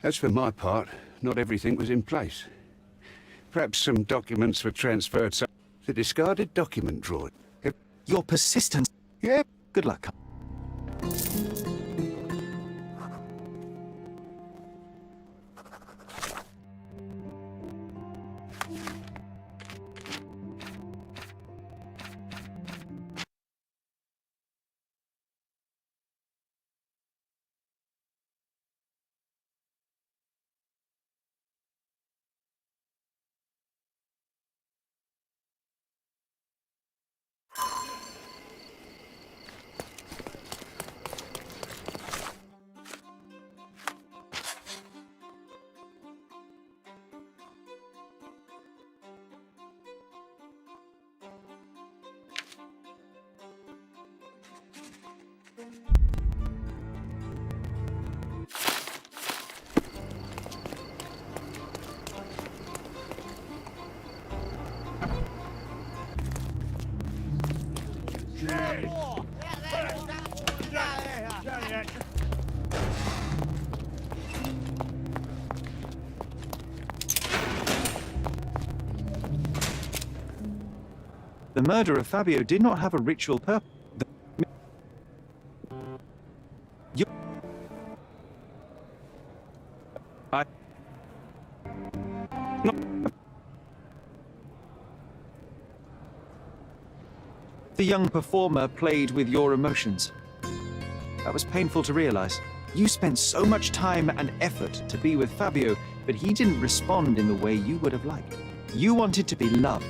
As for my part, not everything was in place. Perhaps some documents were transferred. The discarded document drawer. Your persistence. Yeah. Good luck. The murder of Fabio did not have a ritual purpose. The young performer played with your emotions. That was painful to realize. You spent so much time and effort to be with Fabio, but he didn't respond in the way you would have liked. You wanted to be loved.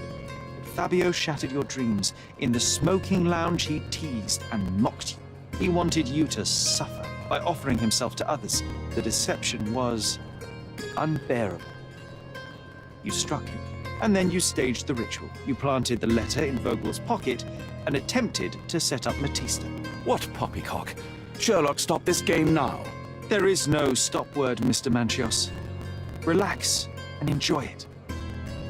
Fabio shattered your dreams. In the smoking lounge, he teased and mocked you. He wanted you to suffer by offering himself to others. The deception was unbearable. You struck him, and then you staged the ritual. You planted the letter in Vogel's pocket and attempted to set up Matista. What poppycock? Sherlock, stop this game now. There is no stop word, Mr. Manchios. Relax and enjoy it.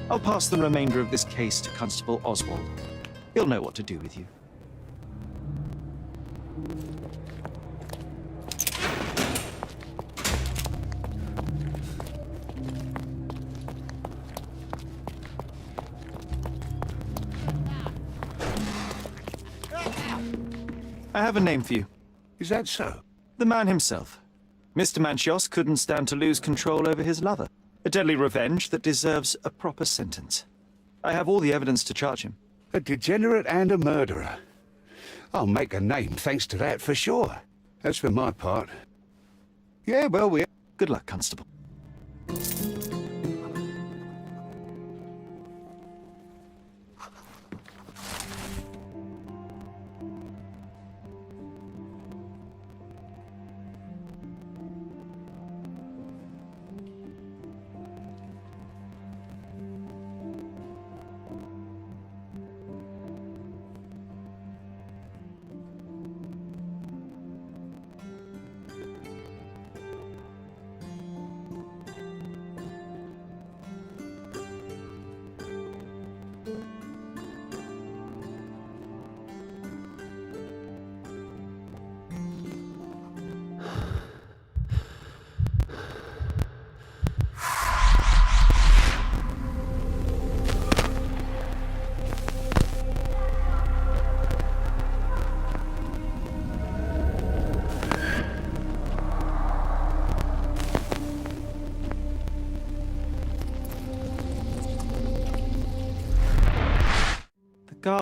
I'll pass the remainder of this case to Constable Oswald. He'll know what to do with you. I have a name for you. Is that so? The man himself. Mr. Manchios couldn't stand to lose control over his lover. A deadly revenge that deserves a proper sentence. I have all the evidence to charge him. A degenerate and a murderer. I'll make a name thanks to that for sure. As for my part... Yeah, well, we... Good luck, Constable.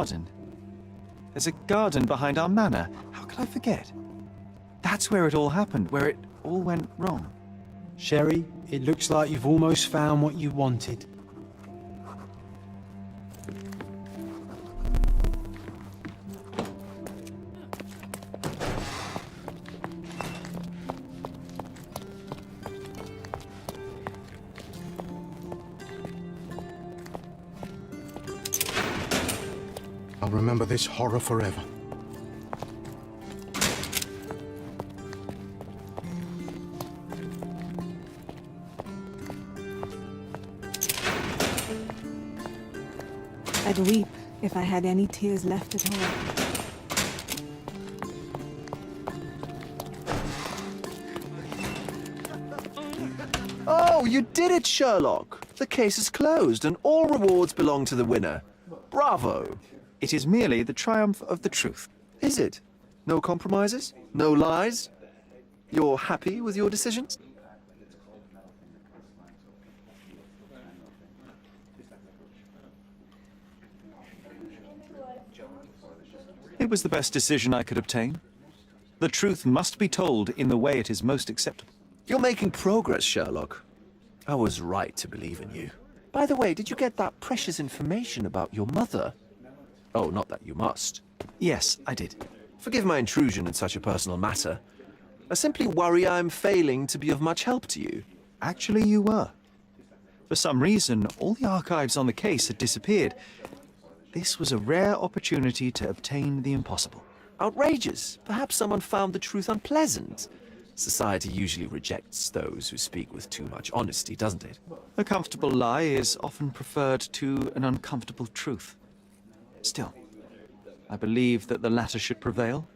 garden. There's a garden behind our manor. How could I forget? That's where it all happened, where it all went wrong. Sherry, it looks like you've almost found what you wanted. I'll remember this horror forever. I'd weep if I had any tears left at all. Oh, you did it, Sherlock! The case is closed and all rewards belong to the winner. Bravo! It is merely the triumph of the truth. Is it? No compromises? No lies? You're happy with your decisions? It was the best decision I could obtain. The truth must be told in the way it is most acceptable. You're making progress, Sherlock. I was right to believe in you. By the way, did you get that precious information about your mother? Oh, not that you must. Yes, I did. Forgive my intrusion in such a personal matter. I simply worry I'm failing to be of much help to you. Actually, you were. For some reason, all the archives on the case had disappeared. This was a rare opportunity to obtain the impossible. Outrageous. Perhaps someone found the truth unpleasant. Society usually rejects those who speak with too much honesty, doesn't it? A comfortable lie is often preferred to an uncomfortable truth. Still, I believe that the latter should prevail,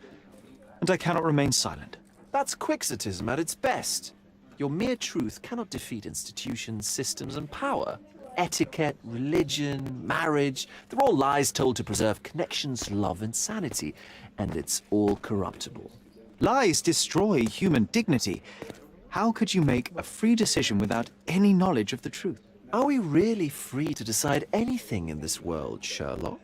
and I cannot remain silent. That's quixotism at its best. Your mere truth cannot defeat institutions, systems, and power. Etiquette, religion, marriage, they're all lies told to preserve connections, love, and sanity, and it's all corruptible. Lies destroy human dignity. How could you make a free decision without any knowledge of the truth? Are we really free to decide anything in this world, Sherlock?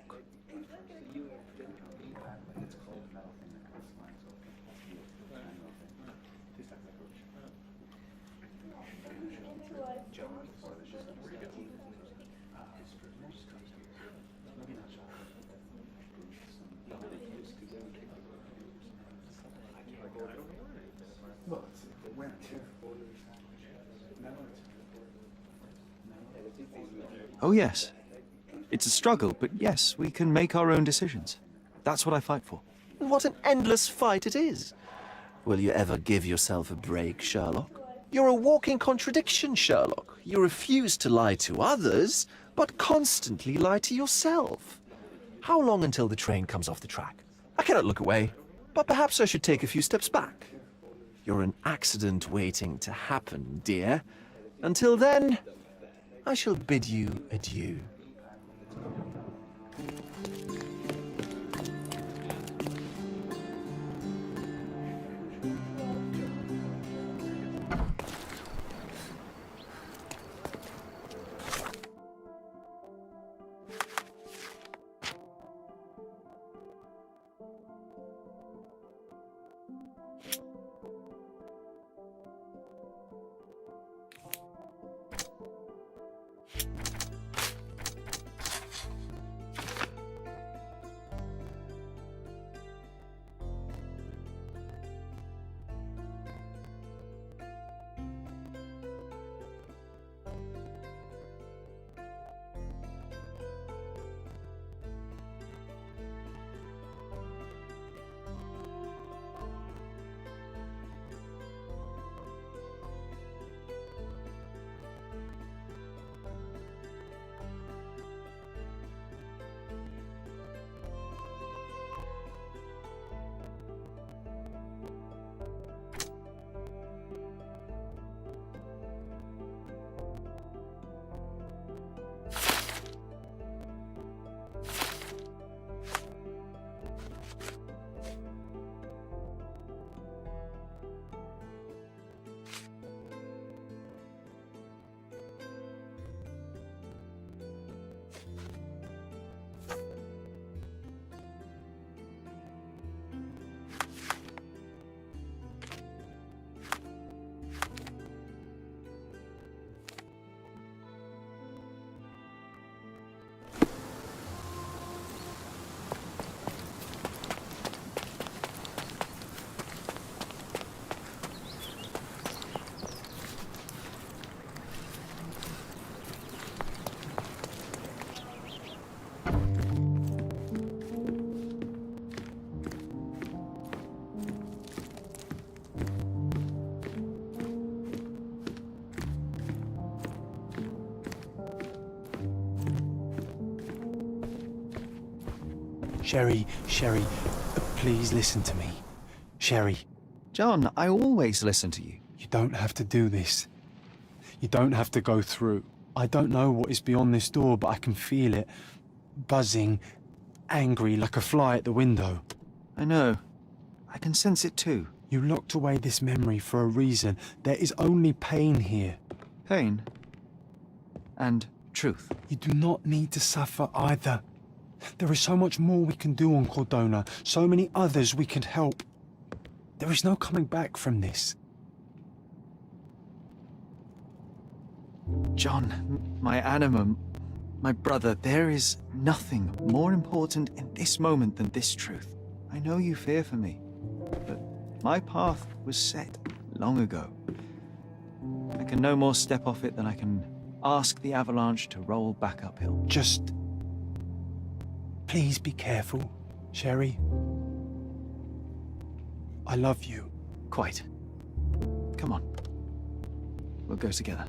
Oh yes. It's a struggle, but yes, we can make our own decisions. That's what I fight for. What an endless fight it is. Will you ever give yourself a break, Sherlock? You're a walking contradiction, Sherlock. You refuse to lie to others, but constantly lie to yourself. How long until the train comes off the track? I cannot look away, but perhaps I should take a few steps back. You're an accident waiting to happen, dear. Until then, I shall bid you adieu. Sherry, please listen to me. Sherry. John, I always listen to you. You don't have to do this. You don't have to go through. I don't know what is beyond this door, but I can feel it. Buzzing, angry, like a fly at the window. I know. I can sense it too. You locked away this memory for a reason. There is only pain here. Pain? And truth. You do not need to suffer either. There is so much more we can do on Cordona, so many others we can help. There is no coming back from this. John, my anima, my brother, there is nothing more important in this moment than this truth. I know you fear for me, but my path was set long ago. I can no more step off it than I can ask the avalanche to roll back uphill. Just... please be careful, Sherry. I love you. Quite. Come on. We'll go together.